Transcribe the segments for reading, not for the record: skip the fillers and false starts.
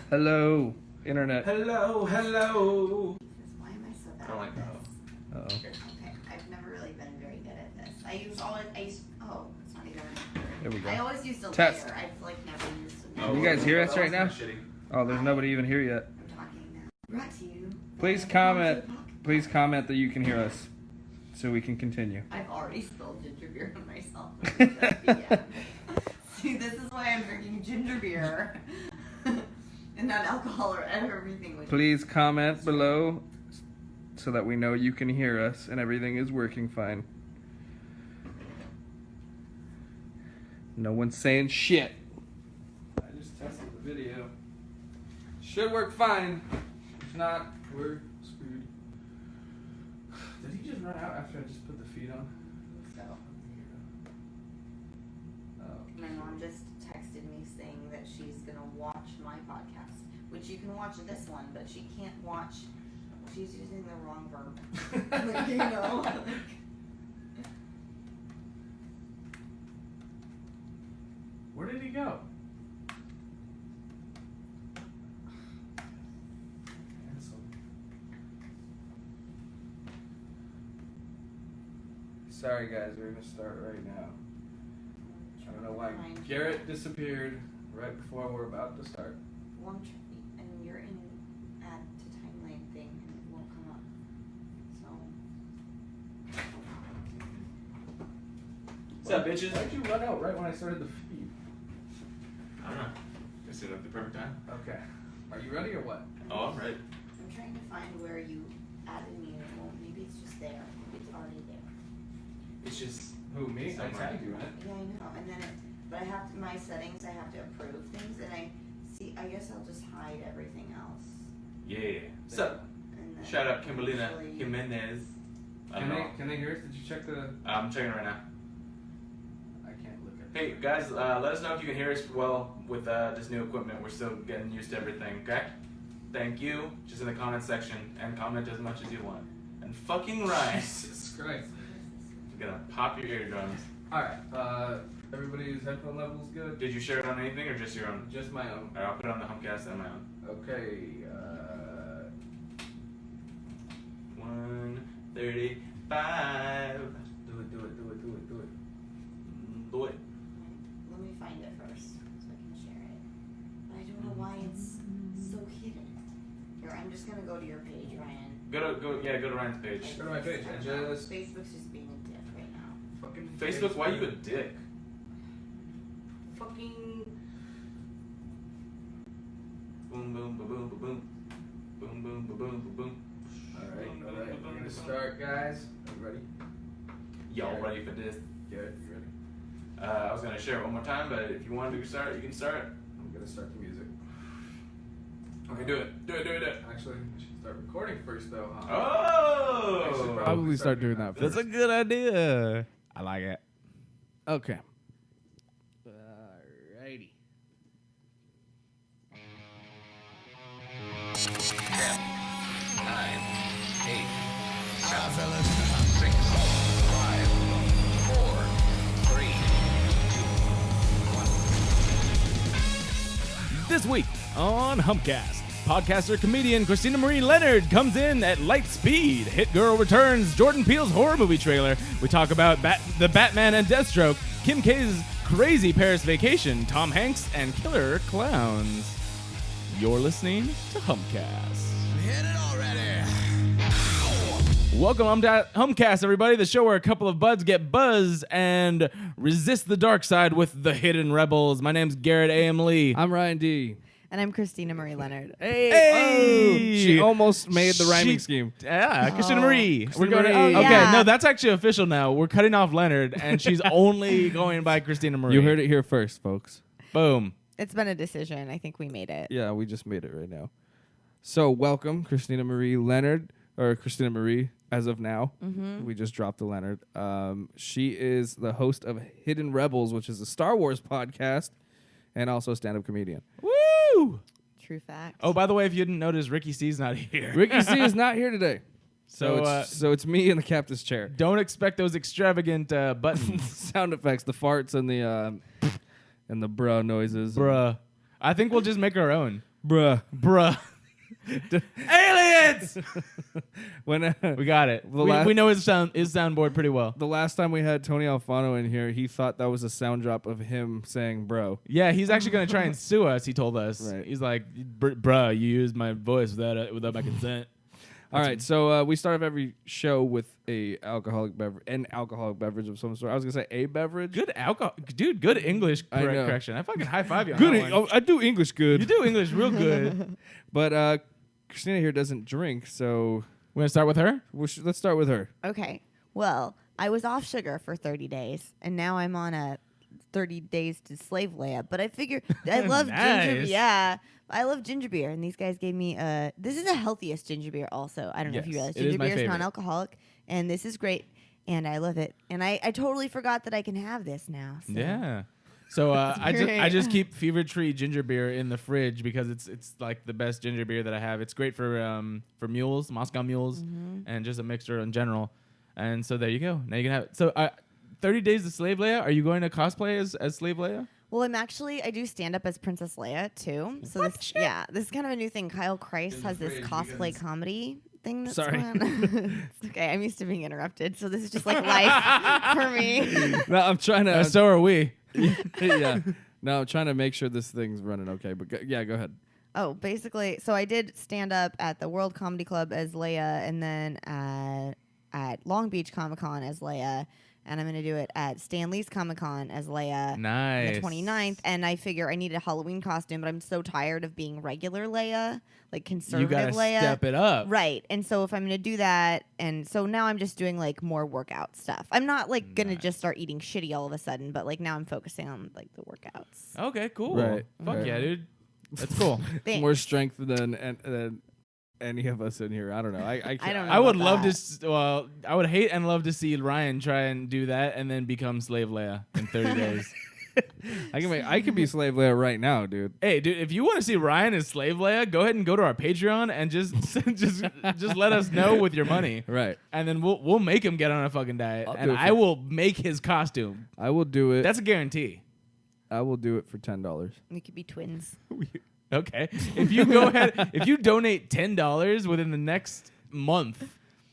Hello, internet. Hello. Why am I so bad? I don't like that. Uh-oh. Okay, I've never really been very good at this. It's not even. There we go. I always used a Test. layer. I've never used a You guys hear us right now? Shitty. Oh, there's nobody even here yet. I'm talking now. Brought to you. Please comment. Please comment that you can hear us, so we can continue. I've already spilled ginger beer on myself. See, this is why I'm drinking ginger beer and not alcohol or everything. Please comment below, so that we know you can hear us and everything is working fine. No one's saying shit. I just tested the video. Should work fine. If not, we're screwed. Did he just run out after I just put the feed on? So, Oh. my mom just texted me saying that she's gonna watch my podcast, which you can watch this one, but she can't watch. She's using the wrong verb. Like, you know. Where did he go? Sorry guys, we're gonna start right now. I don't know why Garrett disappeared right before we're about to start. Well, and you're in add to timeline thing and it won't come up. So. What's up, bitches? Why'd you run out right when I started the feed? I don't know. Just set up the perfect time. Okay. Are you ready or what? Oh, I'm ready. I'm trying to find where you added me and it won't. Maybe it's just there. Maybe it's already there. It's just Who, me? I Somewhere. tagged you in it. Yeah, I know. And then but I have to, my settings, I have to approve things and I guess I'll just hide everything else. yeah. What's up? And then Shout out Kimberlina usually- Jimenez. I don't know. Can they hear us? Did you check the... I'm checking right now. I can't look at Hey guys, let us know if you can hear us well with this new equipment. We're still getting used to everything. Okay? Thank you. Just in the comment section and comment as much as you want. And fucking Ryan. Jesus Christ. You're gonna pop your eardrums. Alright, everybody's headphone level's good? Did you share it on anything or just your own? Just my own. Alright, I'll put it on the Humpcast and my own. Okay, 1:35. do it. Do it. Let me find it first so I can share it. But I don't know why it's so hidden. Here, I'm just gonna go to your page, Ryan. Go to Ryan's page. Go to my page and just... Facebook's just being a dick right now. Fucking Facebook, why you a dick? Fucking. Boom, boom, ba boom, ba boom. Boom, boom, ba boom, ba boom. Alright, we're gonna start, guys. Are you ready? Y'all ready for this? Garrett, you ready? I was gonna share it one more time, but if you want to start, you can start. I'm gonna start the music. Okay, do it. Actually, we should start recording first, though, huh? Oh! I should Probably start doing that. first. That's a good idea. I like it. Okay. Alrighty. 10, 9, 8, 7, 6, 5, 4, 3, 2, 1. This week on Humpcast, podcaster comedian Christina Marie Leonard comes in at light speed. Hit Girl returns. Jordan Peele's horror movie trailer. We talk about the Batman and Deathstroke. Kim K's crazy Paris vacation. Tom Hanks and killer clowns. You're listening to Humpcast. Hit it already. Welcome to Humpcast, everybody, the show where a couple of buds get buzzed and resist the dark side with the hidden rebels. My name's Garrett A.M. Lee. I'm Ryan D. And I'm Christina Marie Leonard. Hey! Oh, she almost made the rhyming scheme. Yeah, Christina Marie. Christina We're going Marie. to, okay, yeah. no, that's actually official now. We're cutting off Leonard, and she's only going by Christina Marie. You heard it here first, folks. Boom. It's been a decision. I think we made it. Yeah, we just made it right now. So welcome, Christina Marie Leonard, or Christina Marie, as of now. Mm-hmm. We just dropped the Leonard. She is the host of Hidden Rebels, which is a Star Wars podcast, and also a stand-up comedian. Woo! True fact. Oh, by the way, if you didn't notice, Ricky C's not here. Ricky C is not here today. So, So it's me in the captain's chair. don't expect those extravagant buttons. Sound effects, the farts and the bruh noises. Bruh. I think we'll just make our own. Bruh. Aliens! When We got it. We know his soundboard pretty well. the last time we had Tony Alfano in here, he thought that was a sound drop of him saying "bro." Yeah, he's actually going to try and sue us, he told us. Right. He's like, bruh, you used my voice without my consent. All right, so we start off every show with an alcoholic beverage of some sort. I was gonna say a beverage. Good alcohol. Dude, good English I know. correction. I fucking high five you on Good. that one. I do English good. You do English real good. But Christina here doesn't drink, so We're going to start with her? let's start with her. Okay. Well, I was off sugar for 30 days, and now I'm on a 30 days to slave layup. But I figure I love ginger. Nice. Yeah, I love ginger beer, and these guys gave me this is the healthiest ginger beer. Also, I don't know if you Yes, realize it is ginger my beer is favorite. non-alcoholic, and this is great, and I love it. And I totally forgot that I can have this now. So. Yeah. So I great. just keep Fever Tree ginger beer in the fridge because it's like the best ginger beer that I have. It's great for mules, Moscow mules, and just a mixture in general. And so there you go. Now you can have it. So 30 Days to Slave Leia. Are you going to cosplay as Slave Leia? Well, I do stand up as Princess Leia too. So this is kind of a new thing. Kyle Kreis has this cosplay comedy thing that's Sorry. going on. It's okay. I'm used to being interrupted, so this is just like life for me. No, I'm trying to. So are we. Yeah. No, I'm trying to make sure this thing's running okay. But go ahead. Oh, basically, so I did stand up at the World Comedy Club as Leia, and then at Long Beach Comic Con as Leia, and I'm going to do it at Stan Lee's Comic Con as Leia. Nice. The 29th, and I figure I need a Halloween costume, but I'm so tired of being regular Leia, like You conservative got to Leia. step it up. Right. And so if I'm going to do that, and so now I'm just doing like more workout stuff. I'm not like going to just start eating shitty all of a sudden, but like now I'm focusing on like the workouts. Okay, cool. Right. Fuck Right. yeah, dude. That's cool. Thanks. More strength than any of us in here. I don't know. I can't. I don't know. I would about love that. to. Well, I would hate and love to see Ryan try and do that and then become Slave Leia in 30 days. I can be slave Leia right now, dude. Hey, dude, if you want to see Ryan as Slave Leia, go ahead and go to our Patreon and just just let us know with your money, Right. and then we'll make him get on a fucking diet, I'll do and it for- I will make his costume. I will do it. That's a guarantee. I will do it for $10. We could be twins. Okay, if you go ahead, if you donate $10 within the next month,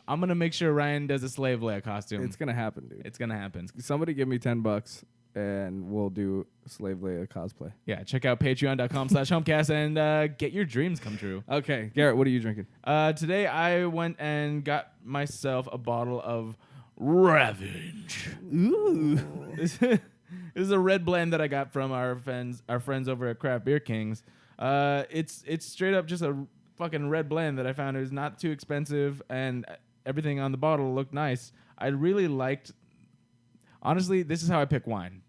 I'm gonna make sure Ryan does a Slave Leia costume. It's gonna happen, dude. It's gonna happen. Somebody give me $10 and we'll do slave Leia cosplay. Yeah, check out patreon.com/Humpcast and get your dreams come true. Okay, Garrett, what are you drinking? Today I went and got myself a bottle of Ravage. Ooh. This is a red blend that I got from our friends over at Craft Beer Kings. It's straight up just a fucking red blend that I found. It was not too expensive and everything on the bottle looked nice. I really liked. Honestly, this is how I pick wine,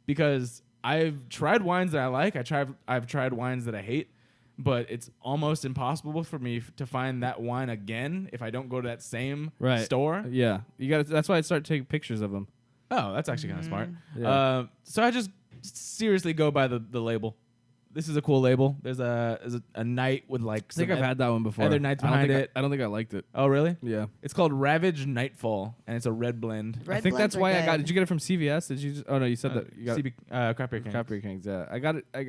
because I've tried wines that I like. I've tried wines that I hate, but it's almost impossible for me to find that wine again if I don't go to that same store. Yeah, you got. That's why I started taking pictures of them. Oh, that's actually kind of smart. Yeah. So I just seriously go by the label. This is a cool label. There's a knight with like. I think I've had that one before. other nights I don't behind think it. I don't think I liked it. Oh, really? Yeah, It's called Ravage Nightfall, and it's a red blend. Red I think blends that's are why I got. good. Did you get it from CVS? Did you? Just, oh no, you said that you got CB, Craft Beer Kings. Craft Beer Kings. Yeah, I got it. I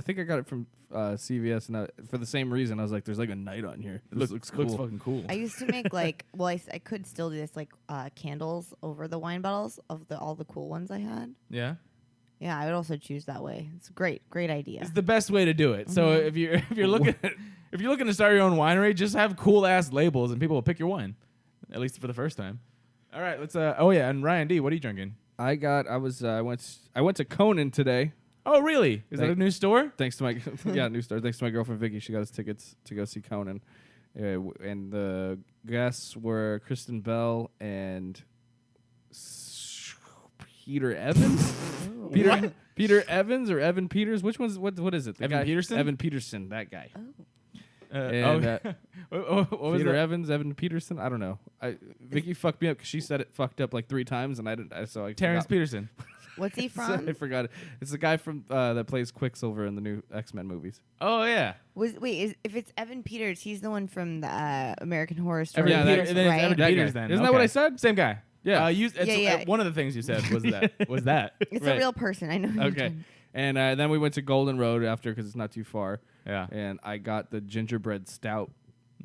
think I got it from CVS, and for the same reason, I was like, "There's like a knight on here. This looks cool." Looks fucking cool. I used to make like, I could still do this, like candles over the wine bottles of all the cool ones I had. Yeah. Yeah, I would also choose that way. It's a great idea. It's the best way to do it. So if you're looking to start your own winery, just have cool ass labels and people will pick your wine, at least for the first time. All right, let's. Oh yeah, and Ryan D, what are you drinking? I went to Conan today. Oh really? Is that a new store? Thanks to my new store. Thanks to my girlfriend Vicky, she got us tickets to go see Conan, and the guests were Kristen Bell and Peter Evans. Peter Evans or Evan Peters? Which one's what is it? The Evan guy? Peterson? Evan Peterson, that guy. What was Peter that? Evans, Evan Peterson. I don't know. Vicky fucked me up because she said it fucked up like 3 times, and I didn't. So I Terrence forgot. Peterson. What's he So from? I forgot it. It's the guy from that plays Quicksilver in the new X-Men movies. Oh yeah. If it's Evan Peters, he's the one from the American Horror Story. Evan Yeah, Peters, that- then it's right? Evan That Peters. guy. Then Isn't that what Okay. I said? Same guy. Yeah. Yeah. Yeah. One of the things you said was that. It's Okay. a real person. I know. Okay. And then we went to Golden Road after because it's not too far. Yeah. And I got the gingerbread stout,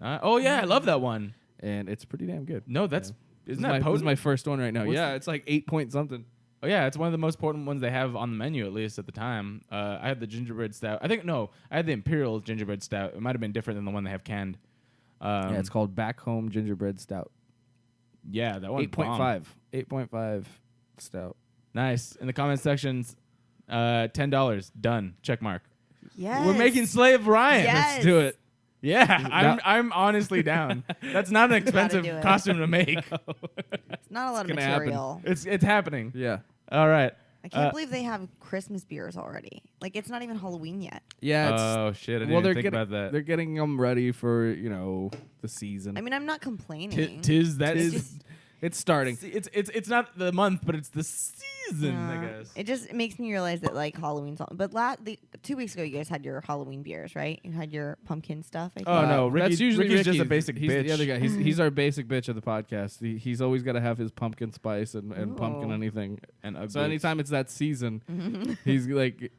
Oh yeah, I love that one. and it's pretty damn good. No, that's This isn't is that this is potent? my first one right now. What's Yeah, the- it's like 8 point something. Oh yeah, it's one of the most potent ones they have on the menu, at least at the time. I had the gingerbread stout. I had the imperial gingerbread stout. It might have been different than the one they have canned. Yeah, it's called Back Home Gingerbread Stout. Yeah, that one. 8.5. 8.5 stout. Nice. In the comment sections, $10 done. Check mark. Yes. We're making Slave Ryan. Yes. Let's do it. Yeah, I'm honestly down. That's not an expensive do it. costume to make. It's not a lot of gonna happen. material. It's happening. Yeah. All right. I can't believe they have Christmas beers already. Like, it's not even Halloween yet. Yeah. It's, Oh shit! I didn't well, even they're think getting about that. they're getting them ready for the season. I mean, I'm not complaining. Tis that It's is. just- it's starting. It's not the month, but it's the season. I guess. It just makes me realize that, like, Halloween's on. But 2 weeks ago, you guys had your Halloween beers, right? You had your pumpkin stuff, I think. Oh, no, Ricky- that's usually Ricky's just a Ricky. basic He's bitch. the other guy. He's our basic bitch of the podcast. He's always got to have his pumpkin spice and pumpkin Ooh. anything. And So anytime it's that season, he's like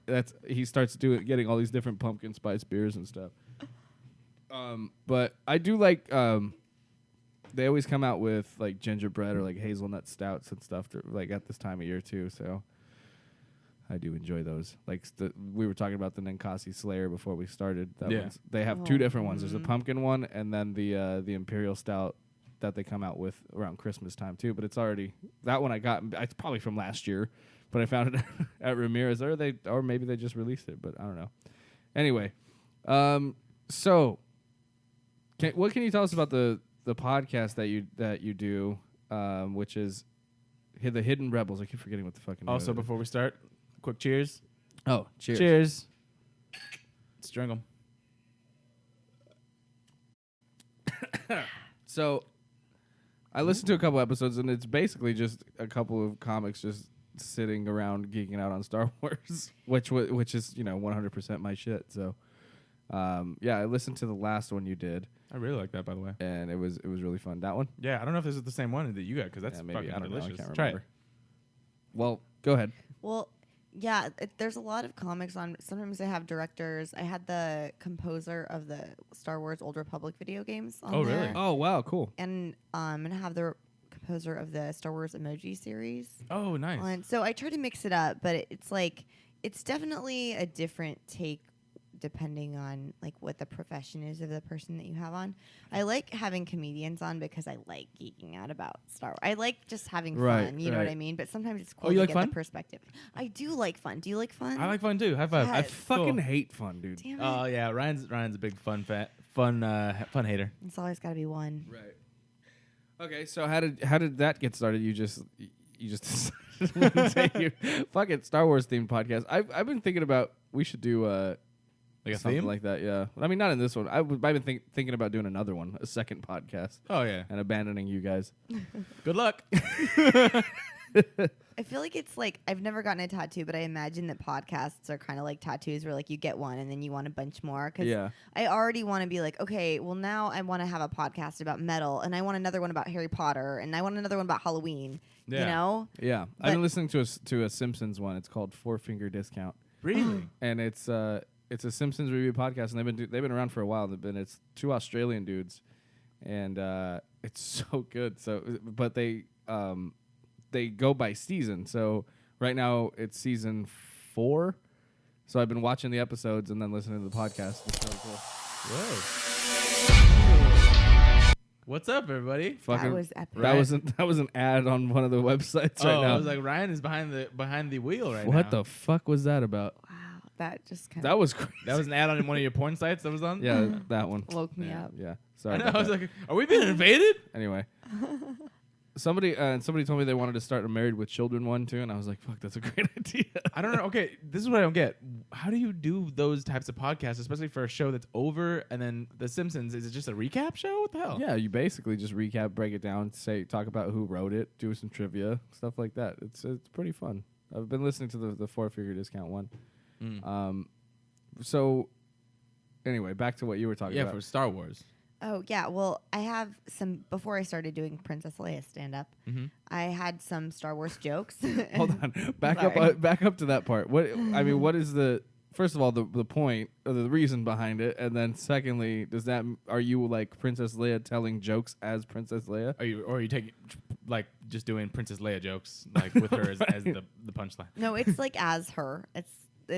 he starts getting all these different pumpkin spice beers and stuff. But I do like they always come out with like gingerbread or like hazelnut stouts and stuff like at this time of year too. So I do enjoy those. Like we were talking about the Ninkasi Slayer before we started. They have two different ones. There's a pumpkin one and then the Imperial Stout that they come out with around Christmas time too. But it's already that one I got. It's probably from last year, but I found it at Ramirez or maybe they just released it. But I don't know. Anyway, so what can you tell us about the podcast that you do, which is the Hidden Rebels? I keep forgetting what the fucking. name Also, of it is. before we start, quick cheers. Oh, cheers. Cheers. Let's drink them. So, I listened to a couple episodes, and it's basically just a couple of comics just sitting around geeking out on Star Wars, which is 100% my shit. So, yeah, I listened to the last one you did, I really like that, by the way. and it was really fun. That one. Yeah, I don't know if this is the same one that you got because that's Yeah, maybe. fucking I don't know. I delicious. can't Try remember. Well, go ahead. Well, yeah, there's a lot of comics on. Sometimes they have directors. I had the composer of the Star Wars Old Republic video games on Oh, there. really? Oh, wow, cool. And I'm going to have the composer of the Star Wars emoji series it. Oh, nice. on. So I try to mix it up, but it's definitely a different take depending on like what the profession is of the person that you have on. I like having comedians on because I like geeking out about Star Wars. I like just having Right, fun, you know what right. I mean? But sometimes it's cool you to like get fun? the perspective. I do like fun. Do you like fun? I like fun too. High five. Yeah. I It's fucking cool. hate fun, dude. Damn it. Oh yeah, Ryan's a big fun hater. It's always got to be one. Right. Okay, so how did that get started? You just decided one day fuck it, Star Wars themed podcast. I've been thinking about we should do Like a something theme? like that. Yeah, I mean not in this one. I've been thinking about doing another one, a second podcast, Oh yeah. and abandoning you guys. Good luck. I feel like it's like I've never gotten a tattoo, but I imagine that podcasts are kind of like tattoos where like you get one and then you want a bunch more. Cause Yeah. I already want to be like, okay, well now I want to have a podcast about metal and I want another one about Harry Potter and I want another one about Halloween. You Yeah. know? Yeah, I've But- been listening to a Simpsons one. It's called Four Finger Discount, Really? and it's a Simpsons review podcast, and they've been around for a while. It's two Australian dudes, and it's so good. So, but they go by season. So right now it's season 4. So I've been watching the episodes and then listening to the podcast. It's really cool. Whoa. What's up, everybody? Fucking, was epic. that was an ad on one of the websites right now. I was like, Ryan is behind the wheel right now. what the fuck was that about? Wow, that just kind That was crazy. That was an ad on one of your porn sites that was on? Yeah, that one. woke me Yeah, up. yeah. I Sorry. know. about I was that. like, are we being invaded? Anyway, somebody told me they wanted to start a Married with Children one too, and I was like, "Fuck, that's a great idea." I don't know. Okay, this is what I don't get. How do you do those types of podcasts, especially for a show that's over and then The Simpsons? Is it just a recap show? What the hell? Yeah, you basically just recap, break it down, talk about who wrote it, do some trivia, stuff like that. It's pretty fun. I've been listening to the Four Finger Discount one. Mm. So, anyway, back to what you were talking Yeah, about. for Star Wars. Oh yeah, well I have some before I started doing Princess Leia stand up. Mhm. I had some Star Wars jokes. Hold on. Back Sorry. up to that part. What is the first of all the point or the reason behind it, and then secondly, are you like Princess Leia telling jokes as Princess Leia? Are you taking like just doing Princess Leia jokes like with her as the punchline? No, it's like as her. It's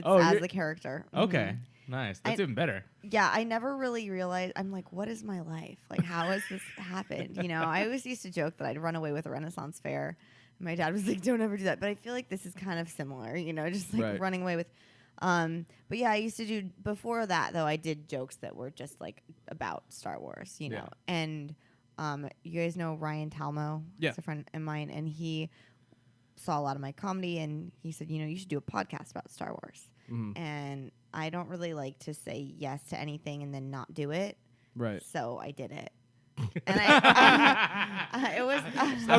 Oh, as you're- the character. Okay, nice. That's I- even better. Yeah, I never really realized. I'm like, what is my life? Like, how has this happened? You know, I always used to joke that I'd run away with a Renaissance fair. And my dad was like, don't ever do that. But I feel like this is kind of similar, you know, just like Right. running away with. But yeah, I used to do, before that, though, I did jokes that were just like about Star Wars, you know. And you guys know Ryan Talmo? Yeah. He's a friend of mine. And he saw a lot of my comedy. And he said, you know, you should do a podcast about Star Wars. Mhm. And I don't really like to say yes to anything and then not do it. Right. So I did it. And it was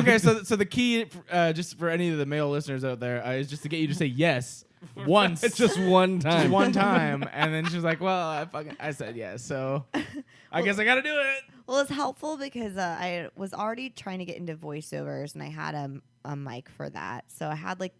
Okay, so the key, just for any of the male listeners out there, is just to get you to say yes once, Just one time. just one time, and then she's like, "Well, I said yes, so I guess I got to do it." well, it's helpful because I was already trying to get into voiceovers and I had a mic for that. So I had like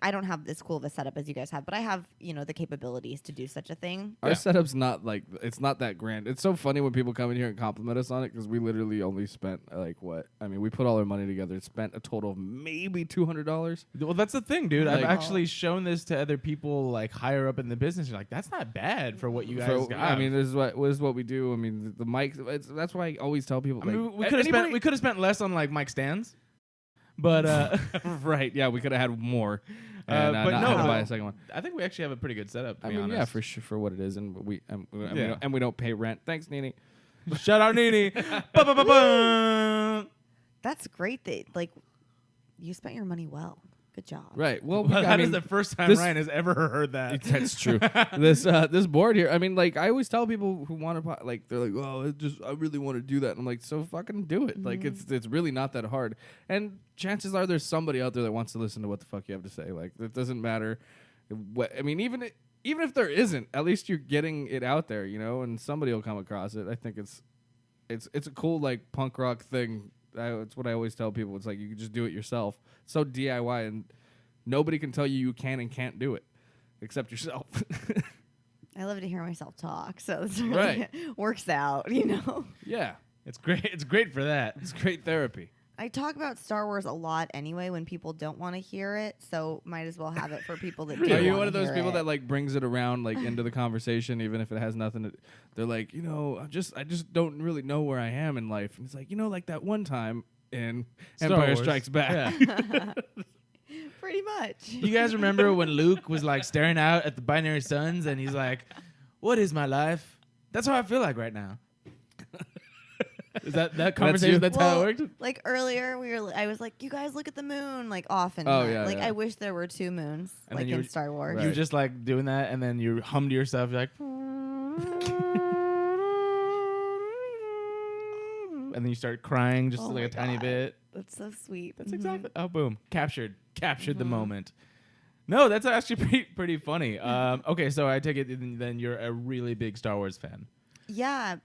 I don't have this cool of a setup as you guys have, but I have, you know, the capabilities to do such a thing. Our setup's not like it's not that grand. It's so funny when people come in here and compliment us on it because we literally only spent like what? I mean, we put all our money together, spent a total of maybe $200. Well, that's the thing, dude. I've Like- actually shown this to other people like higher up in the business. You're like, that's not bad for what you guys got. I mean, this is what we do. I mean, the mic. That's why I always tell people. I mean, like, we could have spent less on like mic stands, but right? Yeah, we could have had more. And, but not no, have to buy a second one. I think we actually have a pretty good setup. To I be mean, honest. yeah, for sure, for what it is, and we Yeah. we don't pay rent. Thanks, Nene. Shout out Nene. Ba-ba-ba-ba. That's great that like you spent your money well. Good job. Right. Well, Well, I that mean, is the first time this- Ryan has ever heard that. That's true. This board here. I mean, like I always tell people who want to like they're like, oh, I really want to do that. And I'm like, so fucking do it. Like it's really not that hard. And chances are there's somebody out there that wants to listen to what the fuck you have to say. Like it doesn't matter. I mean, even if there isn't, at least you're getting it out there, you know, and somebody will come across it. I think it's a cool like punk rock thing. It's what I always tell people. It's like you can just do it yourself. It's so DIY, and nobody can tell you can and can't do it except yourself. I love to hear myself talk, so it's really Right. works out, you know. Yeah, It's great. It's great for that. it's great therapy. I talk about Star Wars a lot anyway when people don't want to hear it, so might as well have it for people that do. Are you wanna one of those hear people it. that like brings it around like into the conversation, even if it has nothing to? They're like, you know, I just don't really know where I am in life, and it's like, you know, like that one time in Star Empire Wars. Strikes Back. Yeah. Pretty much. You guys remember when Luke was like staring out at the binary suns and he's like, "What is my life?" That's how I feel like right now. Is that conversation? you? That's how it worked. Like earlier, I was like, "You guys look at the moon." Like often, Oh, not. yeah, Like yeah. I wish there were two moons, And like then you in were- Star Wars. Right. You were just like doing that, and then you hummed to yourself. You're like, and then you start crying just Oh like my a tiny God. bit. That's so sweet. That's Mhm. exactly. Oh, boom! Captured the moment. No, that's actually pretty funny. Okay, so I take it then you're a really big Star Wars fan. Yeah.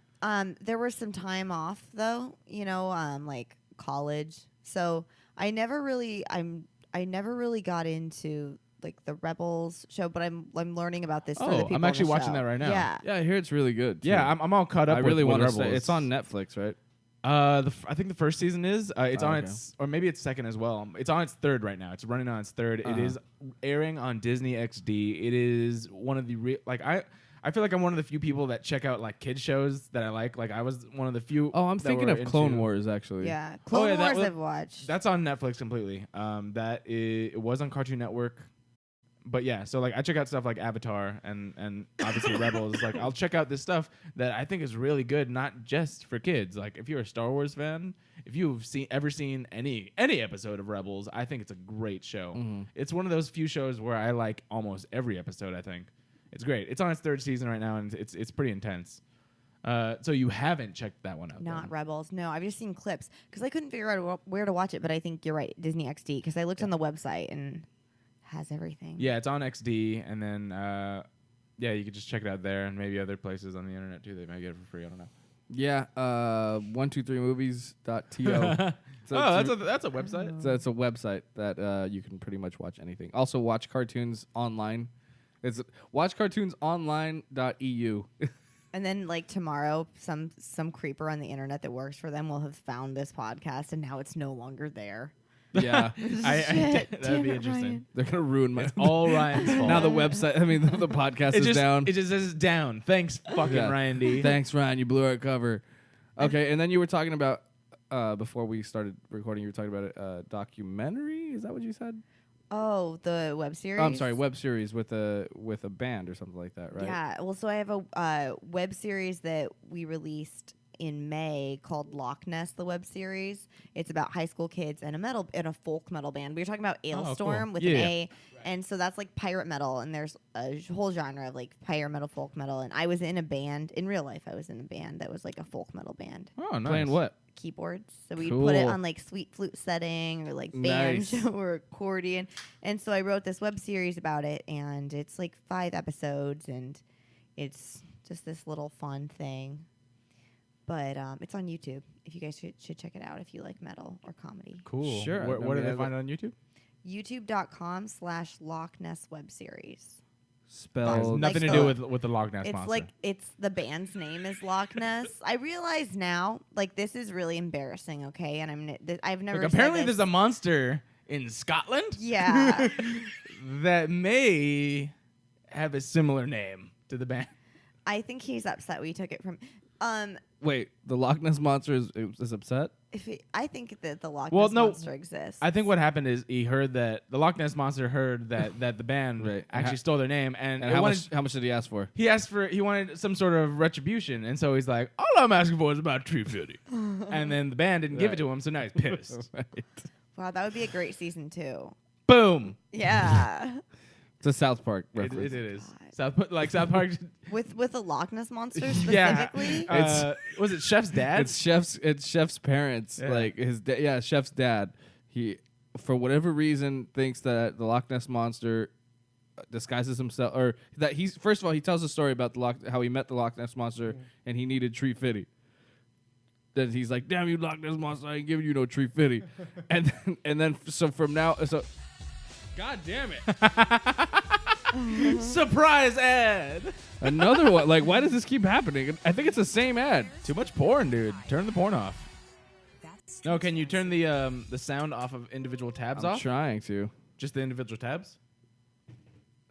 There was some time off though, you know, like college. So I never really got into like the Rebels show, but I'm learning about this. for the Oh, people I'm on actually the watching show. that right now. Yeah. Yeah, I hear it's really good. Yeah, too. I'm all caught up. I really want to say it's on Netflix, right? I think the first season is. It's Oh, on okay. its, or maybe it's second as well. It's on its third right now. It's running on its third. It is airing on Disney XD. It is one of the I feel like I'm one of the few people that check out like kids shows that I like. Like I was one of the few. Oh, I'm that thinking were of Clone into- Wars actually. Yeah. Clone yeah, that Wars was- I've watched. That's on Netflix completely. It was on Cartoon Network. But yeah, so like I check out stuff like Avatar and obviously Rebels. Like I'll check out this stuff that I think is really good, not just for kids. Like if you're a Star Wars fan, if you've ever seen any episode of Rebels, I think it's a great show. Mhm. It's one of those few shows where I like almost every episode. I think it's great. It's on its third season right now, and it's pretty intense. So you haven't checked that one out? Not then? Rebels. No, I've just seen clips because I couldn't figure out where to watch it. But I think you're right, Disney XD, because I looked on the website and has everything. Yeah, it's on XD, and then you could just check it out there, and maybe other places on the internet too. They might get it for free. I don't know. Yeah, 123movies.to. So that's a website. So it's a website that you can pretty much watch anything. Also, watch cartoons online. It's watchcartoonsonline.eu. And then like tomorrow, some creeper on the internet that works for them will have found this podcast, and now it's no longer there. Yeah, Shit, that'd damn be it, interesting. Ryan. they're gonna ruin my. It's all Ryan's fault. Now the website. I mean, the podcast is down. It just says down. Thanks, fucking Yeah. Ryan D. Thanks, Ryan. You blew our cover. Okay, and then you were talking about before we started recording. You were talking about a documentary. Is that what you said? Oh, the web series. Oh, I'm sorry, web series with a band or something like that, right? Yeah. Well, so I have a web series that we released in May called Loch Ness, the web series. It's about high school kids and a folk metal band. We were talking about Ailstorm cool. with Yeah. an A, and so that's like pirate metal, and there's a whole genre of like pirate metal, folk metal, and I was in a band in real life. I was in a band that was like a folk metal band. Oh, nice. Playing what? Keyboards, so we'd put it Cool. on like sweet flute setting or like Nice. banjo or accordion, and so I wrote this web series about it, and it's like 5 episodes, and it's just this little fun thing. But it's on YouTube. If you guys should check it out if you like metal or comedy. Cool. Sure. Where, I where do mean, they find it on YouTube? YouTube.com/Loch Ness web series. Spelled Nothing to like do the- with the Loch Ness It's monster. like it's the band's name is Loch Ness. I realize now, like this is really embarrassing. Okay, and I've never. Like, said apparently, this. there's a monster in Scotland Yeah. that may have a similar name to the band. I think he's upset we took it from. Wait, the Loch Ness monster is upset. I think that the Loch Well, Ness no, monster exists. I think what happened is he heard that the Loch Ness monster heard that the band Right. actually stole their name, and, And it how wanted, much did he ask for? he wanted some sort of retribution, and so he's like, all I'm asking for is about $350, and then the band didn't give it to him, so now he's pissed. Right. Wow, that would be a great season 2. Boom. Yeah. It's a South Park It reference. is God. South Park. with the Loch Ness monster Yeah. specifically. Was it Chef's dad? It's Chef's parents. Yeah. Like Chef's dad. He, for whatever reason, thinks that the Loch Ness monster disguises himself, or that he's first of all he tells a story about how he met the Loch Ness monster and he needed tree fitty. Then he's like, "Damn you, Loch Ness monster! I ain't giving you no tree fitty." and then so from now so. God damn it! Surprise ad. Another one. Like, why does this keep happening? I think it's the same ad. Too much porn, dude. Turn the porn off. No, can you turn the sound off of individual tabs I'm off? trying to. Just the individual tabs?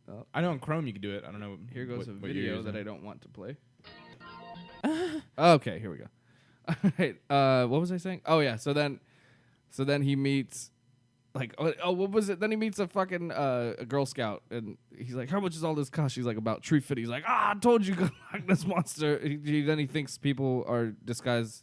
Oh. I know in Chrome you can do it. I don't know. Here goes a what you're video using. that I don't want to play. Okay, here we go. All right. What was I saying? Oh yeah. So then he meets, like, what was it? Then he meets a fucking a Girl Scout, and he's like, "How much is all this cost?" She's like, "About $350." He's like, "I told you, Loch Ness monster." Then he thinks people are disguised.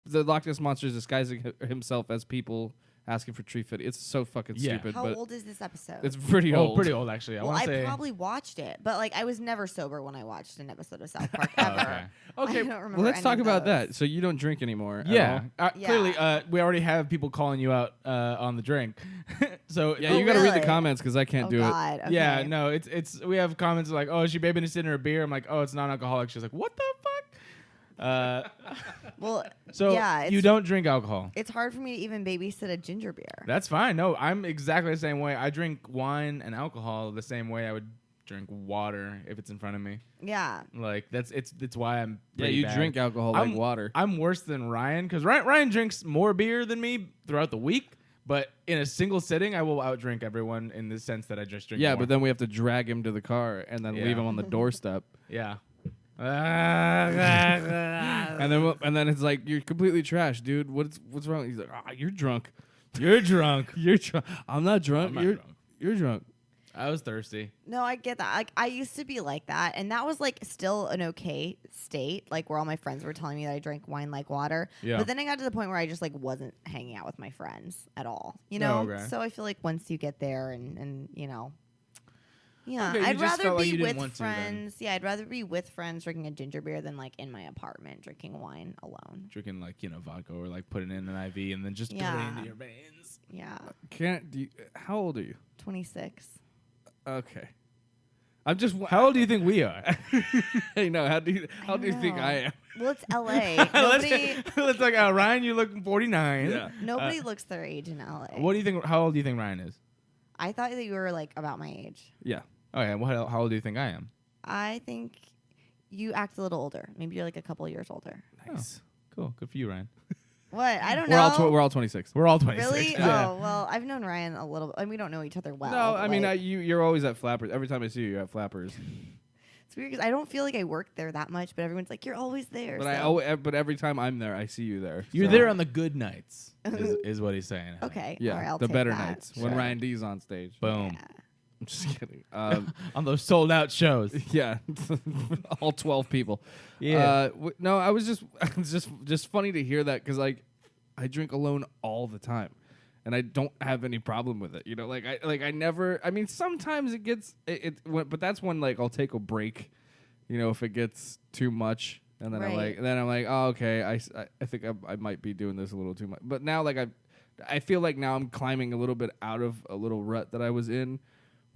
The Loch Ness monster is disguising himself as people asking for $350. It's so fucking Yeah. stupid. How but old is this episode? it's pretty old. Pretty old actually. I well, want I to say. probably watched it, but like I was never sober when I watched an episode of South Park Oh, ever. okay. Okay, I don't remember well, let's any talk of about those. that. So you don't drink anymore. at Yeah. all? Yeah. Clearly, we already have people calling you out on the drink. So Yeah, Oh, you got to read the really? comments because I can't Oh do it. God. Okay. Yeah, no, it's we have comments like, "Oh, is she babysitting her beer?" I'm like, "Oh, it's non-alcoholic." She's like, "What the fuck?" Well, So yeah, you it's- don't drink alcohol. It's hard for me to even babysit a ginger beer. That's fine. No, I'm exactly the same way. I drink wine and alcohol the same way I would drink water if it's in front of me. Yeah. Like it's why I'm Yeah, pretty you bad. drink alcohol like water. I'm worse than Ryan because Ryan drinks more beer than me throughout the week. But in a single sitting, I will outdrip everyone in the sense that I just drink. Yeah, more. but then we have to drag him to the car and then Yeah. leave him on the doorstep. yeah. and then it's like, "You're completely trash, dude. What's wrong?" He's like, "You're drunk. You're drunk. You're drunk. I'm not drunk. I'm not you're drunk. you're drunk." I was thirsty. No, I get that. Like I used to be like that, and that was like still an okay state, like where all my friends were telling me that I drank wine like water. Yeah. But then I got to the point where I just like wasn't hanging out with my friends at all. You know? Oh, okay. So I feel like once you get there and you know. Yeah, Okay, you I'd just rather felt like you be didn't with want to then. friends. Yeah, I'd rather be with friends drinking a ginger beer than like in my apartment drinking wine alone. Drinking like vodka or like putting in an IV and then just putting it Yeah. into your veins. Yeah, How old are you? 26. Okay. I'm just. How old do you think we are? Hey, no. How do you think know. I am? Well, it's LA. Nobody Let's like Ryan. You look 49. Yeah. nobody looks their age in LA. What do you think? How old do you think Ryan is? I thought that you were like about my age. Yeah. Oh yeah. How old do you think I am? I think you act a little older. Maybe you're like a couple years older. Nice. Cool. Good for you, Ryan. What? I don't We're know. all we're all 26. We're all 26. Really? Yeah. Oh well, I've known Ryan a little. We don't know each other well. No, but, I mean like, you're always at Flappers. Every time I see you, you're at Flappers. it's weird because I don't feel like I work there that much, but everyone's like, "You're always there." But so. but every time I'm there, I see you there. You're So- there on the good nights, is what he's saying. Okay. Yeah, all right, I'll the take better that. nights when Sure. Ryan D's on stage. Boom. Yeah. I'm just kidding. On those sold out shows. Yeah, all 12 people. Yeah. No, I was just it's just funny to hear that because like I drink alone all the time, and I don't have any problem with it. You know, I never. I mean, sometimes it gets but that's when like I'll take a break. You know, if it gets too much, and then Right. I'm like, oh okay, I think I might be doing this a little too much. But now like I feel like now I'm climbing a little bit out of a little rut that I was in.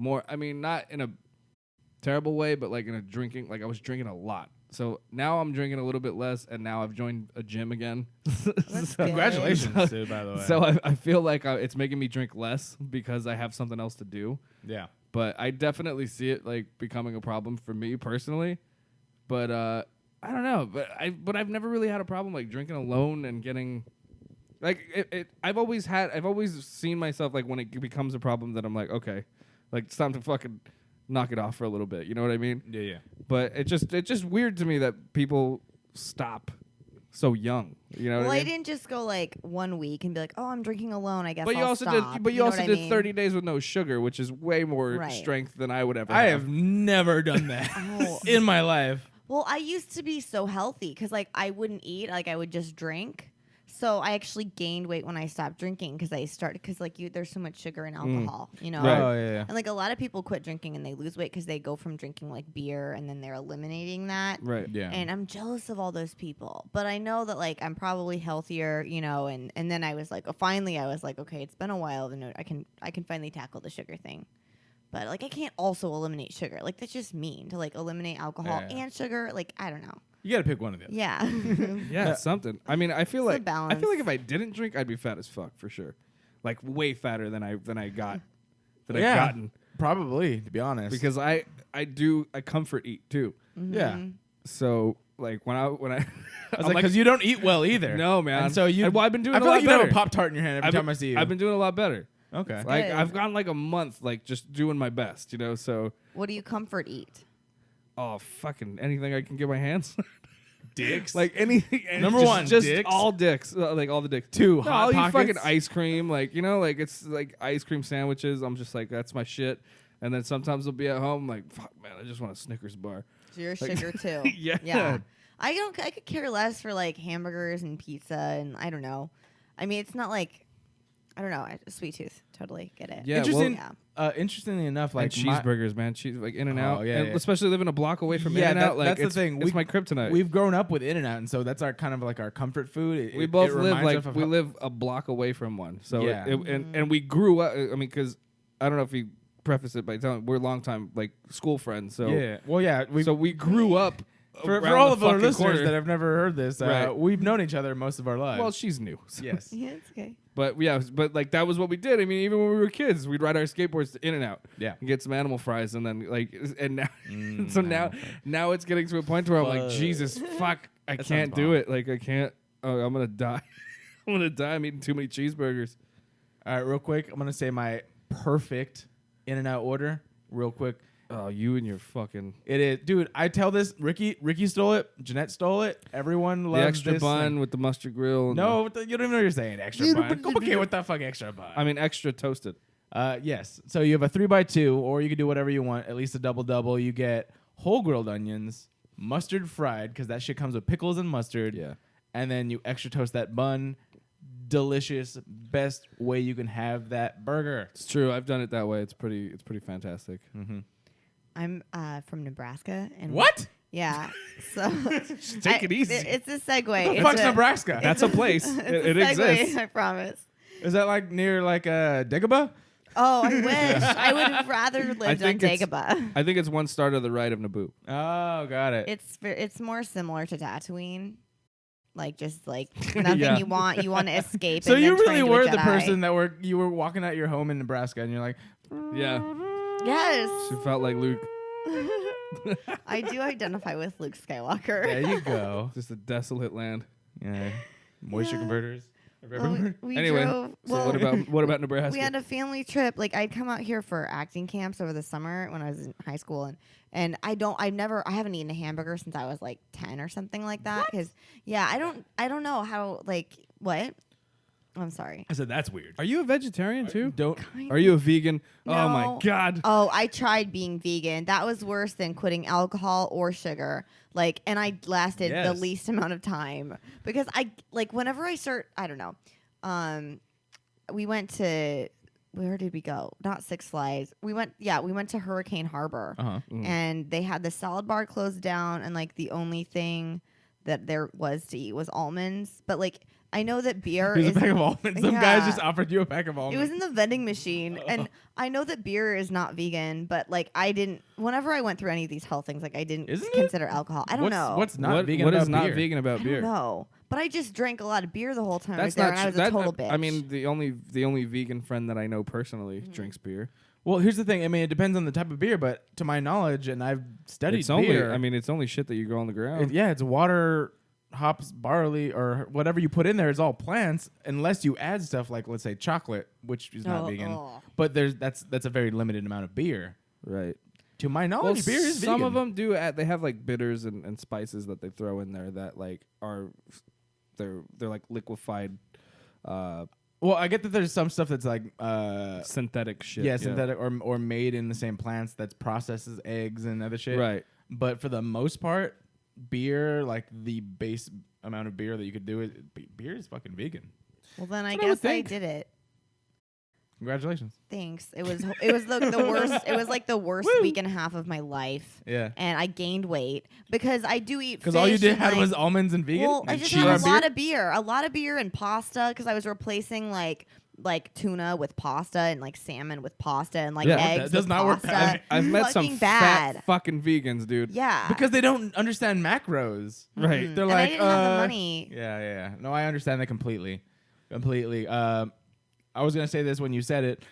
More, I mean, not in a terrible way, but like in a drinking, like I was drinking a lot. So now I'm drinking a little bit less, and now I've joined a gym again. That's good. Congratulations, dude, by the way. So I feel like it's making me drink less because I have something else to do. yeah. But I definitely see it like becoming a problem for me personally. But I don't know. But I've never really had a problem like drinking alone and getting like I've always seen myself like when it becomes a problem that I'm like, okay, like it's time to fucking knock it off for a little bit. You know what I mean? Yeah, yeah. But it's just weird to me that people stop so young. You know Well, what I I mean? didn't just go like 1 week and be like, "Oh, I'm drinking alone. I guess." But you I'll also stop. did. But you know also what I did mean? 30 days with no sugar, which is way more Right. strength than I would ever. I have never done that Oh. in my life. Well, I used to be so healthy because like I wouldn't eat, like I would just drink. So I actually gained weight when I stopped drinking because there's so much sugar and alcohol, you know. Right. Oh, yeah, yeah. And like a lot of people quit drinking and they lose weight because they go from drinking like beer and then they're eliminating that. Right. Yeah. And I'm jealous of all those people. But I know that like I'm probably healthier, you know, and then I was like, finally I was like, okay, it's been a while, and I can finally tackle the sugar thing. But like I can't also eliminate sugar. Like that's just mean to like eliminate alcohol Yeah. and sugar. Like I don't know. You got to pick one of the other. Yeah. Yeah, it's something. I mean, I feel It's a like if I didn't drink, I'd be fat as fuck for sure. Like way fatter than I've gotten Probably, to be honest. because I comfort eat too. yeah. So like when I I I'm was like, because you don't eat well either. No, man. And so I've been doing I a feel lot like you better. have a Pop-Tart in your hand every time I see you. I've been doing a lot better. okay. Like Good. I've gone like a month like just doing my best, you know. So What do you comfort eat? fucking anything I can get my hands. Dicks. Like anything. and Number just- one, just dicks. all dicks, like all the dicks. 2, No, Hot I'll eat Pockets. fucking ice cream, like you know, like it's like ice cream sandwiches. I'm just like that's my shit. And then sometimes I'll be at home like, fuck man, I just want a Snickers bar. So you're Like- sugar too. Yeah. Yeah. I could care less for like hamburgers and pizza and I don't know. I mean, it's not like I don't know. Sweet tooth, totally get it. Yeah, Interesting. Yeah. Interestingly enough, like Like cheeseburgers, man, cheese like In and Oh, Out, yeah, and yeah. especially living a block away from Yeah, In and Out. Like that's the it's, thing. It's my kryptonite. We've grown up with In-N-Out, and so that's our kind of like our comfort food. We both it live reminds like us of we how- live a block away from one. So Yeah. and we grew up. I mean, because I don't know if you preface it by telling we're longtime like school friends. So Yeah. Well, yeah. we grew up. For around all the of our fucking listeners corner. that have never heard this, Right. we've known each other most of our lives. Well, she's new. So- yes. Yeah, it's okay. But yeah, but like that was what we did. I mean, even when we were kids, we'd ride our skateboards to In and Out. Yeah. And get some animal fries, and then like, and now, so animal now it's getting to a point where I'm like, Fuck. Jesus, fuck, I That can't sounds do bomb. it. Like I can't. Oh, I'm gonna die. I'm gonna die. I'm eating too many cheeseburgers. All right, real quick. I'm gonna say my perfect In-N-Out order. Real quick. Oh, you and your fucking It is, dude. I tell this. Ricky stole it. Jeanette stole it. Everyone loves the extra this bun thing. with the mustard grill. And No, what the- you don't even know what you're saying. Extra bun. Okay, what the fuck, extra bun? I mean extra toasted. Yes. So you have a 3x2, or you can do whatever you want. At least a double. You get whole grilled onions, mustard fried, because that shit comes with pickles and mustard. Yeah. And then you extra toast that bun. Delicious. Best way you can have that burger. It's true. I've done it that way. It's pretty fantastic. I'm from Nebraska and What? Yeah. So take it easy. It's a segue. The It's fuck's a- Nebraska? That's a place. It's it a segue, exists. I promise. Is that like near like Dagobah? Oh, I wish. I would have rather lived on think it's- Dagobah. I think it's one star to the right of Naboo. Oh, got it. It's more similar to Tatooine. Like just like nothing Yeah. you want to escape. So and you then turn really into a were the Jedi. person that you were walking out your home in Nebraska and you're like, Yeah, Yes. she felt like Luke. I do identify with Luke Skywalker. there you go. Just a desolate land. Yeah. Moisture Yeah. converters. Well, we Anyway, drove. So Well, what about Nebraska? we had a family trip. Like I'd come out here for acting camps over the summer when I was in high school, and I haven't eaten a hamburger since I was like 10 or something like that. Because I don't know how like what. I'm sorry. I said that's weird. Are you a vegetarian too? Don't. Kind Are you a vegan? Oh my No. god. Oh, I tried being vegan. That was worse than quitting alcohol or sugar. Like, and I lasted the Yes. least amount of time because I like whenever I start. I don't know. We went to where did we go? Not Six Flags. We went to Hurricane Harbor, Uh-huh. and they had the salad bar closed down, and like the only thing that there was to eat was almonds. But like, I know that beer Here's is a pack of almonds. Some guys Yeah. just offered you a pack of It almonds. was in the vending machine, and I know that beer is not vegan, but like I didn't. Whenever I went through any of these health things, like I didn't Isn't it? consider alcohol. I don't what's, know. What's not what vegan what about is not beer? vegan about I beer? don't know. But I just drank a lot of beer the whole time That's I was there, not and I was true. a total bitch. I mean, the only vegan friend that I know personally drinks beer. Well, here's the thing. I mean, it depends on the type of beer, but to my knowledge, and I've studied It's only. beer. I mean, it's only shit that you grow on the ground. yeah, it's water, hops, barley, or whatever you put in there is all plants, unless you add stuff like, let's say, chocolate, which is not vegan. Oh. But that's a very limited amount of beer. Right. To my Well, knowledge, beer is some vegan. of them do. They have like bitters and spices that they throw in there that like are they're like liquefied Well, I get that there's some stuff that's like synthetic shit. yeah, synthetic or made in the same plants that's processes eggs and other shit. Right. But for the most part, beer, like the base amount of beer that you could do, beer is fucking vegan. well, then I That's what I would guess I think. did it. Congratulations. Thanks. It was the worst. It was like the worst week and a half of my life, Yeah. and I gained weight because I do eat. Because all you fish did and, had like, was almonds and vegan. Well, I and just cheese. had a lot of beer and pasta because I was replacing like tuna with pasta and like salmon with pasta and like Yeah. eggs That does with not work. pasta. I've met some Fucking bad. fat fucking vegans, dude. Yeah, because they don't understand macros. Right. They're and like, I didn't have the money. Yeah. No, I understand that completely. I was gonna say this when you said it.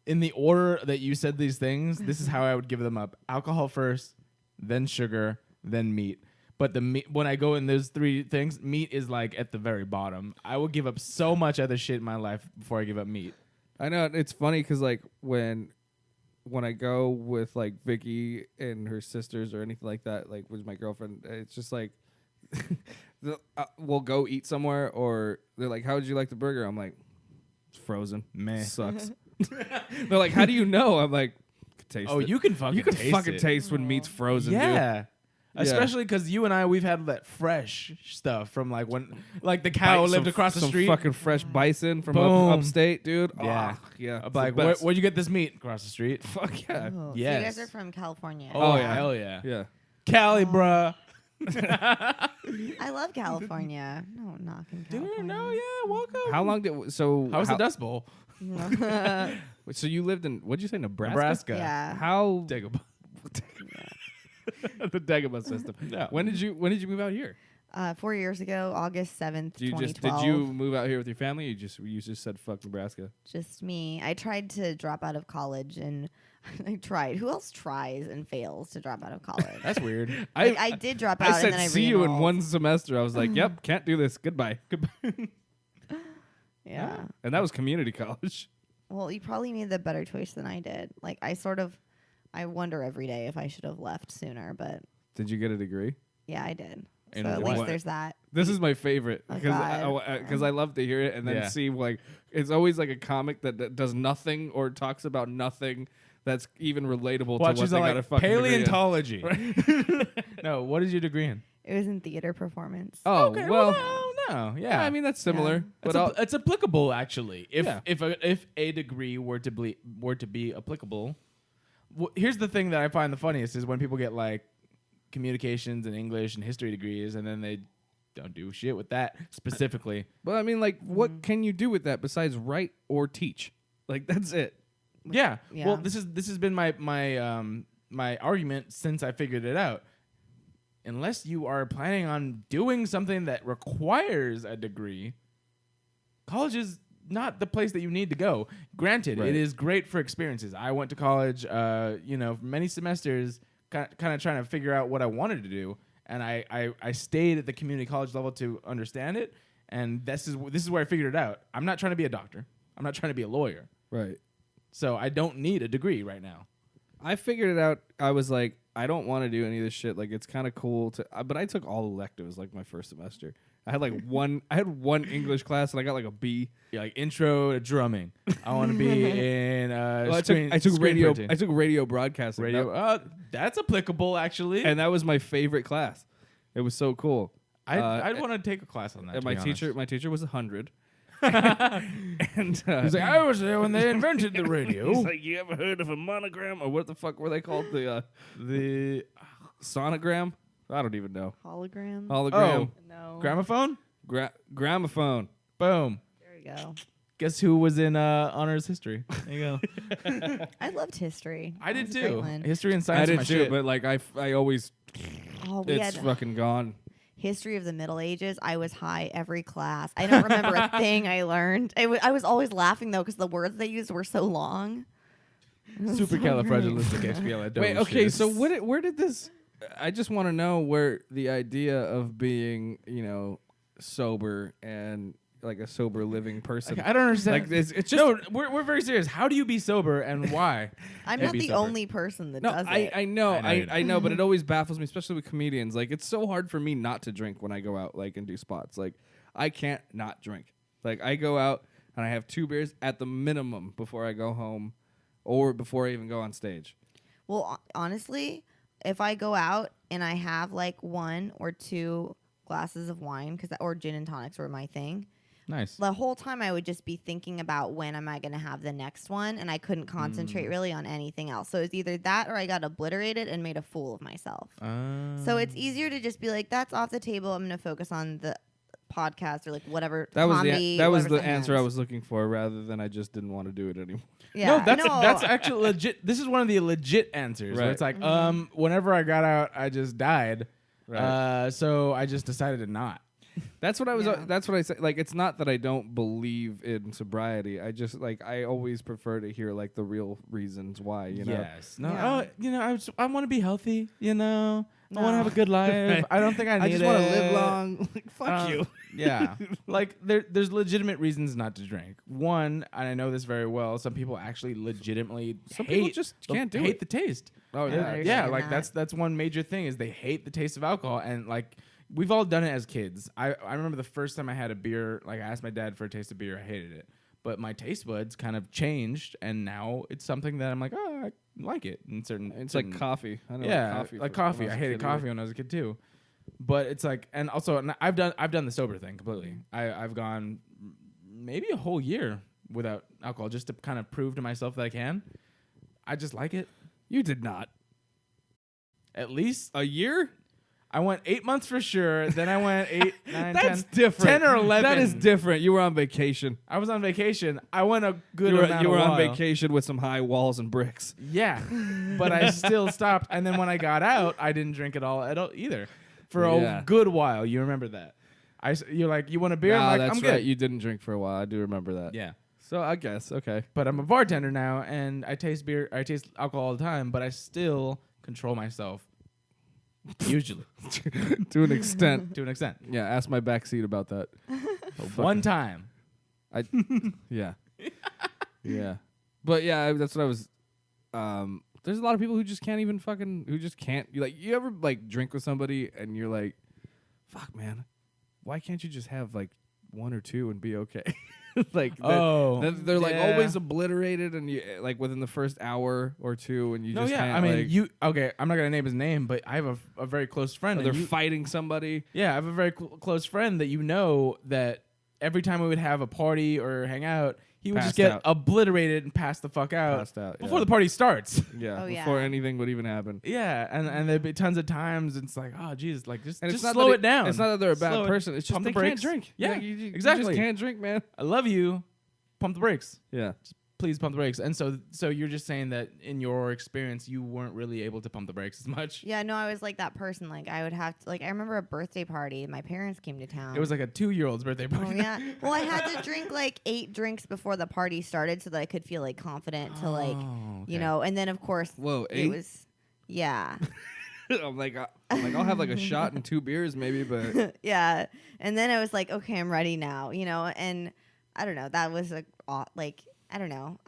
In the order that you said these things, this is how I would give them up: alcohol first, then sugar, then meat. But the meat, when I go in those three things, meat is like at the very bottom. I will give up so much other shit in my life before I give up meat. I know it's funny because like when I go with like Vicky and her sisters or anything like that, like with my girlfriend, it's just like we'll go eat somewhere, or they're like, "How would you like the burger?" I'm like, "It's frozen. Meh. Sucks." They're like, "How do you know?" I'm like, "Taste Oh, it." you can fucking you can taste fucking it. taste when meat's frozen, dude. Yeah. Especially because you and I, we've had that fresh stuff from like when, like the cow lived across the some street. fucking fresh bison from Boom. upstate, dude. Yeah. Oh, yeah. I'm like, where'd you get this meat across the street? Fuck yeah. Oh, so Yes. you guys are from California. Oh, yeah. hell yeah. Yeah. Cali, bruh. I love California. No, knocking California. No, yeah, welcome. How long did so? How was the Dust Bowl? So you lived in what'd you say, Nebraska? Nebraska. Yeah. How Dagobah. the Dagobah system? Yeah. When did you move out here? 4 years ago, August 7th, Did 2012. you move out here with your family? Or you just said fuck Nebraska. Just me. I tried to drop out of college, and I tried. Who else tries and fails to drop out of college? That's weird. Like, I did drop out, I said and then I see you in re-enrolled. one semester. I was like, yep, can't do this. Goodbye. Goodbye. Yeah. And that was community college. Well, you probably made the better choice than I did. Like, I wonder every day if I should have left sooner, but Did you get a degree? yeah, I did. And So at what? least there's that. This is my favorite Oh, because I love to hear it and then Yeah. see like it's always like a comic that does nothing or talks about nothing that's even relatable Watch, to what she's they got like a fucking degree in. paleontology. No, what is your degree in? It was in theater performance. Oh Okay, well, no, yeah. yeah, I mean that's similar, It's, but it's applicable actually. If Yeah. if a degree were to be applicable, here's the thing that I find the funniest is when people get like communications and English and history degrees, and then they don't do shit with that specifically. I mean like what can you do with that besides write or teach? Like that's it. Yeah. Yeah. Well, this has been my argument since I figured it out. Unless you are planning on doing something that requires a degree, college is not the place that you need to go. Granted, Right. it is great for experiences. I went to college, many semesters, kind of trying to figure out what I wanted to do, and I stayed at the community college level to understand it. And this is where I figured it out. I'm not trying to be a doctor. I'm not trying to be a lawyer. Right. So I don't need a degree right now. I figured it out. I was like, I don't want to do any of this shit. Like, it's kind of cool to, but I took all electives like my first semester. I had like one English class and I got like a B. Yeah, like intro to drumming. I want to be in Well, I screen took radio. printing. I took radio broadcasting. radio. That's applicable actually. And that was my favorite class. It was so cool. I'd want to take a class on that. And to be my teacher was 100. And He's like, I was there when they invented the radio. he's like, you ever heard of a monogram or what the fuck were they called? The sonogram? I don't even know. Hologram. Hologram. No. Gramophone. Gramophone. Boom. There you go. Guess who was in honors history? There you go. I loved history. I did That was a great too. one. History and I science. are did my too, shit. but like I always Oh, we it's had fucking gone. history of the Middle Ages. I was high every class. I don't remember a thing I learned. I was always laughing though because the words they used were so long. It was so great. Supercalifragilisticexpialidocious. Wait, okay, so where did this? I just want to know where the idea of being, sober and like a sober living person. Okay, I don't understand. Like it's just no, we're very serious. How do you be sober and why? I'm Yeah, not be the sober. only person that no. does I it. know, I know you I know, but it always baffles me, especially with comedians. Like it's so hard for me not to drink when I go out, like and do spots. Like I can't not drink. Like I go out and I have 2 beers at the minimum before I go home, or before I even go on stage. Well, honestly, if I go out and I have like 1 or 2 glasses of wine, or gin and tonics were my thing, Nice. the whole time I would just be thinking about when am I going to have the next one, and I couldn't concentrate really on anything else. So it's either that or I got obliterated and made a fool of myself. So it's easier to just be like, that's off the table. I'm going to focus on the podcast or like whatever. That was comedy, the whatever's at answer I hand. was looking for, rather than I just didn't want to do it anymore. Yeah, No, that's actually legit. This is one of the legit answers. Where Right. it's like, whenever I got out, I just died. Right. So I just decided to not. That's what I was. Yeah. That's what I said. Like, it's not that I don't believe in sobriety. I just I always prefer to hear like the real reasons why. Yes. No. Yeah. I want to be healthy. I want to No. have a good life. I don't think I need I just want to live long. Like, fuck you. Yeah. Like there's legitimate reasons not to drink. One, and I know this very well. Some people actually legitimately Some people hate just can't do hate it. the taste. Oh Yeah, yeah. there's- Yeah, understand like that. that's one major thing is they hate the taste of alcohol, and like we've all done it as kids. I remember the first time I had a beer, like I asked my dad for a taste of beer, I hated it. But my taste buds kind of changed, and now it's something that I'm like, oh, I like it in certain. It's certain- like coffee. I know yeah, coffee. like when coffee. was I a hated kid, coffee when I was a kid too. But it's like, and also I've done the sober thing completely. I've gone maybe a whole year without alcohol just to kind of prove to myself that I can. I just like it. You did not. At least A year? I went 8 months for sure. Then I went 8, 9, That's 10, different. 10 or 11. That is different. You were on vacation. I was on vacation. I went a good amount You were of on while. vacation with some high walls and bricks. Yeah, but I still stopped. And then when I got out, I didn't drink at all either for Yeah. a good while. You remember that? You're like, you want a beer? Nah, I'm like, that's I'm right. good. You didn't drink for a while. I do remember that. Yeah, So I guess okay. but I'm a bartender now, and I taste beer. I taste alcohol all the time, but I still control myself. Usually, To an extent. to an extent. Yeah. Ask my backseat about that. One time. Yeah. Yeah. But yeah, that's what I was. There's a lot of people who just can't even who just can't. You ever like drink with somebody and you're like, fuck, man, why can't you just have like 1 or 2 and be okay? Like, they're like yeah. always obliterated, and you like within the first hour or 2, and you No, just yeah. can't. I mean, like, okay. I'm not gonna name his name, but I have a very close friend. or and they're you- fighting somebody. Yeah, I have a very close friend that that every time we would have a party or hang out, he would Passed just get out. obliterated and pass the fuck out, Passed out, before yeah. the party starts. Yeah, Oh, yeah. before anything would even happen. Yeah, and there'd be tons of times it's like, oh, Jesus, like just And slow it down. It's not that they're a Slow bad it. person. It's just Pump they the can't brakes. drink. Yeah, Like, you exactly. just can't drink, man. I love you. Pump the brakes. Yeah. please pump the brakes. And so you're just saying that in your experience, you weren't really able to pump the brakes as much. Yeah, no, I was like that person. Like I would have to. Like I remember a birthday party. My parents came to town. It was like a 2-year-old's birthday party. Oh yeah. Well, I had to drink like 8 drinks before the party started so that I could feel like confident to like, you know. And then of course, Whoa, it 8? was, yeah, I'm like, I'll have like a shot and 2 beers maybe, but yeah. And then I was like, okay, I'm ready now, you know. And I don't know. That was like I don't know.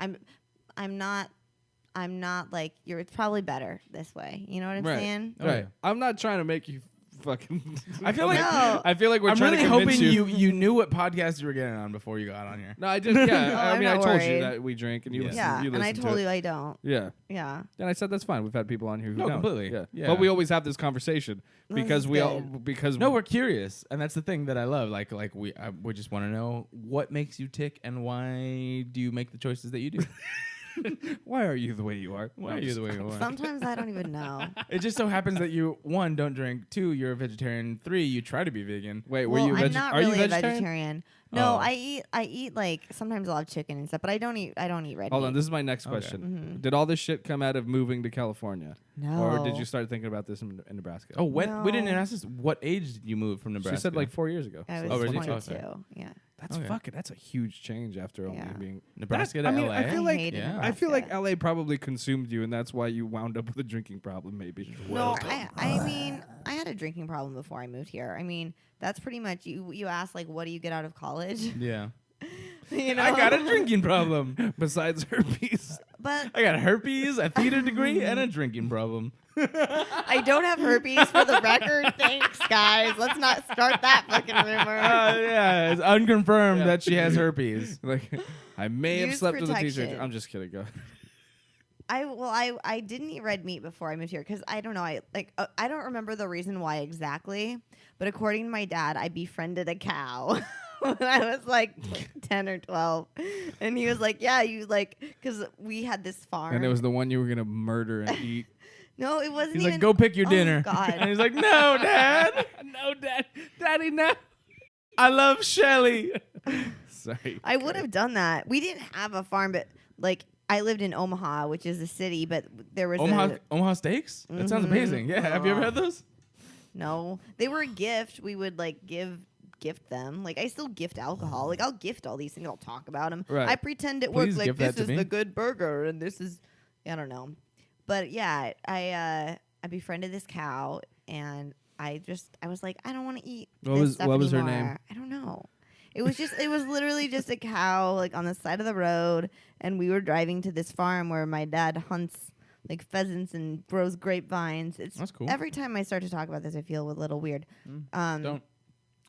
I'm not like you're. It's probably better this way. You know what I'm Right. saying? Oh, right. yeah. I'm not trying to make you fucking. I feel like No. I feel like we're I'm trying really to convince hoping you knew what podcast you were getting on before you got on here. No, I just yeah. I I'm mean, I not told you worried. that we drink and you Yeah. listen. Yeah. You And I listen told to you it. I don't. Yeah. Yeah. And I said that's fine. We've had people on here who No, don't. completely. Yeah. Yeah. But we always have this conversation Well, because this we is all good. because No, we're curious, and that's the thing that I love. Like we just want to know what makes you tick, and why do you make the choices that you do? why are you the way you are? Why are you the way you are? Sometimes I don't even know. It just so happens that you 1 don't drink, 2 you're a vegetarian, 3 you try to be vegan. Wait, Well, were you? I'm not are really you a vegetarian? vegetarian. No, Oh. I eat like sometimes I'll have chicken and stuff, but I don't eat red Hold meat. on, this is my next Okay. question. Did all this shit come out of moving to California, No. or did you start thinking about this in Nebraska? Oh, when we didn't No. ask this. What age did you move from Nebraska? she said like 4 years ago. I So was really? 22. Okay. Yeah. that's Okay. fucking. That's a huge change after only Yeah. being Nebraska to I mean, LA. I feel like hated yeah. I feel like Nebraska. LA probably consumed you, and that's why you wound up with a drinking problem. Maybe. No, I mean, I had a drinking problem before I moved here. I mean, that's pretty much you asked like, what do you get out of college? Yeah. You know, I got a drinking problem. Besides herpes. but I got herpes, a theater degree, and a drinking problem. I don't have herpes for the record. Thanks, guys. Let's not start that fucking rumor. Yeah, it's unconfirmed that she has herpes. Like, I may have Use slept with a teacher. protection. I'm just kidding. Go. I didn't eat red meat before I moved here because I don't know. I don't remember the reason why exactly, but according to my dad, I befriended a cow when I was like 10 or 12, and he was like, "Yeah, you like," because we had this farm. And it was the one you were gonna murder and eat. no, it wasn't. He's even, like, go pick your Oh, dinner. God. And he's like, no, Dad. No, Dad. Daddy, no. I love Shelly. Sorry. I would have done that. We didn't have a farm, but like I lived in Omaha, which is a city, but there was Omaha steaks? That sounds Mhm. amazing. Yeah. Have you ever had those? no. They were a gift. We would like gift them. Like I still gift alcohol. Like I'll gift all these things. I'll talk about them. Right. I pretend it Please works. Like gift that this to is me. the good burger, and this is I don't know. But yeah, I befriended this cow, and I was like, I don't want to eat. What this was- stuff what was her anymore. name? I don't know. It was literally just a cow like on the side of the road, and we were driving to this farm where my dad hunts like pheasants and grows grapevines. It's That's cool. Every time I start to talk about this, I feel a little weird. Don't.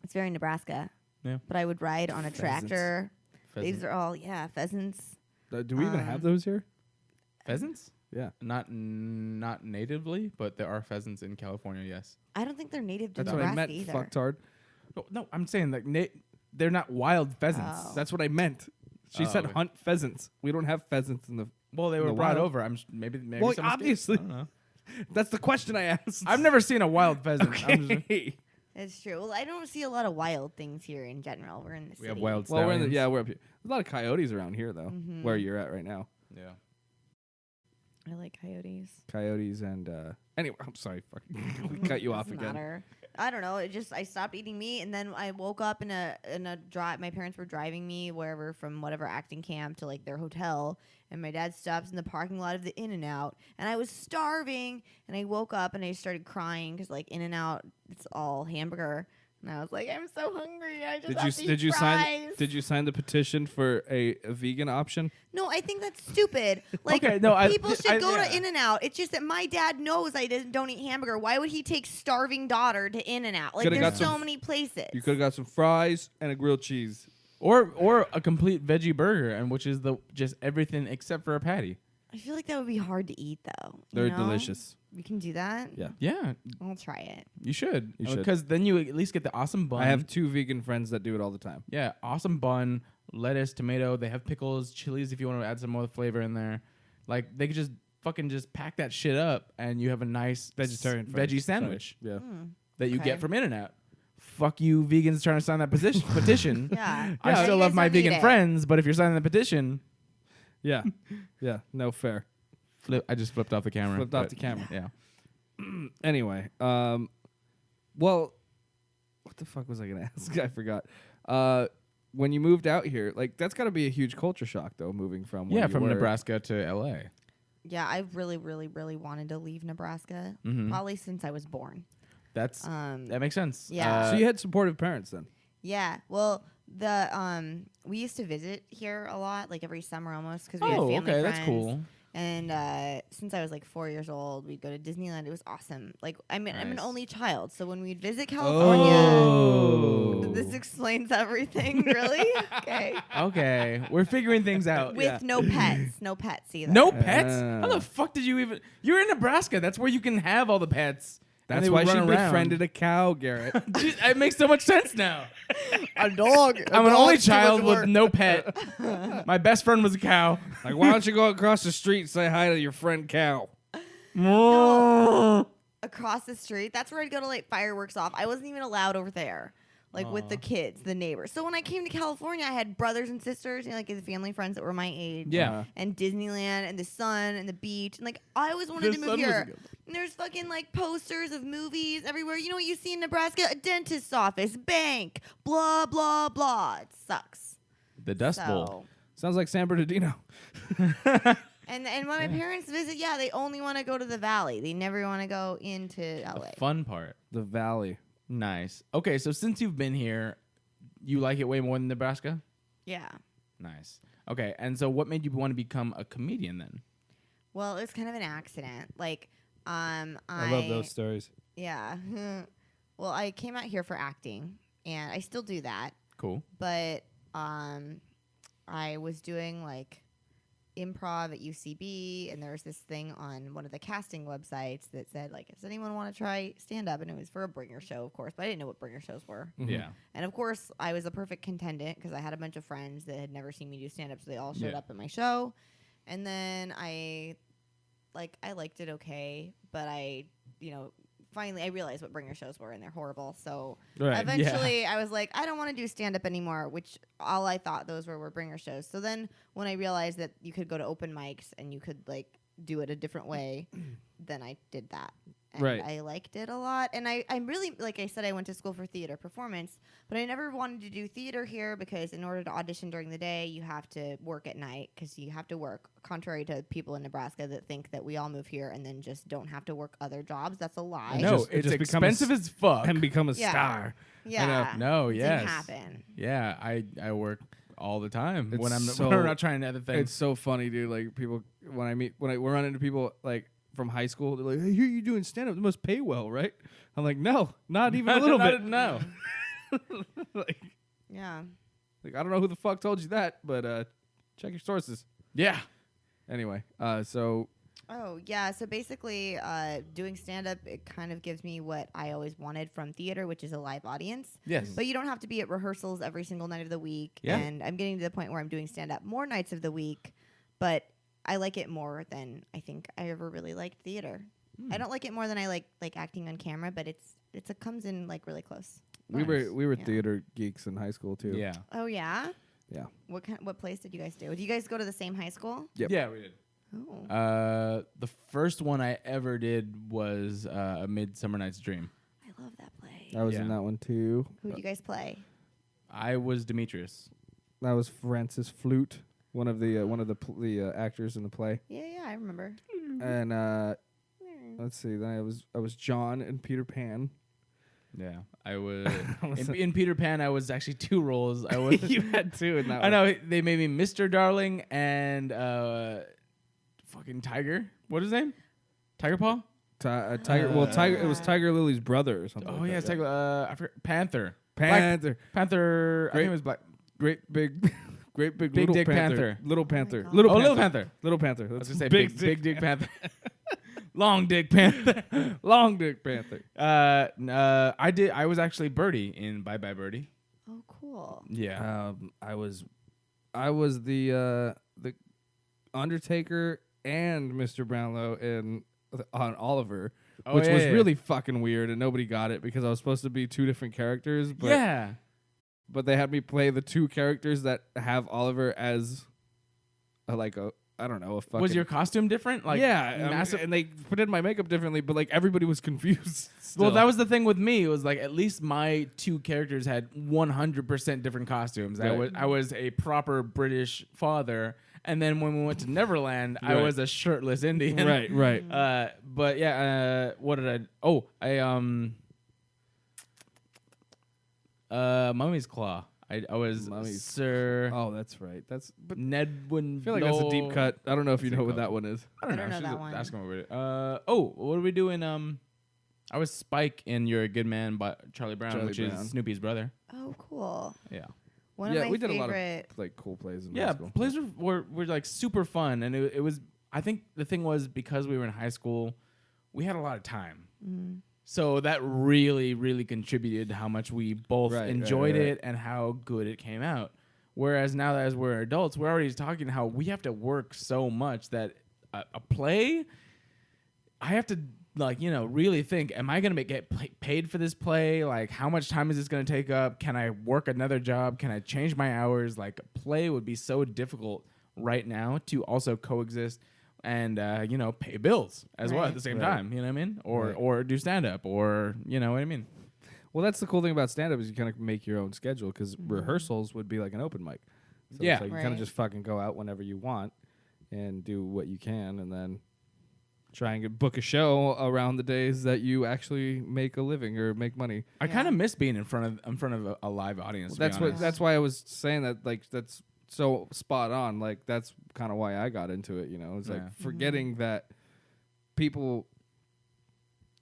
It's very Nebraska. Yeah. But I would ride on a Pheasants. tractor. Pheasants. These are all pheasants. Do we even have those here? Pheasants? Yeah. Not natively, but there are pheasants in California, yes. I don't think they're native to That's what I Nebraska meant. either. Fucktard. No, I'm saying like they're not wild pheasants. Oh. That's what I meant. She Oh, said okay. hunt pheasants. We don't have pheasants in the. Well, they In were the brought wild. over. Maybe Well, some escaped. obviously. I don't know. That's the question I asked. I've never seen a wild pheasant. I'm just- Okay. It's true. Well, I don't see a lot of wild things here in general. We're in the city. we have wild Well, stallions. we're up here. There's a lot of coyotes around here, though. Mhm. Where you're at right now, Yeah. I like coyotes. coyotes and anyway. I'm sorry, we cut you off Doesn't again. matter. I don't know. I stopped eating meat, and then I woke up in a drive. My parents were driving me wherever from whatever acting camp to like their hotel, and my dad stops in the parking lot of the In-N-Out, and I was starving, and I woke up and I started crying because like In-N-Out, it's all hamburger, and I was like, I'm so hungry. I just have to eat fries. Did you sign the petition for a vegan option? No, I think that's stupid. Like, Okay, no, people should go yeah. to In-N-Out. It's just that my dad knows I don't eat hamburger. Why would he take starving daughter to In-N-Out? Like, Coulda there's got so some- many places. You could have got some fries and a grilled cheese. Or a complete veggie burger, and which is just everything except for a patty. I feel like that would be hard to eat, though. you They're know? delicious. We can do that. Yeah. Yeah, I'll try it. you should. You should. Because then you at least get the awesome bun. I have 2 vegan friends that do it all the time. Yeah, awesome bun, lettuce, tomato. They have pickles, chilies if you want to add some more flavor in there. Like they could just fucking just pack that shit up, and you have a nice Vegetarian veggie sandwich Yeah. that you Okay. get from In-N-Out. Fuck you, vegans trying to sign that petition. Yeah. I Yeah, still you love guys my don't need vegan it. friends, but if you're signing the petition, Yeah. Yeah. No fair. I just flipped off the camera. Flipped off but the camera. Yeah. Anyway, well, what the fuck was I gonna ask? I forgot. When you moved out here, like that's got to be a huge culture shock, though, moving from where Yeah, you from were. Nebraska to L.A. Yeah, I really, really, really wanted to leave Nebraska, Mhm. probably since I was born. That Um, makes sense. yeah. So you had supportive parents then. Yeah, well, we used to visit here a lot, like every summer almost, because we had Oh, family okay, friends. that's cool. And since I was like 4 years old, we'd go to Disneyland. It was awesome. Like, I'm an Nice. only child, so when we'd visit California, Oh. this explains everything, really. Okay, Okay, we're figuring things out. with no pets either. No pets? How the fuck did you even? You're in Nebraska. That's where you can have all the pets. and That's they why would she run around. befriended a cow, Garrett. Jeez, it makes so much sense now. a dog. I'm an only child with no pet. My best friend was a cow. Like, why don't you go across the street and say hi to your friend cow? Across the street. That's where I'd go to like fireworks off. I wasn't even allowed over there, like with the kids, the neighbors. So when I came to California, I had brothers and sisters, like the family friends that were my age. Yeah. And Disneyland and the sun and the beach. And like I always wanted to move here. And there's fucking like posters of movies everywhere. You know what you see in Nebraska? A dentist's office, bank, blah, blah, blah. It sucks. The Dust Bowl. Sounds like San Bernardino. And when my parents visit, yeah, they only want to go to the valley. They never want to go into LA. The fun part. The valley. Nice. Okay, so since you've been here, you like it way more than Nebraska? Yeah. Nice. Okay, and so what made you want to become a comedian then? Well, it's kind of an accident. Like, I love those stories. Yeah. Well, I came out here for acting, and I still do that. Cool. But I was doing like improv at UCB, and there was this thing on one of the casting websites that said like, does anyone want to try stand up? And it was for a bringer show, of course, but I didn't know what bringer shows were. Yeah. And of course, I was a perfect contendant because I had a bunch of friends that had never seen me do stand up, so they all showed Yeah. up at my show. And then I liked it okay, but finally I realized what bringer shows were, and they're horrible. So Right, eventually I was like, I don't want to do stand up anymore, which all I thought those were bringer shows. So then when I realized that you could go to open mics and you could like do it a different way, then I did that. And Right. I liked it a lot. And I'm really, like I said, I went to school for theater performance, but I never wanted to do theater here because in order to audition during the day, you have to work at night because you have to work, contrary to people in Nebraska that think that we all move here and then just don't have to work other jobs. That's a lie. No, Just- it it's just becomes expensive as fuck. And become a Yeah. star. Yeah. No, It yes. didn't happen. Yeah, I work all the time It's when I'm so- when we're not trying other It's things. so funny, dude. Like people, when I run into people like from high school, they're like, "Hey, you're doing stand up. It must pay well, right?" I'm like, "No, not even a little bit." No. like, Yeah. I don't know who the fuck told you that, but check your sources. Yeah. Anyway, so Oh, yeah. So basically, doing stand up, it kind of gives me what I always wanted from theater, which is a live audience. Yes. But you don't have to be at rehearsals every single night of the week. Yeah. And I'm getting to the point where I'm doing stand up more nights of the week, but I like it more than I think I ever really liked theater. I don't like it more than I like acting on camera, but it comes in like really close. we were Yeah. theater geeks in high school too. Yeah. Oh yeah. Yeah. What place did you guys do? Did you guys go to the same high school? Yep. Yeah, we did. Oh, The first one I ever did was A Midsummer Night's Dream. I love that play. I was Yeah. in that one too. Who did you guys play? I was Demetrius. That was Francis Flute, one of the actors in the play. Yeah, I remember. And let's see, then I was John and Peter Pan. Yeah, I was in Peter Pan. I was actually two roles. I was. You had two in that I one. know they made me Mr. Darling and fucking Tiger. What is his name? Tiger Paw. Tiger. Well, Tiger. It was Tiger Lily's brother or something. Oh like yeah, that. Tiger. I forgot. Panther. Panther. Panther. I think it was Black. Great big Big little Dick Panther. Panther. Little Panther. God. Little Oh, Panther. Little Panther. Little Panther. I was That's gonna say big Big Dick Panther. Long Dick Panther. Long Dick Panther. I was actually Birdie in Bye Bye Birdie. Oh, cool. Yeah. I was the Undertaker and Mr. Brownlow on Oliver, Oh, which yeah, was yeah. really fucking weird, and nobody got it because I was supposed to be two different characters. But Yeah. but they had me play the two characters that have Oliver as I don't know, a fucking. Was your costume different? Like massive. and they put in my makeup differently, but like everybody was confused. Well, still. that was the thing with me. It was like at least my two characters had 100% different costumes. Right. I was a proper British father, and then when we went to Neverland, I Right. was a shirtless Indian. right. But yeah, what did I? Oh, Mummy's Claw. I was Mummy's- Sir Oh, that's right. But Ned Win. I feel like that's a deep cut. I don't know if you What's it know what called? that one is. I don't know. know She's that one. asking what we did. What are we doing? I was Spike in You're a Good Man by Charlie Brown, Charlie which Brown. is Snoopy's brother. Oh, cool. Yeah. One Yeah, of my we did a favorite. lot of like cool plays in high Yeah, school. plays were like super fun, and it was. I think the thing was because we were in high school, we had a lot of time, so that really contributed to how much we both Right, enjoyed right. it and how good it came out. Whereas now that as we're adults, we're already talking how we have to work so much that a play, I have to really think: am I going to get paid for this play? Like, how much time is this going to take up? Can I work another job? Can I change my hours? Like, a play would be so difficult right now to also coexist and pay bills as well Right. at the same Right. time. You know what I mean? Or Right. or do stand up, or you know what I mean? Well, that's the cool thing about stand up is you kind of make your own schedule because rehearsals would be like an open mic. So Yeah. it's like you kind Right. of just fucking go out whenever you want and do what you can, and then try and book a show around the days that you actually make a living or make money. I kind Yeah. of miss being in front of a live audience. to be That's what. honest. That's why I was saying that. Like that's so spot on. Like that's kind of why I got into it. You know, it's Yeah. like forgetting that people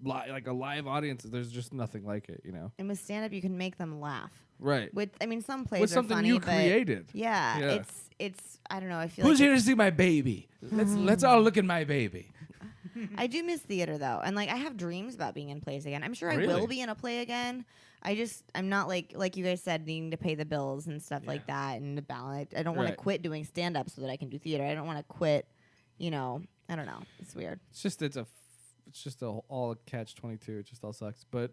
like a live audience. There's just nothing like it. You know, And with stand up, you can make them laugh. right? With some plays With are something funny, you but created. Yeah, Yeah. it's I don't know. I feel Who's like here to see my baby? Let's all look at my baby. I do miss theater though, and like I have dreams about being in plays again. I'm sure I Really? will be in a play again. I'm not like you guys said, needing to pay the bills and stuff like that, and to balance. I don't want to Right. quit doing stand up so that I can do theater. I don't want to quit. I don't know. It's weird. It's just a all catch 22. It just all sucks. But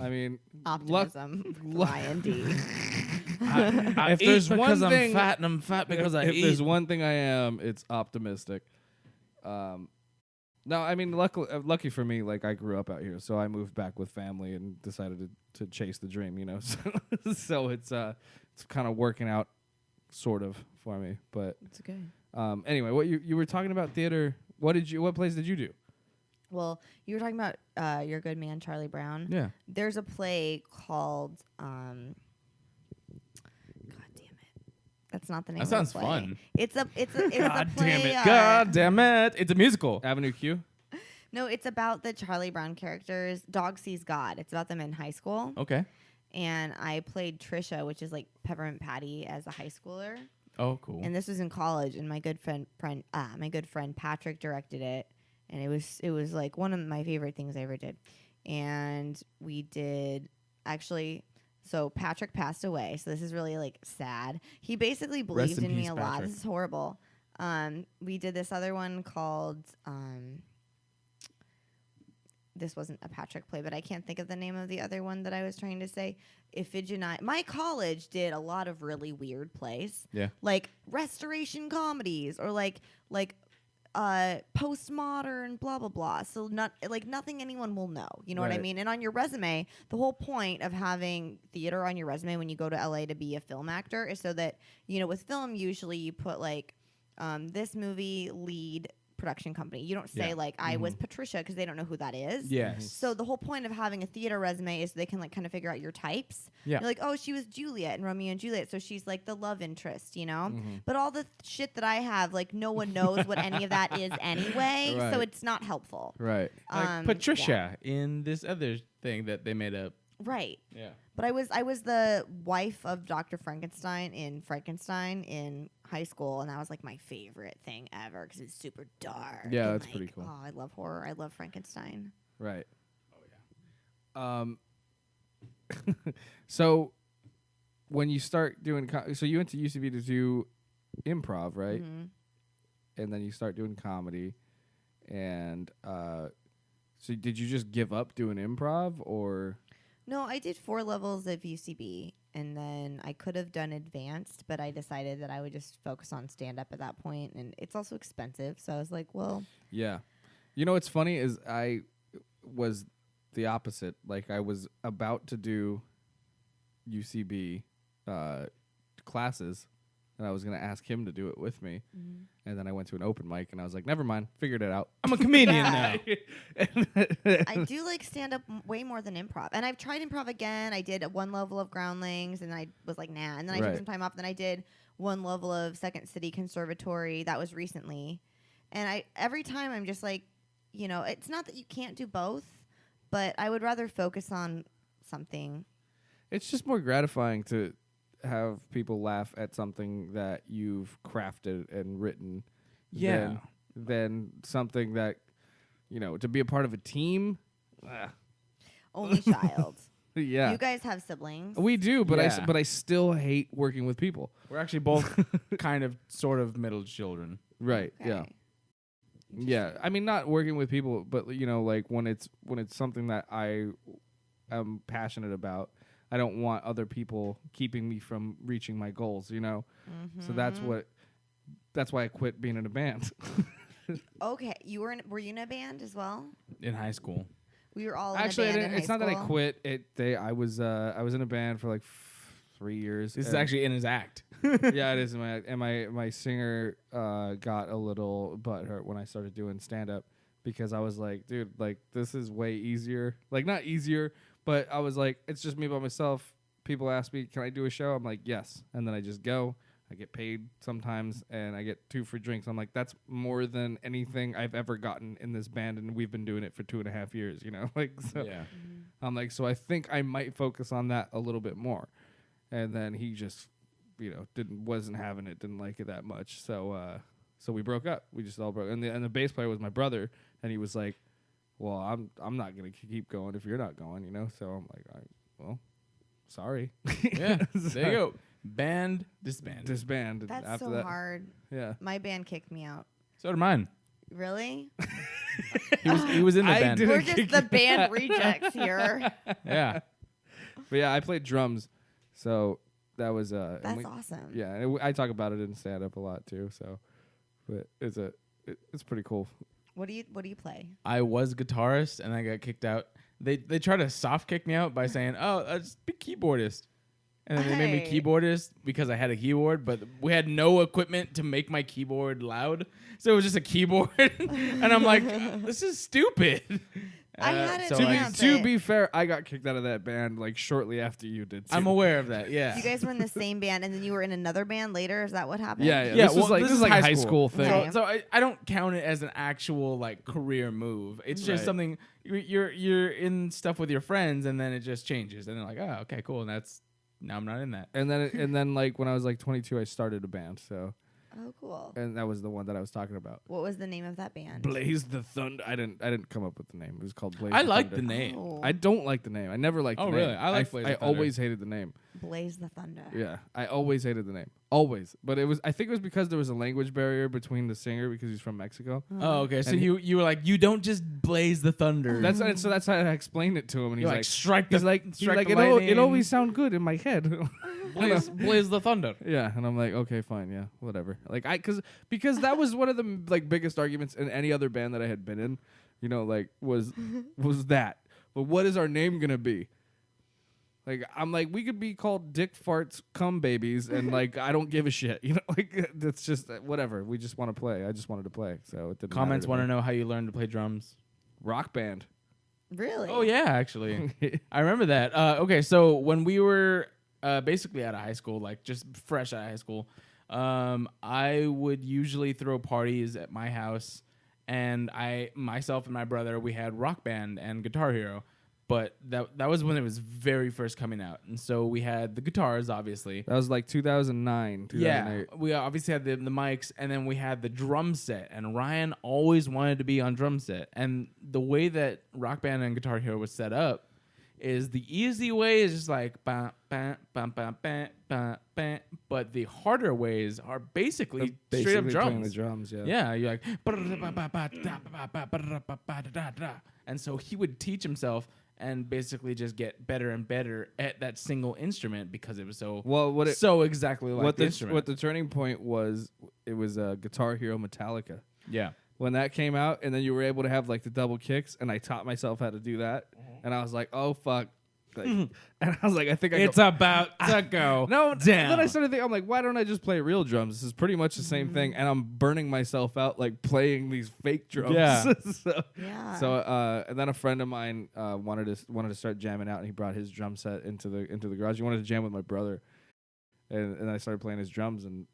I mean, Optimism, IND. if there's one thing, and I'm fat because I if eat. there's one thing I am, it's optimistic. No, I mean, lucky for me, like I grew up out here, so I moved back with family and decided to chase the dream. You know, so it's kind of working out, sort of for me. But It's okay. anyway, what you were talking about theater? What plays did you do? Well, you were talking about Your Good Man, Charlie Brown. Yeah. There's a play called God damn it. That's not the name That of sounds the play. fun. It's God the damn play, it! God damn it! It's a musical. Avenue Q. No, it's about the Charlie Brown characters. Dog Sees God. It's about them in high school. Okay. And I played Trisha, which is like Peppermint Patty, as a high schooler. Oh, cool. And this was in college, and my good friend Patrick directed it, and it was like one of my favorite things I ever did. And we did actually. So Patrick passed away. So this is really like sad. He basically believed in in me peace, a lot. Patrick. This is horrible. We did this other one called. This wasn't a Patrick play, but I can't think of the name of the other one that I was trying to say. Iphigenia. My college did a lot of really weird plays. Yeah. Like restoration comedies or like postmodern blah blah blah. So nothing anyone will know. You know what I Right. mean? And on your resume, the whole point of having theater on your resume when you go to LA to be a film actor is so that, with film usually you put like this movie lead production company. You don't say Yeah. like I was Patricia because they don't know who that is. Yes. So the whole point of having a theater resume is so they can like kind of figure out your types. Yeah. You're like, oh, she was Juliet in Romeo and Juliet, so she's like the love interest, But all the shit that I have, like no one knows what any of that is anyway, so Right. it's not helpful. Right. Like Patricia in this other thing that they made up. Right. Yeah. But I was the wife of Dr. Frankenstein in high school, and that was like my favorite thing ever because it's super dark. Yeah, and, that's pretty cool. Oh, I love horror. I love Frankenstein. Right. So when you start doing, so you went to UCB to do improv, right? Mhm. And then you start doing comedy, and so did you just give up doing improv, or? No, I did 4 levels of UCB, and then I could have done advanced, but I decided that I would just focus on stand-up at that point, and it's also expensive, so I was like, well... Yeah. You know what's funny is I was the opposite. Like, I was about to do UCB classes, and I was going to ask him to do it with me. Mm-hmm. And then I went to an open mic, and I was like, never mind, figured it out. I'm a comedian now. I do like stand-up way more than improv, and I've tried improv again. I did 1 level of Groundlings, and I was like, nah. And then I took Right. some time off, then I did 1 level of Second City Conservatory. That was recently. And every time I'm just like, you know, it's not that you can't do both, but I would rather focus on something. It's just more gratifying to have people laugh at something that you've crafted and written Yeah. than something that, you know, to be a part of a team. Only child. Yeah. You guys have siblings. We do, but Yeah. I still hate working with people. We're actually both kind of, sort of middle children. Right. Okay. Yeah. Yeah. I mean, not working with people, but you know, like when it's something that I am passionate about, I don't want other people keeping me from reaching my goals, you know? So that's why I quit being in a band. Okay, were you in a band as well? In high school. We were all Actually, in a band in it's high not that I school. quit. I was in a band for like 3 years. This is and- actually in his act. yeah, it is. My singer got a little butthurt when I started doing stand up because I was like, dude, like this is way easier. Like not easier, but I was like, it's just me by myself. People ask me, can I do a show? I'm like, yes, and then I just go. I get paid sometimes, and I get 2 free drinks. I'm like, that's more than anything I've ever gotten in this band, and we've been doing it for 2.5 years. You know, like so. Yeah. I'm like, so I think I might focus on that a little bit more. And then he just, you know, wasn't having it, didn't like it that much. So we broke up. We just all broke. And the bass player was my brother, and he was like, well, I'm not gonna keep going if you're not going, you know. So I'm like, well, sorry. Yeah. There you go. Band disbanded. Disband. That's after so that. hard. Yeah. My band kicked me out. So did mine. Really? He was in the I band. didn't We're just kick the you band out. rejects here. Yeah. But yeah, I played drums, so that was and That's awesome. Yeah, and I talk about it in stand up a lot too. So, but it's pretty cool. What do you play? I was guitarist and I got kicked out. They tried to soft kick me out by saying, "Oh, just be keyboardist," and then they made me Hey. keyboardist because I had a keyboard, but we had no equipment to make my keyboard loud, so it was just a keyboard. And I'm like, "This is stupid." I had a so chance. To be fair, I got kicked out of that band like shortly after you did. Too. I'm aware of that. Yeah. You guys were in the same band, and then you were in another band later. Is that what happened? Yeah, yeah. Yeah, This well, was like this this is is like high high school. school thing. Okay. So I don't count it as an actual like career move. It's just Right. something you're in stuff with your friends, and then it just changes, and they're like, "Oh, okay, cool." And now I'm not in that. And then like when I was like 22, I started a band. So Oh, cool. and that was the one that I was talking about. What was the name of that band? Blaze the Thunder. I didn't come up with the name. It was called Blaze. I the like Thunder. the name. Oh, I don't like the name. I never liked Oh, the name. really? I like Blaze the I Thunder. always hated the name. Blaze the Thunder. Yeah, I always hated the name. Always. But I think it was because there was a language barrier between the singer because he's from Mexico. Oh, okay. So And you were like, you don't just blaze the thunder. So that's how I explained it to him, and he's You're like, like, strike the he's like strike the it lightning. always sound good in my head. blaze the thunder. Yeah, and I'm like, okay, fine, yeah, whatever. Like because that was one of the like biggest arguments in any other band that I had been in, you know, like was that. But what is our name gonna be? Like I'm like, we could be called Dick Farts Cum Babies, and like I don't give a shit, you know. Like that's just whatever. We just want to play. I just wanted to play, so it didn't. Comments want matter to know how you learned to play drums. rock band. Really? Oh yeah, actually, I remember that. Okay, so when we were basically out of high school, like just fresh out of high school, I would usually throw parties at my house, and myself and my brother, we had Rock Band and Guitar Hero, but that was when it was very first coming out, and so we had the guitars, obviously. That was like 2009, 2008. Yeah, we obviously had the mics, and then we had the drum set, and Ryan always wanted to be on drum set. And the way that Rock Band and Guitar Hero was set up is the easy way is just like bam, bam, bam, bam, bam, bam, bam, but the harder ways are basically straight up Basically drums. playing the drums, yeah. Yeah, you're like, and so he would teach himself. and basically just get better and better at that single instrument because it was so Well, so exactly like the instrument. what the turning point was, it was Guitar Hero Metallica. Yeah. When that came out, and then you were able to have like the double kicks, and I taught myself how to do that, and I was like, oh fuck. Like, and I was like, I think It's about to go no. down. Then I started thinking, I'm like, why don't I just play real drums? This is pretty much the same thing, and I'm burning myself out like playing these fake drums. Yeah. Yeah. So and then a friend of mine wanted to start jamming out, and he brought his drum set into the garage. He wanted to jam with my brother, and I started playing his drums, and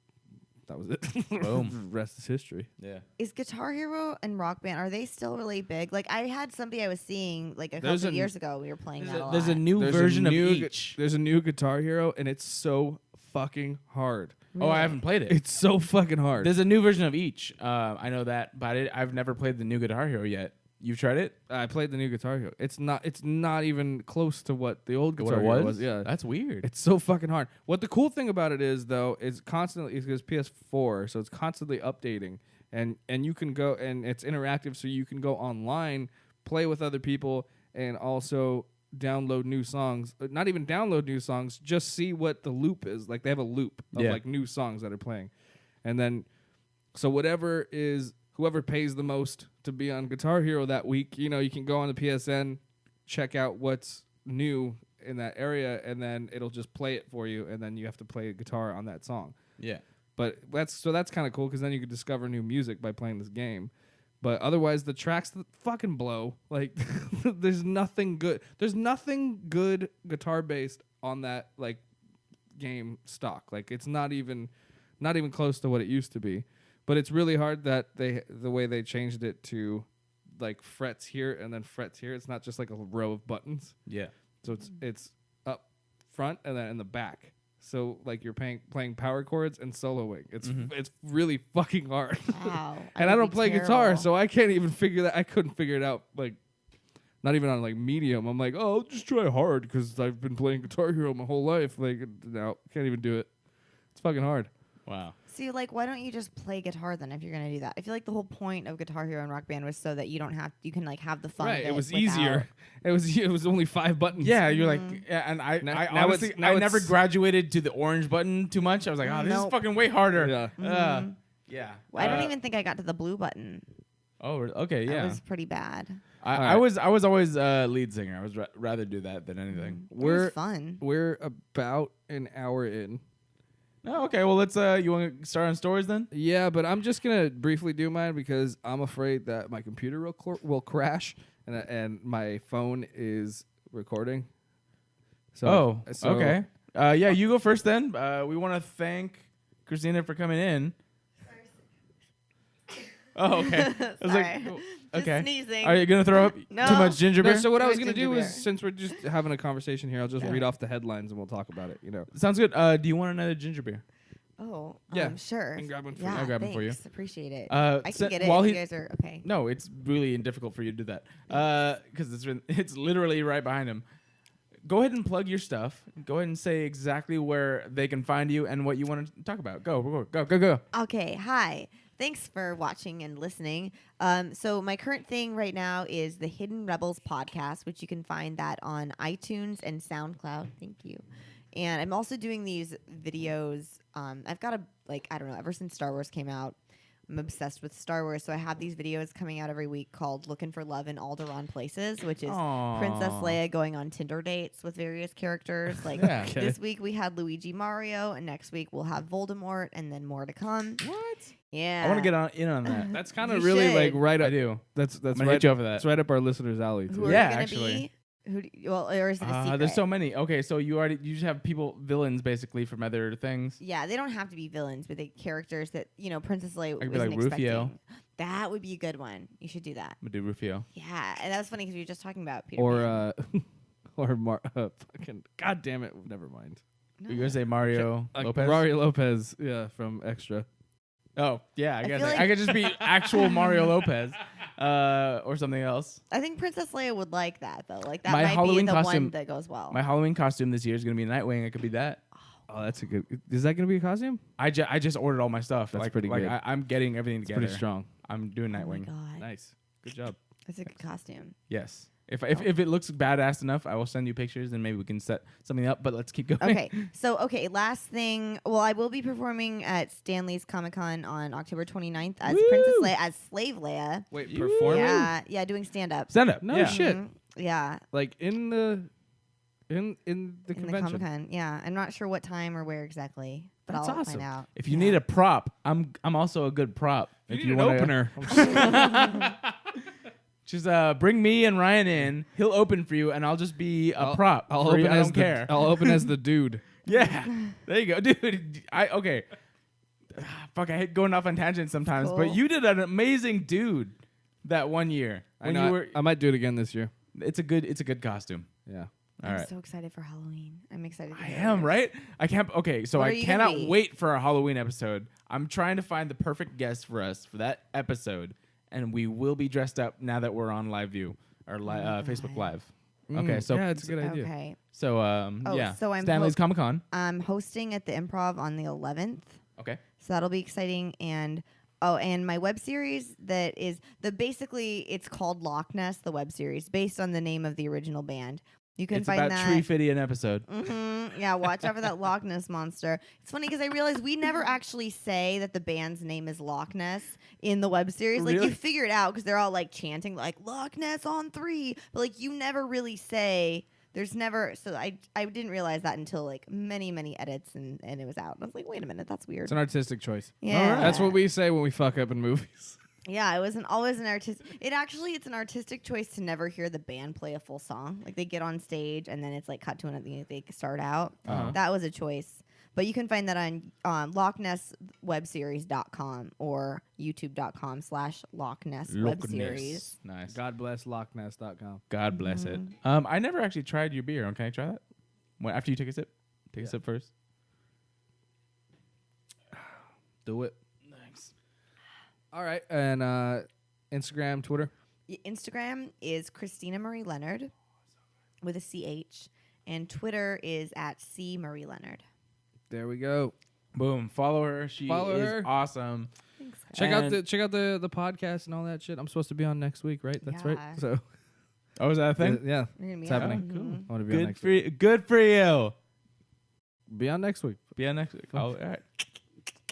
that was it. Boom. Rest is history. Yeah. Is Guitar Hero and Rock Band, are they still really big? Like, I had somebody I was seeing like a There's couple a- years ago. We were playing that a lot. There's a new There's version a new of gu- each. There's a new Guitar Hero, and it's so fucking hard. Oh, I haven't played it. It's so fucking hard. There's a new version of each. I know that, but I've never played the new Guitar Hero yet. You've tried it? I played the new Guitar Hero. It's not even close to what the old What Guitar it Hero was? was. Yeah. That's weird. It's so fucking hard. What the cool thing about it is, though, is constantly because PS4, so it's constantly updating, and you can go, and it's interactive, so you can go online, play with other people, and also download new songs. Not even download new songs, just see what the loop is. Like they have a loop of Yeah. like new songs that are playing, and then so whoever pays the most to be on Guitar Hero that week, you can go on the PSN, check out what's new in that area, and then it'll just play it for you, and then you have to play a guitar on that song. Yeah. But that's kind of cool because then you can discover new music by playing this game. But otherwise, the tracks fucking blow. Like, there's nothing good. There's nothing good guitar based on that like game stock. Like, it's not even close to what it used to be. But it's really hard that the way they changed it to like frets here and then frets here. It's not just like a row of buttons. Yeah. So it's up front and then in the back. So like you're playing power chords and soloing. It's really fucking hard. Wow. And I don't play guitar, so I can't even figure that. I couldn't figure it out. Like, not even on like medium. I'm like, oh, I'll just try hard because I've been playing Guitar Hero my whole life. Like, no, can't even do it. It's fucking hard. Wow. See, like, why don't you just play guitar then if you're gonna do that? I feel like the whole point of Guitar Hero and Rock Band was so that you can like have the fun. Right. of It was without- easier. It was only 5 buttons. Yeah, you're like, yeah, and I Now honestly, it's- now I never it's- graduated to the orange button too much. I was like, oh, this is Nope. fucking way harder. Yeah. Yeah. Well, I don't even think I got to the blue button. Oh, okay, That yeah. was pretty bad. I was always lead singer. I was rather do that than anything. It was fun. We're about an hour in. Oh, okay, well let's. You want to start on stories then? Yeah, but I'm just gonna briefly do mine because I'm afraid that my computer will crash and my phone is recording. So Okay. Yeah, you go first then. We want to thank Christina for coming in. Oh, okay. I was Sorry. like, Just okay. sneezing. Are you gonna throw up No. too much ginger beer? No, so what I Do was a gonna do ginger is, beer. since we're just having a conversation here, I'll just read off the headlines and we'll talk about it. Sounds good. Do you want another ginger bear? Oh, Yeah. sure. I can grab one for yeah, you. I'll grab one for you. thanks. Appreciate it. Uh, I so- can get it while if he- you guys are okay. No, it's really difficult for you to do that because it's literally right behind him. Go ahead and plug your stuff. Go ahead and say exactly where they can find you and what you want to talk about. Go. Okay, hi. Thanks for watching and listening. So my current thing right now is the Hidden Rebels podcast, which you can find that on iTunes and SoundCloud. Thank you. And I'm also doing these videos. I've got ever since Star Wars came out, I'm obsessed with Star Wars. So I have these videos coming out every week called Looking for Love in Alderaan Places, which is Aw. Princess Leia going on Tinder dates with various characters. Like Yeah. Okay. this week we had Luigi Mario, and next week we'll have Voldemort, and then more to come. What? Yeah. I want to get in on that. That's kind You of really like should. right I up. do. That's I'm gonna right. hit you over that. It's right up our listeners' alley. Who Too. are Yeah, you gonna actually. be? Or is it a secret? There's so many. Okay, so you just have villains basically from other things. Yeah, they don't have to be villains, but they characters that Princess Leia could be wasn't like Rufio. expecting. That would be a good one. You should do that. I'm gonna do Rufio. Yeah, and that was funny because we were just talking about Peter Or Pan. fucking god damn it, never mind. You're gonna say Mario Lopez? Mario Lopez, yeah, from Extra. Oh yeah, I guess feel like- I could just be actual Mario Lopez, or something else. I think Princess Leia would like that though. Like that My might Halloween be the costume- one that goes well. My Halloween costume this year is gonna be Nightwing. It could be that. Oh, that's a good. Is that gonna be a costume? I just ordered all my stuff. That's like, pretty like good. I'm getting everything It's together. pretty strong. I'm doing oh my Nightwing. god, Nice. Good job. that's a good costume. Yes. If it looks badass enough, I will send you pictures and maybe we can set something up. But let's keep going. Okay. So, last thing. Well, I will be performing at Stanley's Comic-Con on October 29th as Princess Leia, as Slave Leia. Wait, performing? Yeah, doing stand-up. Stand up. No yeah. shit. Yeah. Like in the In the convention. Comic-Con. Yeah. I'm not sure what time or where exactly, but That's I'll awesome. find out. If you need a prop, I'm also a good prop. If you an want opener. just bring me and Ryan in. He'll open for you, and I'll just be a prop. I'll for open you. I as don't the, care. I'll open as the dude. Yeah, there you go, dude. Okay. Fuck, I hate going off on tangents sometimes, Cool. but you did an amazing dude that one year when you were. I might do it again this year. It's a good costume. Yeah. All I'm right. so excited for Halloween. I'm excited. To I hear am, yours. right? I can't. Okay, so What are I you gonna cannot be? wait for our Halloween episode. I'm trying to find the perfect guest for us for that episode, and we will be dressed up now that we're on live view or Facebook Live. Okay, so yeah, it's a good idea. Okay. so yeah. so I'm Stanley's Comic Con. I'm hosting at the Improv on the 11th. Okay. So that'll be exciting. And and my web series that is basically it's called Loch Ness, the web series, based on the name of the original band. You can It's find about that. Tree Fitty an episode. Yeah, watch out for that Loch Ness monster. It's funny because I realized we never actually say that the band's name is Loch Ness in the web series. Like Really? you figure it out because they're all like chanting like Loch Ness on 3, but like you never really say. There's never I didn't realize that until like many edits and it was out. And I was like, wait a minute, that's weird. It's an artistic choice. Yeah, That's what we say when we fuck up in movies. Yeah, it wasn't always an artist. It's an artistic choice to never hear the band play a full song. Like they get on stage and then it's like cut to another. They start out. That was a choice. But you can find that on LochNessWebseries.com or YouTube.com/Loch Ness Loch Webseries. Ness. Nice. God bless LochNess.com. God bless it. Mm-hmm. I never actually tried your beer. Can I try that? After you take a sip? Take a sip first. Do it. Thanks. All right. And Instagram, Twitter. Instagram is Christina Marie Leonard with a CH, and Twitter is at C Marie Leonard. There we go. Boom. Follow her. She Follow is her. awesome. Thanks. Check out And- the podcast and all that shit. I'm supposed to be on next week, right? That's right. Yeah. So Oh, is that a thing? yeah, You're gonna be it's on- happening. Mhm. I want to be on Good next for week. you. Good for you. Be on next week. Be on next week. Oh, all right.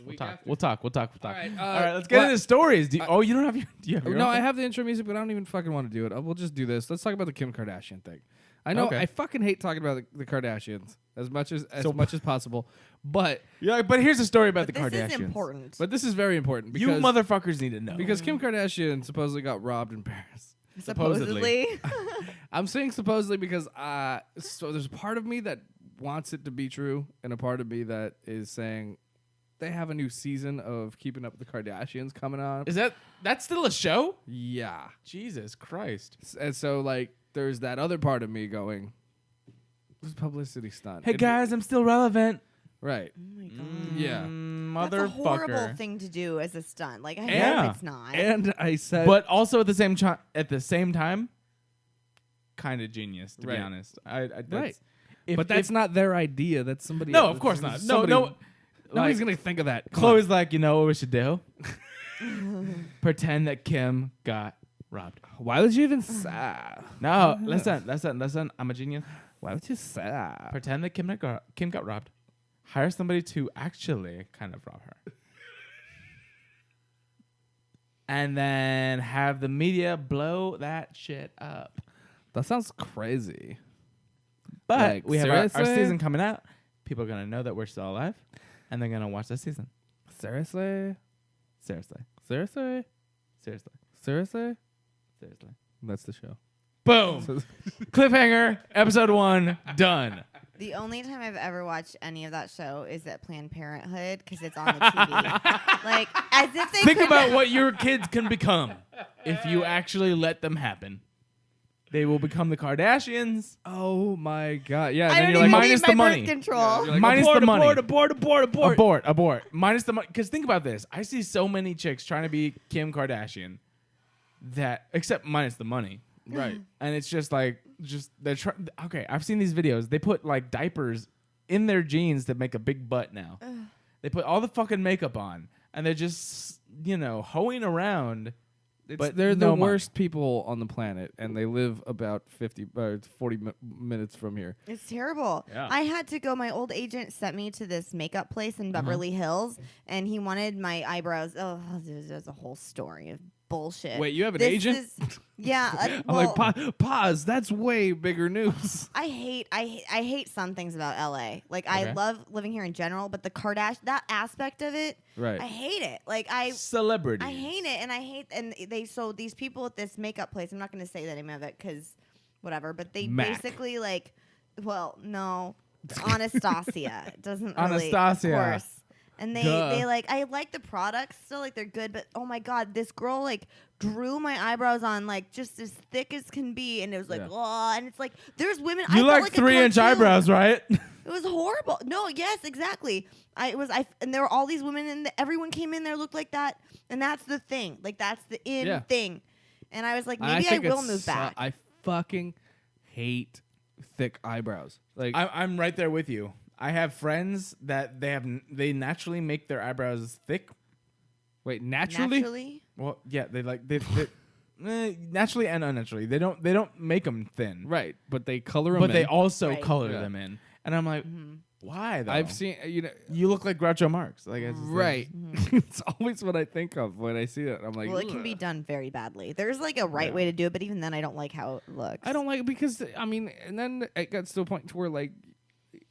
Week Talk. after. We'll talk. All right, right. Let's get into stories. You don't have your. Do you have your No, own I thing? have the intro music, but I don't even fucking want to do it. We'll just do this. Let's talk about the Kim Kardashian thing. I know Okay. I fucking hate talking about the Kardashians as much as So- much as possible, but Yeah, but here's a story about the This Kardashians. is important. this is very important because You motherfuckers need to know. because Kim Kardashian supposedly got robbed in Paris. Supposedly. I'm saying supposedly because so there's a part of me that wants it to be true, and a part of me that is saying they have a new season of Keeping Up with the Kardashians coming on. Is that's still a show? Yeah, Jesus Christ. and so like there's that other part of me going, this is a publicity stunt. Hey guys, I'm still relevant. Right? Oh my God. Yeah. That's a horrible Motherfucker. thing to do as a stunt. Like I Yeah. hope it's not. And I said, But also at the same time, kind of genius to be Right. honest. That's, Right. If, but that's not their idea. That's somebody. no, else. of course not. No, Somebody- no. Nobody's Like, gonna think of that. Come Chloe's like, you know what we should do? Pretend that Kim got robbed. on. Why would you even say? No, listen. I'm a genius. Why would you say? Pretend that Kim got robbed. Hire somebody to actually kind of rob her. And then have the media blow that shit up. That sounds crazy. But Like, we have our seriously? season coming out. People are going to know that we're still alive. And they're going to watch the season. Seriously? Seriously. Seriously? Seriously. Seriously? Seriously. That's the show. Boom. Cliffhanger. Episode 1. Done. The only time I've ever watched any of that show is at Planned Parenthood because it's on the TV. Like, as if they Think could- about what your kids can become if you actually let them happen. They will become the Kardashians. Oh my god! Yeah, I and then don't you're even like, minus need the my money. birth control. you're like, Minus abort, the money. abort. Minus the money. Because think about this. I see so many chicks trying to be Kim Kardashian that, except minus the money. Right. And it's just like, they're trying. Okay, I've seen these videos. They put like diapers in their jeans that make a big butt now. They put all the fucking makeup on and they're just, hoeing around They're the no money. worst people on the planet, and they live about 40 minutes from here. It's terrible. Yeah. I had to go. My old agent sent me to this makeup place in Beverly Hills, and he wanted my eyebrows. Oh, there's a whole story of bullshit. Wait, you have an This agent? is- yeah. I'm well, like, pause. That's way bigger news. I hate some things about LA. Like I Okay. love living here in general, but the Kardashian, that aspect of it, Right. I hate it. Like Celebrity. I hate it, and so these people at this makeup place. I'm not going to say the name of it because whatever. But they Mac. basically like, well, no, Anastasia It doesn't really, Anastasia. of course. And Duh. they like, I like the products still, like they're good, but oh my god, this girl like drew my eyebrows on like just as thick as can be, and it was like, Yeah. oh, and it's like there's women. You I felt like like a 3-inch cartoon. eyebrows, right? It was horrible. No, yes, exactly. And there were all these women, and everyone came in there looked like that, and that's the thing. Like that's the in thing. And I was like, maybe I think will it's move back. I fucking hate thick eyebrows. Like, I'm right there with you. I have friends that they naturally make their eyebrows thick. wait, naturally? Naturally, Well, yeah, they naturally and unnaturally. They don't make them thin, Right, but they color them but they in. also Right. color Yeah. them in. And I'm like, why though? I've seen, You look like Groucho Marx. Like it's just like- right. It's always what I think of when I see it. I'm like, well, it can "Ugh." be done very badly. There's like a right way to do it, but even then, I don't like how it looks. I don't like it because, I mean, and then it got to a point to where, like,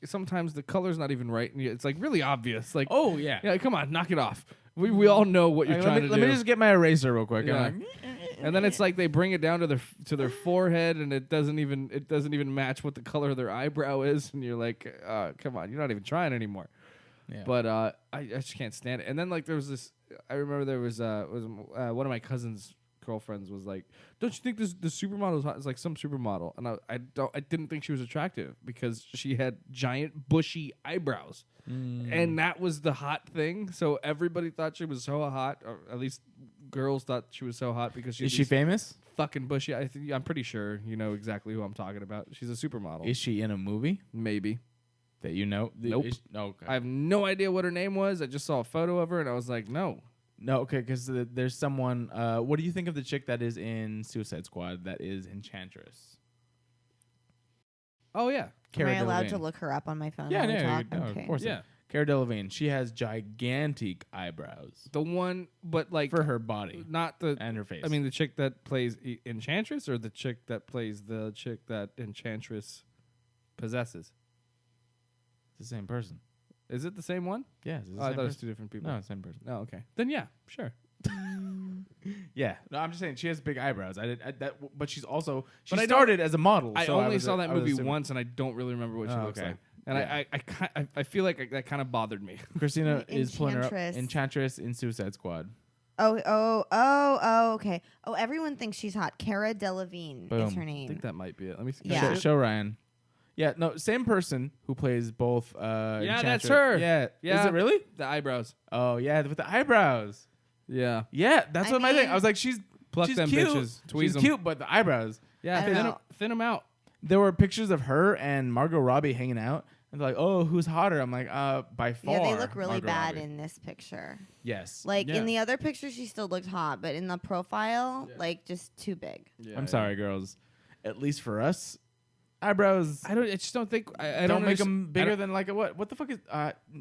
sometimes the color's not even right, and it's, like, really obvious. Like, Oh yeah. yeah, come on, knock it off. We all know what you're Like, trying let to me do. just get my eraser real quick. Yeah. I'm like, And then it's like they bring it down to their forehead, and it doesn't even match what the color of their eyebrow is, and you're like, come on, you're not even trying anymore. Yeah. But I just can't stand it. And then like there was this, I remember there was one of my cousin's girlfriends was like, don't you think the supermodel is hot? It's like some supermodel, and I didn't think she was attractive because she had giant bushy eyebrows. And that was the hot thing. So everybody thought she was so hot, or at least girls thought she was so hot because is she famous? fucking bushy. I'm pretty sure you know exactly who I'm talking about. She's a supermodel. Is she in a movie Maybe. that you know? Nope. Okay. I have no idea what her name was. I just saw a photo of her and I was like, no. No, okay, because there's someone. What do you think of the chick that is in Suicide Squad that is Enchantress? Oh yeah. Am I allowed Delevingne. to look her up on my phone? Yeah, while we no, talk? no, Okay. of course. Yeah. Cara Delevingne. She has gigantic eyebrows The one, but like for her body not the. and her face. I mean, the chick that plays Enchantress, or the chick that plays the chick that Enchantress possesses. it's the same person. Is it the same one? Yeah, it's the Oh, I same thought it was person. two different people. No, it's the same person. Oh, okay. Then yeah, sure. Yeah, no, I'm just saying she has big eyebrows. But she's also she But I started as a model. I so only was- saw that I was movie assuming- once, and I don't really remember what she Oh, looks okay. like. And Yeah. I feel like that kind of bothered me. Christina is pulling her up. Enchantress. Enchantress in Suicide Squad. Oh, okay. Oh, everyone thinks she's hot. Cara Delevingne Boom. is her I name. think that might be it. Let me see. Yeah. Show Ryan. Yeah, no, same person who plays both. Yeah, that's Enchantress. her. Yeah, Yeah. Is it really? The eyebrows. Oh yeah, with the eyebrows. Yeah. Yeah, that's I what my thing. mean- I was like, she's Pluck she's them cute. bitches. Tweeze She's 'em. cute, but the eyebrows. Yeah. I don't know. Thin them out. There were pictures of her and Margot Robbie hanging out, and they're like, "Oh, who's hotter?" I'm like, by far." Yeah, they look really Margot bad Robbie. in this picture. Yes. Like Yeah. in the other picture, she still looked hot, but in the profile, like just too big. Yeah, I'm sorry, girls. At least for us, eyebrows I just don't think I don't don't make understand- them I bigger don't- than like a what? What the fuck is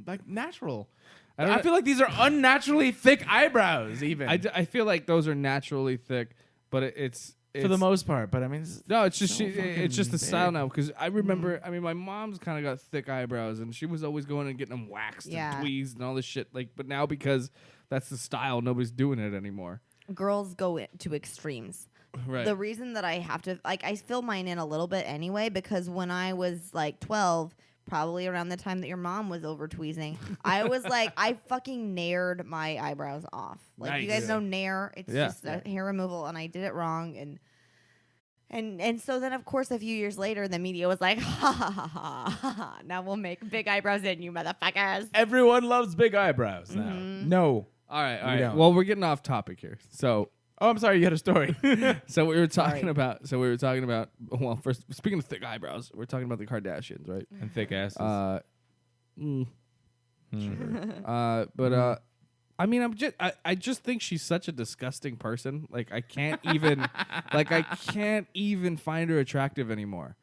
like natural? I don't I feel like these are unnaturally thick eyebrows, even I feel like those are naturally thick, but it's for the most part. But I mean, No, it's just so it's just the fucking style big. now. Because I remember, I mean, my mom's kind of got thick eyebrows, and she was always going and getting them waxed Yeah. and tweezed and all this shit. Like, but now because that's the style, nobody's doing it anymore. Girls go to extremes. Right. The reason that I have to, like, I fill mine in a little bit anyway, because when I was like 12, probably around the time that your mom was over tweezing, I was like, I fucking nared my eyebrows off. Like, you Nice. guys know nair? It's Yeah. just a hair removal, and I did it wrong. And so then, of course, a few years later, the media was like, ha ha ha ha ha, ha. Now we'll make big eyebrows in you motherfuckers. everyone loves big eyebrows now. Mhm. No. all right. We don't. Well, we're getting off topic here. So, Oh, I'm sorry. You had a story. so we were talking Sorry. about. Well, first speaking of thick eyebrows, we're talking about the Kardashians, right? And thick asses. Uh, mm, Hmm. but I mean, I just think she's such a disgusting person. Like I can't even find her attractive anymore.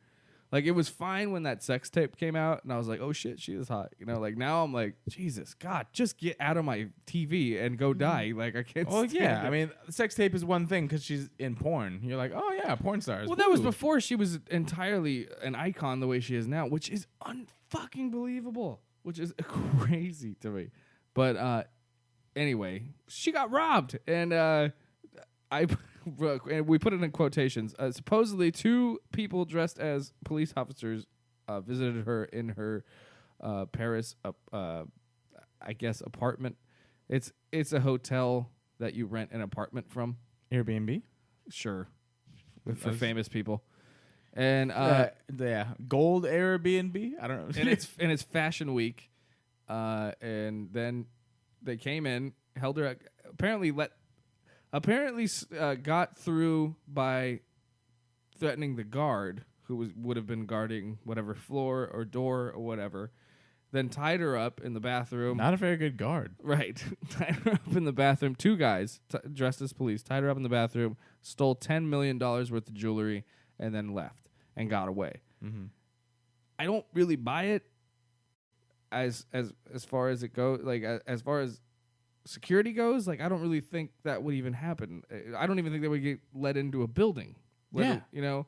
Like it was fine when that sex tape came out, and I was like, oh shit, she is hot. You know, like now I'm like, Jesus God, just get out of my TV and go die. Like I can't. Well, stand yeah. it. I mean, sex tape is one thing because she's in porn. You're like, oh yeah, porn stars. Well, that was Woo. before she was entirely an icon the way she is now, which is unfucking believable, which is crazy to me. But anyway, she got robbed, and and we put it in quotations. Supposedly, 2 people dressed as police officers visited her in her Paris, I guess, apartment. It's a hotel that you rent an apartment from. Airbnb. Sure, for famous people, and Yeah, gold Airbnb. I don't know. and it's Fashion Week, and then they came in, held her, apparently got through by threatening the guard who would have been guarding whatever floor or door or whatever. Then tied her up in the bathroom. Not a very good guard. Right. Tied her up in the bathroom. 2 guys dressed as police tied her up in the bathroom, stole $10 million worth of jewelry, and then left and got away. Mm-hmm. I don't really buy it as far as it goes. Like as far as security goes, like I don't really think that would even happen. I don't even think they would get let into a building. Yeah. You know,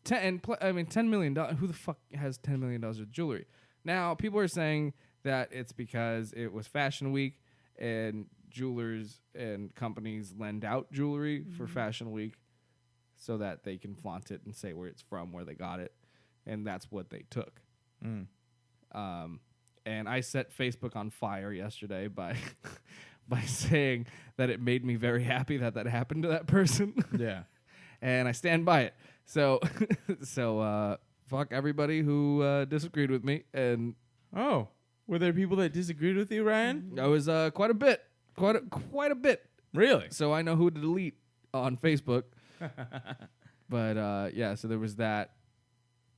$10 million. Who the fuck has $10 million of jewelry? Now, people are saying that it's because it was Fashion Week and jewelers and companies lend out jewelry for Fashion Week so that they can flaunt it and say where it's from, where they got it. And that's what they took. Mm. And I set Facebook on fire yesterday by saying that it made me very happy that happened to that person. Yeah. And I stand by it. So fuck everybody who disagreed with me. And Oh, were there people that disagreed with you, Ryan? that was quite a bit. Quite a bit. Really? So I know who to delete on Facebook. But yeah, so there was that.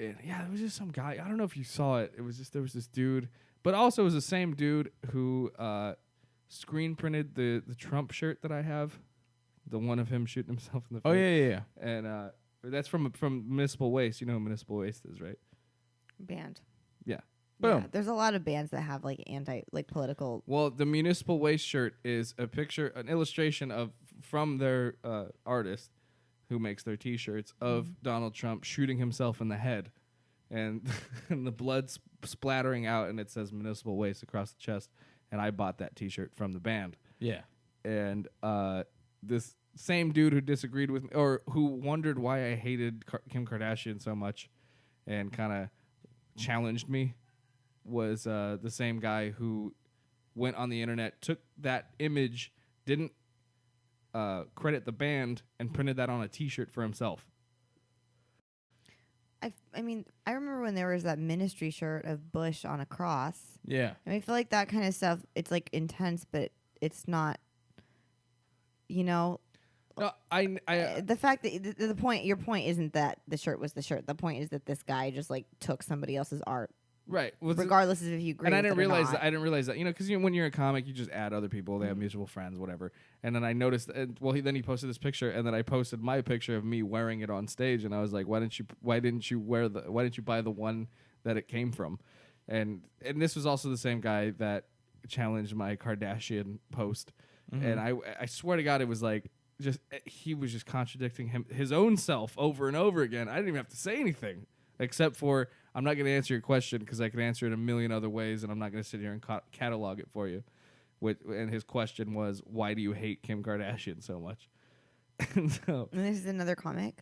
And yeah, there was just some guy. I don't know if you saw it. It was just there was this dude, but also it was the same dude who screen printed the Trump shirt that I have, the one of him shooting himself in the face. Oh yeah. And that's from Municipal Waste. You know who Municipal Waste is, right? Band. Yeah. Boom. Yeah, there's a lot of bands that have like political. Well, the Municipal Waste shirt is a picture, an illustration of from their artist who makes their T-shirts of Donald Trump shooting himself in the head, and and the blood splattering out, and it says Municipal Waste across the chest. And I bought that T-shirt from the band. Yeah. And this same dude who disagreed with me, or who wondered why I hated Kim Kardashian so much, and kind of challenged me, was the same guy who went on the internet, took that image, didn't credit the band, and printed that on a T-shirt for himself. I mean, I remember when there was that ministry shirt of Bush on a cross. Yeah. I mean, I feel like that kind of stuff, it's like intense, but it's not, you know. No, The fact that the point, your point isn't that the shirt was the shirt. The point is that this guy just like took somebody else's art, right. regardless of if you agree. And I with didn't it or realize not. that. I didn't realize that. You know, because when you're a comic, you just add other people. They have mutual friends, whatever. And then I noticed. Then he posted this picture, and then I posted my picture of me wearing it on stage, and I was like, why didn't you buy the one that it came from? And this was also the same guy that challenged my Kardashian post, and I swear to God, it was like he was just contradicting his own self over and over again. I didn't even have to say anything except for, I'm not going to answer your question because I can answer it a million other ways, and I'm not going to sit here and catalog it for you. And his question was, why do you hate Kim Kardashian so much? And so, And this is another comic.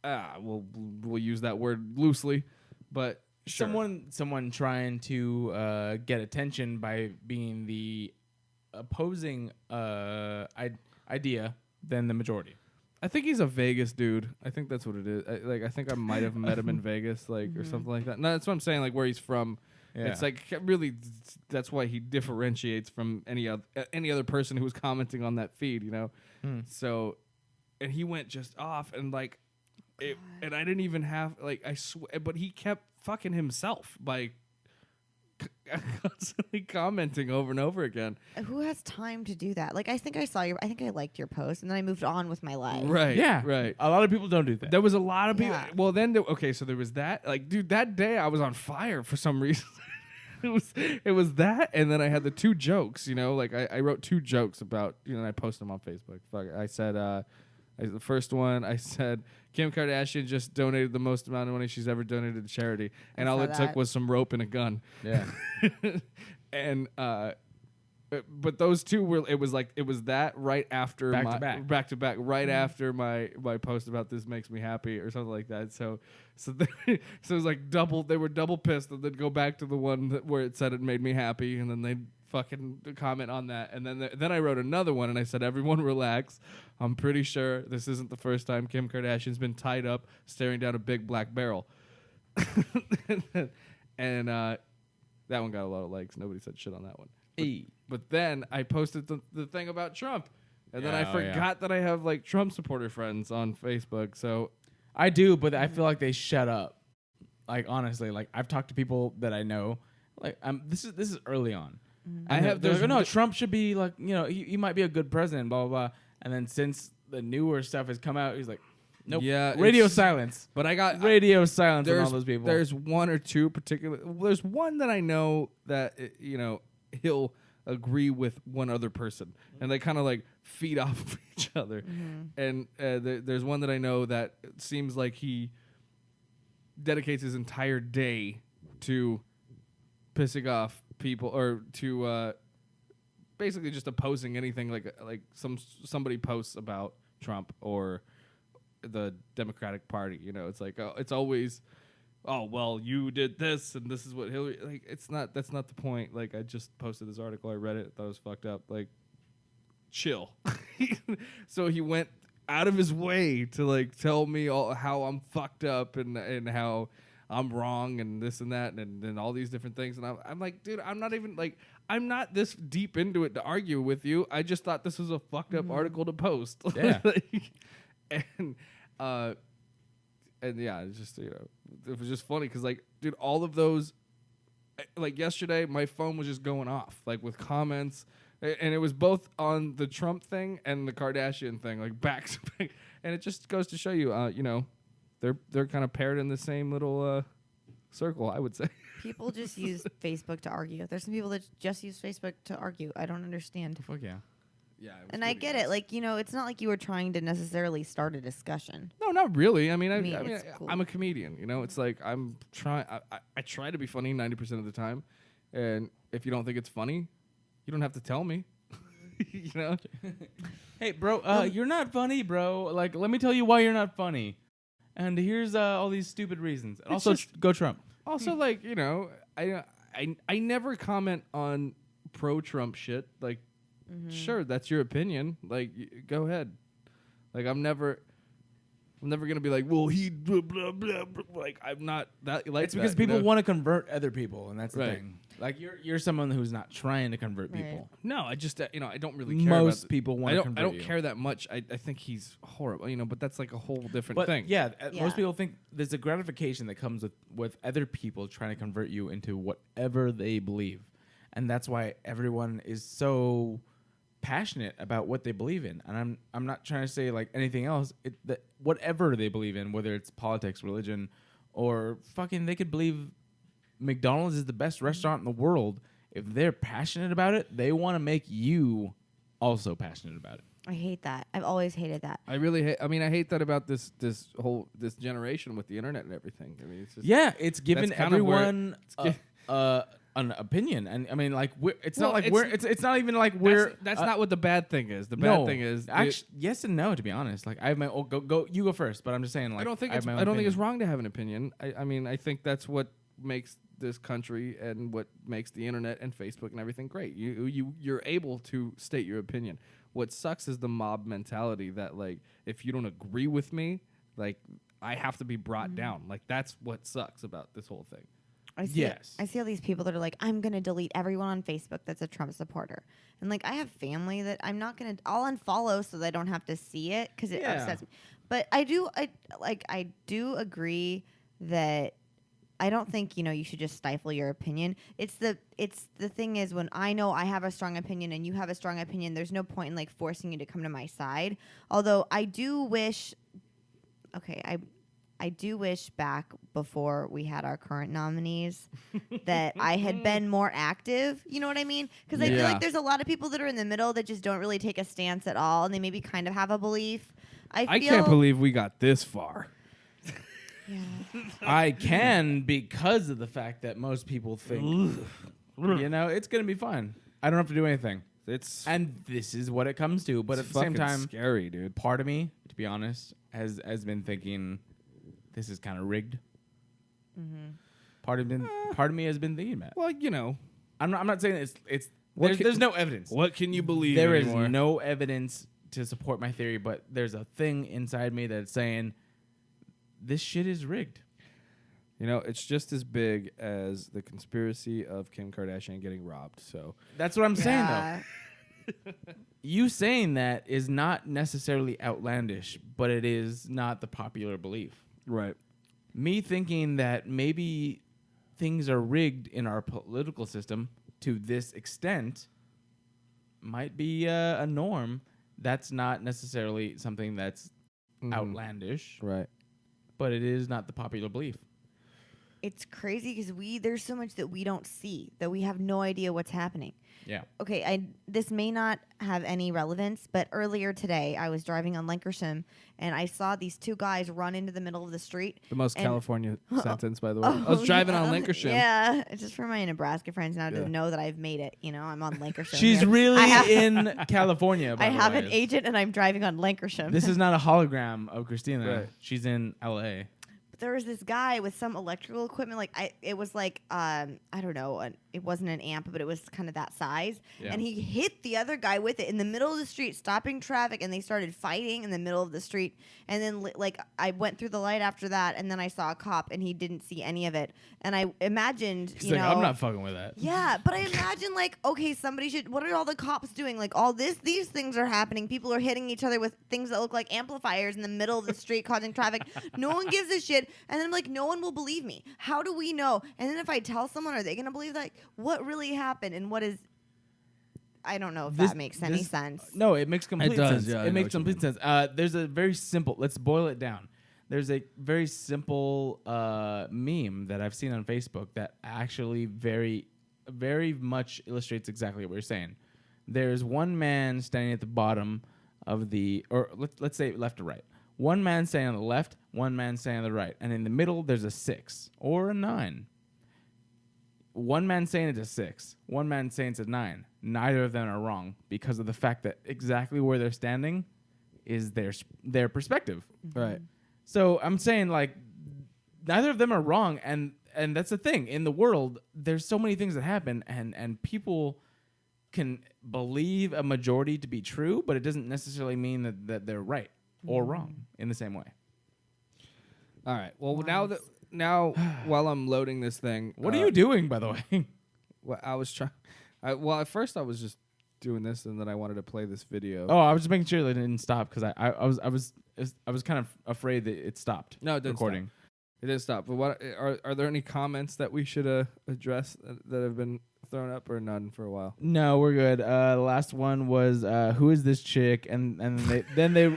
we'll use that word loosely, but sure. Someone trying to get attention by being the opposing idea than the majority. I think he's a Vegas dude. I think that's what it is. I think I might have met him in Vegas, or something like that. No, that's what I'm saying. Like where he's from. Yeah. It's like really. That's why he differentiates from any other person who was commenting on that feed. You know. So, and he went just off and like, and I didn't even have I swear, but he kept fucking himself by constantly commenting over and over again. Who has time to do that? Like, I think I liked your post, and then I moved on with my life. Right. Yeah. Right. A lot of people don't do that. There was a lot of people. Yeah. Well, then so there was that. Like, dude, that day I was on fire for some reason. It was that, and then I had the 2 jokes. You know, like I wrote 2 jokes about, you know, and I posted them on Facebook. Fuck it. I said, the first one I said, Kim Kardashian just donated the most amount of money she's ever donated to charity, and all it took was some rope and a gun. Yeah. And but those 2 were. It was that right after back to back right after my post about this makes me happy or something like that. So it was like double. They were double pissed, and then go back to the one where it said it made me happy, and then they fucking comment on that. And then I wrote another one, and I said, everyone relax. I'm pretty sure this isn't the first time Kim Kardashian's been tied up staring down a big black barrel. And that one got a lot of likes. Nobody said shit on that one. But then I posted the thing about Trump, and then I forgot that I have like Trump supporter friends on Facebook. So I do, but I feel like they shut up. Like, honestly, like I've talked to people that I know. Like, this is early on. I have they're those. like, no, Trump should be like, you know, he might be a good president, blah blah blah. And then since the newer stuff has come out, he's like, nope, Yeah, radio silence. But I got Radio silence on all those people. There's 1 or 2 particular. There's one that I know that you know he'll agree with one other person, and they kind of like feed off of each other. And there's one that I know that it seems like he dedicates his entire day to pissing off people or to basically just opposing anything like somebody posts about Trump or the Democratic Party. You know, it's like it's always, oh well, you did this and this is what Hillary. Like, that's not the point. Like, I just posted this article, I read it, thought it was fucked up. Like, chill. So he went out of his way to like tell me how I'm fucked up and how I'm wrong and this and that and all these different things. And I'm like, dude, I'm not this deep into it to argue with you. I just thought this was a fucked up article to post. Yeah. and yeah, it's just, you know, it was just funny because, like, dude, all of those, like, yesterday, my phone was just going off, like, with comments, and it was both on the Trump thing and the Kardashian thing, like, back to back, and it just goes to show you, you know, they're kind of paired in the same little circle, I would say. People just use Facebook to argue. There's some people that just use Facebook to argue. I don't understand. Fuck yeah. Yeah, And I get it. Like, you know, it's not like you were trying to necessarily start a discussion. No, not really. I mean, it's cool. I'm a comedian. You know, it's like I try to be funny 90% of the time, and if you don't think it's funny, you don't have to tell me. You know. Hey, bro, you're not funny, bro. Like, let me tell you why you're not funny. And here's all these stupid reasons. And also, go Trump. Also, like, you know, I never comment on pro-Trump shit. Like, sure, that's your opinion. Like, go ahead. Like, I'm never gonna be like, well, he blah blah blah. Like, I'm not that. Like, It's because that, people you know? want to convert other people, and that's the Right. thing. Like, you're someone who's not trying to convert Right. people. No, I just you know, I don't really care. Most about people want to I convert don't you. care that much. I think he's horrible. You know, but that's like a whole different But thing. yeah, Yeah. most people think there's a gratification that comes with other people trying to convert you into whatever they believe, and that's why everyone is so passionate about what they believe in. And I'm not trying to say like anything else. That whatever they believe in, whether it's politics, religion, or fucking, they could believe McDonald's is the best restaurant in the world. If they're passionate about it, they want to make you also passionate about it. I hate that. I've always hated that. I really hate. I mean, I hate that about this generation with the internet and everything. I mean, it's just Yeah, it's given that's kind of where everyone an opinion, and I mean, like, it's Well, not like it's- it's not even like we're. that's not what the bad thing is. The bad no, thing is actually yes and no. To be honest, like I have my go. You go first, but I'm just saying, like, I don't think have it's my own I don't think it's opinion. wrong to have an opinion. I mean, I think that's what makes this country and what makes the internet and Facebook and everything great. You're able to state your opinion. What sucks is the mob mentality that, like, if you don't agree with me, like, I have to be brought down. Like, that's what sucks about this whole thing. I see Yes. I see all these people that are like, I'm gonna delete everyone on Facebook that's a Trump supporter, and like I have family that I'll unfollow so that I don't have to see it because it Yeah. upsets me. But I do agree that I don't think you should just stifle your opinion. It's the thing is, when I know I have a strong opinion and you have a strong opinion, there's no point in like forcing you to come to my side. Although I do wish, I do wish back before we had our current nominees that I had been more active. You know what I mean? Because I feel like there's a lot of people that are in the middle that just don't really take a stance at all, and they maybe kind of have a belief. I can't believe we got this far. Yeah. I can because of the fact that most people think, it's going to be fine. I don't have to do anything. And this is what it comes to. But at the same time, scary, dude. Part of me, to be honest, has been thinking this is kind of rigged. Mm-hmm. Part of me has been thinking that. Well, I'm not saying it's there's no evidence. What can you believe There anymore? is no evidence to support my theory, but there's a thing inside me that's saying this shit is rigged. It's just as big as the conspiracy of Kim Kardashian getting robbed. So that's what I'm saying, though. You saying that is not necessarily outlandish, but it is not the popular belief. Right. Me thinking that maybe things are rigged in our political system to this extent might be a norm. That's not necessarily something that's outlandish. Right. But it is not the popular belief. It's crazy because there's so much that we don't see, that we have no idea what's happening. Yeah. Okay, this may not have any relevance, but earlier today I was driving on Lancashire and I saw these two guys run into the middle of the street. The most California sentence, by the way. I was driving on Lancashire. Yeah, it's just for my Nebraska friends now to know that I've made it. I'm on Lancashire. She's here. really in California. I have an agent and I'm driving on Lancashire. This is not a hologram of Christina. Right. She's in L.A. There was this guy with some electrical equipment. It was like, I don't know, it wasn't an amp, but it was kind of that size. Yeah. And he hit the other guy with it in the middle of the street, stopping traffic, and they started fighting in the middle of the street. And then, I went through the light after that, and then I saw a cop, and he didn't see any of it. And I imagined, He's I'm not fucking with that. Yeah, but I imagine, okay, somebody should, what are all the cops doing? These things are happening. People are hitting each other with things that look like amplifiers in the middle of the street, causing traffic. No one gives a shit. And then I'm like, no one will believe me. How do we know? And then if I tell someone, are they going to believe what really happened and what is? I don't know if that makes any sense. No, it makes complete sense. Yeah, it makes complete sense. There's a very simple. Let's boil it down. There's a very simple meme that I've seen on Facebook that actually very, very much illustrates exactly what you're saying. There's one man standing at the bottom of let's say left or right. One man standing on the left, one man standing on the right. And in the middle, there's a 6 or a 9. One man saying it's a 6, one man saying it's a 9. Neither of them are wrong because of the fact that exactly where they're standing is their perspective. Mm-hmm. Right. So I'm saying, neither of them are wrong. And that's the thing. In the world, there's so many things that happen, and people can believe a majority to be true, but it doesn't necessarily mean that they're right or wrong in the same way. All right. Well, now while I'm loading this thing, What are you doing, by the way? Well, I was trying. At first I was just doing this, and then I wanted to play this video. Oh, I was just making sure that it didn't stop because I was kind of afraid that it stopped. No, it didn't recording. Stop. It didn't stop. But what are there any comments that we should address that have been thrown up, or none for a while? No, we're good. The last one was who is this chick, and they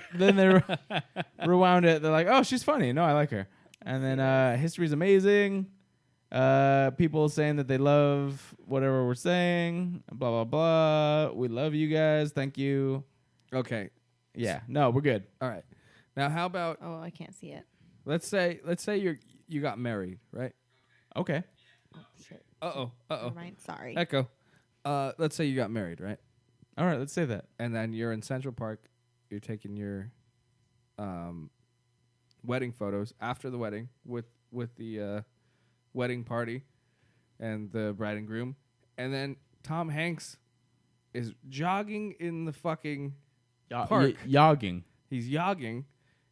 rewound it. They're like, oh, she's funny. No, I like her. And then history's amazing. People saying that they love whatever we're saying. Blah blah blah. We love you guys. Thank you. Okay. Yeah. No, we're good. All right. Now, how about Oh, I can't see it. let's say you got married, right? Okay. Oh, shit. Uh-oh. Never mind. Sorry. Echo. Let's say you got married, right? All right. Let's say that. And then you're in Central Park. You're taking your wedding photos after the wedding with the wedding party and the bride and groom. And then Tom Hanks is jogging in the fucking park. Yogging. He's yogging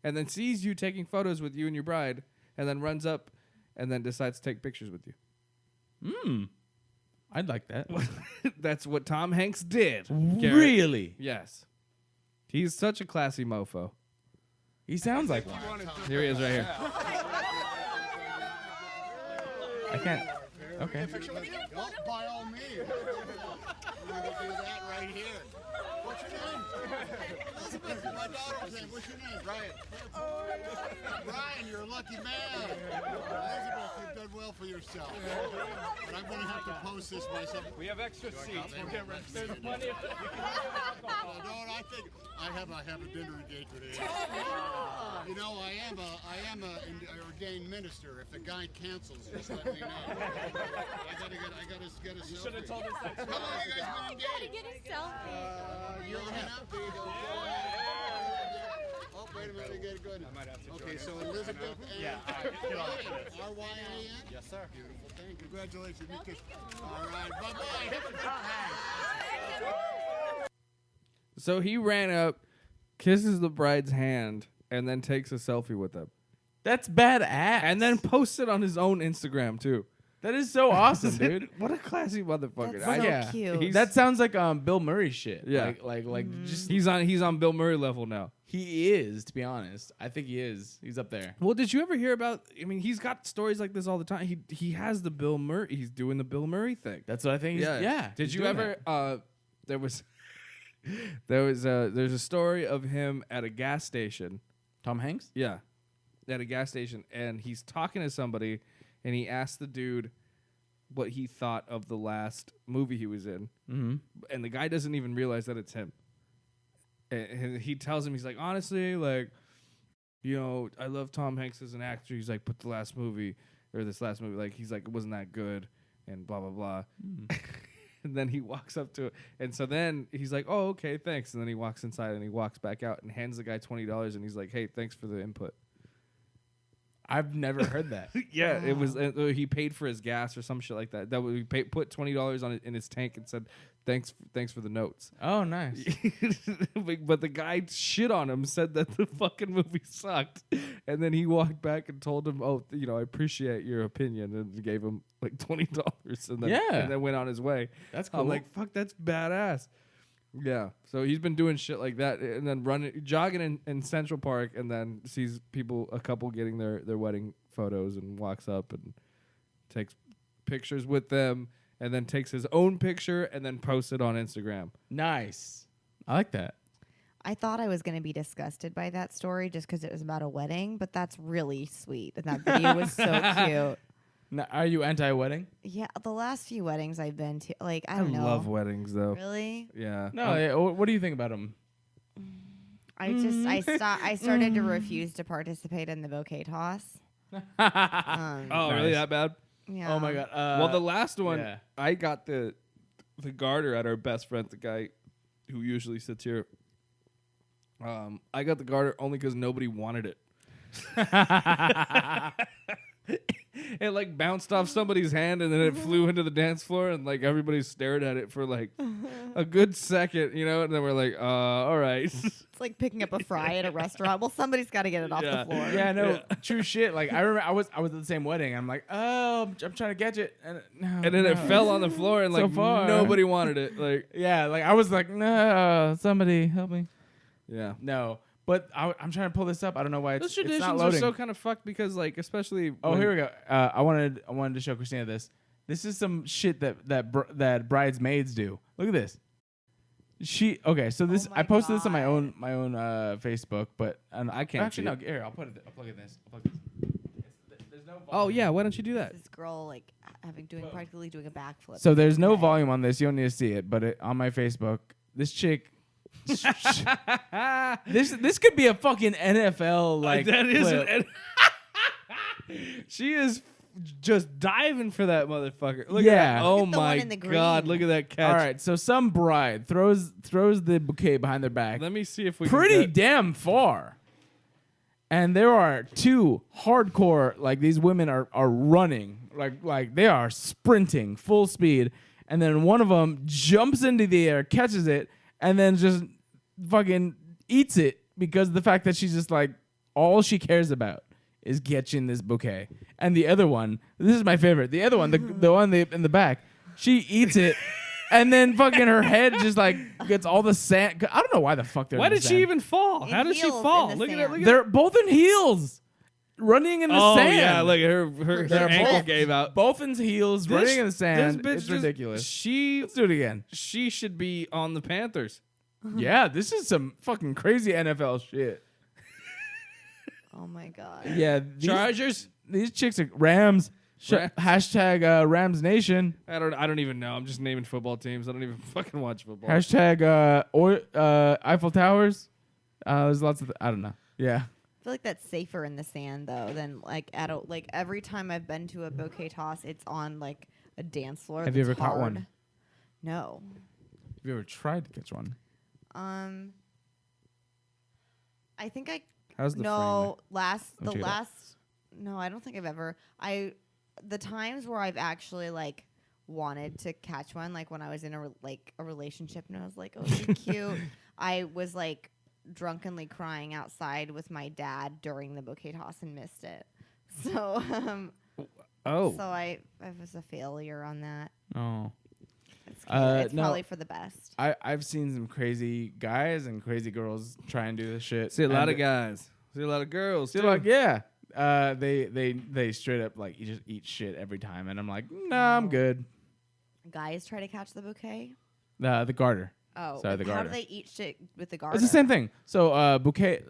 and then sees you taking photos with you and your bride and then runs up and then decides to take pictures with you. I'd like that. That's what Tom Hanks did. Really? Yes. He's such a classy mofo. He sounds like one. Here he is right here. I can't. Okay. Well, by all means. We're going to do that right here. What's your name? Elizabeth, my daughter's name. What's your name? Brian. Brian, you're a lucky man. Elizabeth, you've done well for yourself. But I'm going to have to post this myself. We have extra seats. There's plenty of... No, I think I have a dinner engagement here. You know, I am a ordained minister. If the guy cancels, just let me know. I gotta get a selfie. You should have told us that. How long you guys been engaged? Get a selfie. You're hanging out, baby. Oh, wait a minute, I get good. I might have to Okay, join so you. Elizabeth and Yeah, Ryan. R-Y-A-N? Yes, sir. Beautiful thing. Congratulations. All right, bye-bye. So he ran up, kisses the bride's hand, and then takes a selfie with them. That's badass. And then posts it on his own Instagram, too. that is so awesome, dude. What a classy motherfucker. That's so cute. he's- That sounds like Bill Murray shit. Yeah. Like just He's on Bill Murray level now. he is, to be honest. I think he is. He's up there. Well, did you ever hear about? I mean, he's got stories like this all the time. He has the Bill Murray. He's doing the Bill Murray thing. That's what I think. Yeah. Did he's you doing ever? that. There's a story of him at a gas station. Tom Hanks? Yeah, at a gas station, and he's talking to somebody, and he asked the dude what he thought of the last movie he was in, and the guy doesn't even realize that it's him. And he tells him, he's like, honestly, like, you know, I love Tom Hanks as an actor. He's like, but this last movie, like, he's like, it wasn't that good, and blah blah blah. And then he walks up to it, and so then he's like, oh, okay, thanks. And then he walks inside and he walks back out and hands the guy $20, and he's like, hey, thanks for the input. I've never heard that. Yeah, it was. He paid for his gas or some shit like that. Put $20 on it in his tank and said, "Thanks for the notes." Oh, nice. But the guy shit on him, said that the fucking movie sucked, and then he walked back and told him, "Oh, you know, I appreciate your opinion," and gave him like $20, and then and then went on his way. That's cool. I'm like, fuck, that's badass. Yeah, so he's been doing shit like that, and then jogging in Central Park, and then sees a couple getting their wedding photos, and walks up and takes pictures with them, and then takes his own picture, and then posts it on Instagram. Nice. I like that. I thought I was going to be disgusted by that story just because it was about a wedding, but that's really sweet. And that video was so cute. Now, are you anti-wedding? Yeah, the last few weddings I've been to, like, I don't know. I love weddings, though. Really? Yeah. No. What do you think about them? I started to refuse to participate in the bouquet toss. Oh, Nice. really? That bad? Yeah. Oh my god. Well, the last one, yeah. I got the garter at our best friend, the guy who usually sits here. I got the garter only because nobody wanted it. It like bounced off somebody's hand, and then it flew into the dance floor, and like everybody stared at it for like a good second, you know, and then we're like, all right. It's like picking up a fry at a restaurant. Well, somebody's got to get it off the floor. Yeah, no, true shit. Like I remember, I was at the same wedding. I'm like, oh, I'm trying to catch it, and Then it fell on the floor, and So like far. nobody wanted it. Like, Yeah, like I was like, no, somebody help me. yeah. No, but I'm trying to pull this up. I don't know why Those it's traditions not are loading. so kind of fucked because, like, especially. Oh, when- here we go. I wanted to show Christina this. This is some shit that bridesmaids do. Look at this. So this Oh my I posted this on my God. own Facebook, but I can't actually see no. it. Here, I'll plug in this. There's no. Oh yeah, why don't you do that? This girl like practically doing a backflip. So there's no volume on this. You don't need to see it, but on my Facebook, this chick. this could be a fucking NFL like that is clip. She is just diving for that motherfucker. Look Yeah. at that. Oh Look at the one my in the god, green. look at that catch. All right, so some bride throws the bouquet behind their back. Let me see if we Pretty can get, damn far. And there are two hardcore, like these women are running, like they are sprinting full speed, and then one of them jumps into the air, catches it, and then just fucking eats it because of the fact that she's just like all she cares about is catching this bouquet. And the other one, this is my favorite. The other one, the one in the back, she eats it. And then fucking her head just like gets all the sand. I don't know why the fuck they're Why in the did she sand. even fall? In How did she heels fall? in the Look at sand. it. Look at They're both in heels. running in the Oh sand. yeah, look her They're ankle both- gave out. Both in heels, running in the sand. This bitch It's just- ridiculous. She Let's do it again. she should be on the Panthers. Yeah, this is some fucking crazy NFL shit. Oh my god. Yeah, Chargers. these chicks are Rams. Rams. Hashtag Rams Nation. I don't even know. I'm just naming football teams. I don't even fucking watch football. Hashtag Eiffel Towers. There's lots of I don't know. Yeah. I feel like that's safer in the sand though than like like every time I've been to a bouquet toss, it's on like a dance floor. Have you that's ever caught hard. one? No. Have you ever tried to catch one? I think I How's the no Don't the check it out. last no, I don't think I've ever the times where I've actually like wanted to catch one, like when I was in a relationship and I was like, oh, you're cute. I was like drunkenly crying outside with my dad during the bouquet toss and missed it. So Oh. so I was a failure on that. Oh. It's no. probably for the best. I've seen some crazy guys and crazy girls try and do this shit. See a lot And of guys. See a lot of girls. See, too. like, yeah. They straight up like you just eat shit every time, and I'm like, nah, I'm good. Guys try to catch the bouquet. The garter. Oh, Sorry, the how garter. do they eat shit with the garter? It's the same thing. So bouquet.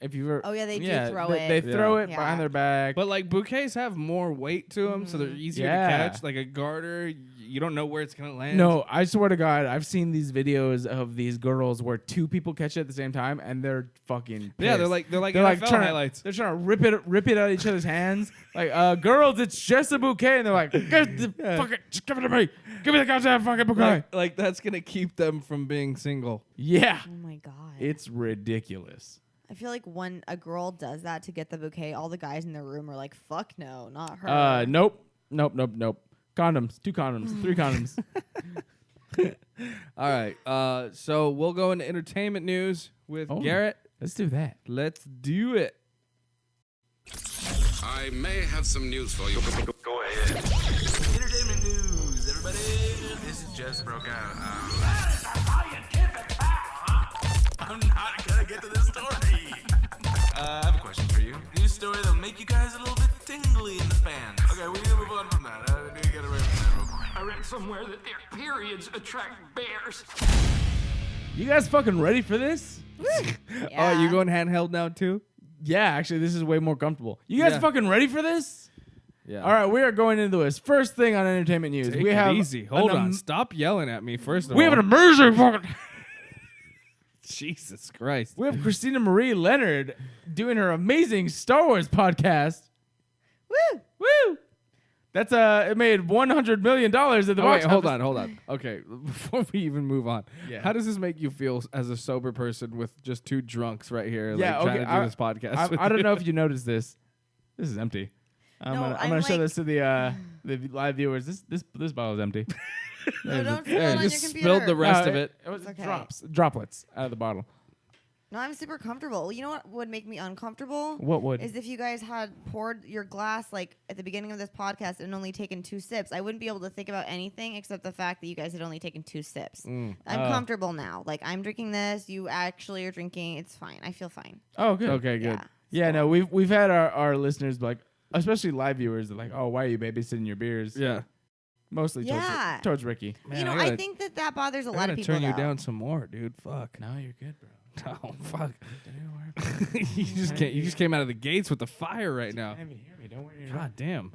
If you were, Oh, yeah, they do throw they, it. They throw Yeah. it Yeah. behind their back. But like bouquets have more weight to them, so they're easier Yeah. to catch. Like a garter, you don't know where it's gonna land. No, I swear to God, I've seen these videos of these girls where two people catch it at the same time, and they're fucking. Yeah, they're pissed. like They're NFL trying highlights. They're trying to rip it out of each other's hands. Like, girls, it's just a bouquet, and they're like, get the fucking, just give it to me, give me the goddamn fucking bouquet. Like that's gonna keep them from being single. Yeah, Oh my god. it's ridiculous. I feel like when a girl does that to get the bouquet, all the guys in the room are like, "Fuck no, not her." Nope. Condoms, 2 condoms, 3 condoms. All right. So we'll go into entertainment news with Oh. Garrett. Let's do that. Let's do it. I may have some news for you. Go ahead. Entertainment news, everybody. This just broke out. I'm not gonna get to this story. I have a question for you. News story that'll make you guys a little bit tingly in the fans. Okay, we need to move on from that. I need to get away from that real quick. I read somewhere that their periods attract bears. You guys fucking ready for this? Yeah. Oh, you going handheld now too? Yeah, actually, this is way more comfortable. You guys Yeah. fucking ready for this? Yeah. All right, we are going into this. First thing on entertainment news. Take we it have easy. Hold an on. Stop yelling at me. First of We all, have an amazing fucking. Jesus Christ. We have Christina Marie Leonard doing her amazing Star Wars podcast. Woo! Woo! That's it made $100 million at the Oh, box wait, hold office. on. Okay, before we even move on, Yeah. how does this make you feel as a sober person with just 2 drunks right here, Yeah, like, okay, trying to do this podcast? with I don't you? know if you noticed this. This is empty. I'm No, gonna I'm show like- this to the live viewers. This bottle is empty. No, don't spill Yeah, it on your just computer. spilled the rest No, of it. It was It's okay. droplets out of the bottle. No, I'm super comfortable. You know what would make me uncomfortable? What would? Is if you guys had poured your glass like at the beginning of this podcast and only taken 2 sips. I wouldn't be able to think about anything except the fact that you guys had only taken 2 sips. I'm comfortable now. Like I'm drinking this, you actually are drinking. It's fine. I feel fine. Oh, good. Okay, good. Yeah. Yeah, no, we've had our listeners like, especially live viewers, they're like, oh, why are you babysitting your beers? Yeah. Mostly Yeah. towards Ricky. Man, you know, I I gotta- think that bothers a I lot gotta of people. turn you though. down some more, dude. Fuck. No, you're good, bro. Oh, fuck. you just came out of the gates with the fire right now. Can't even hear me. Don't worry. God damn.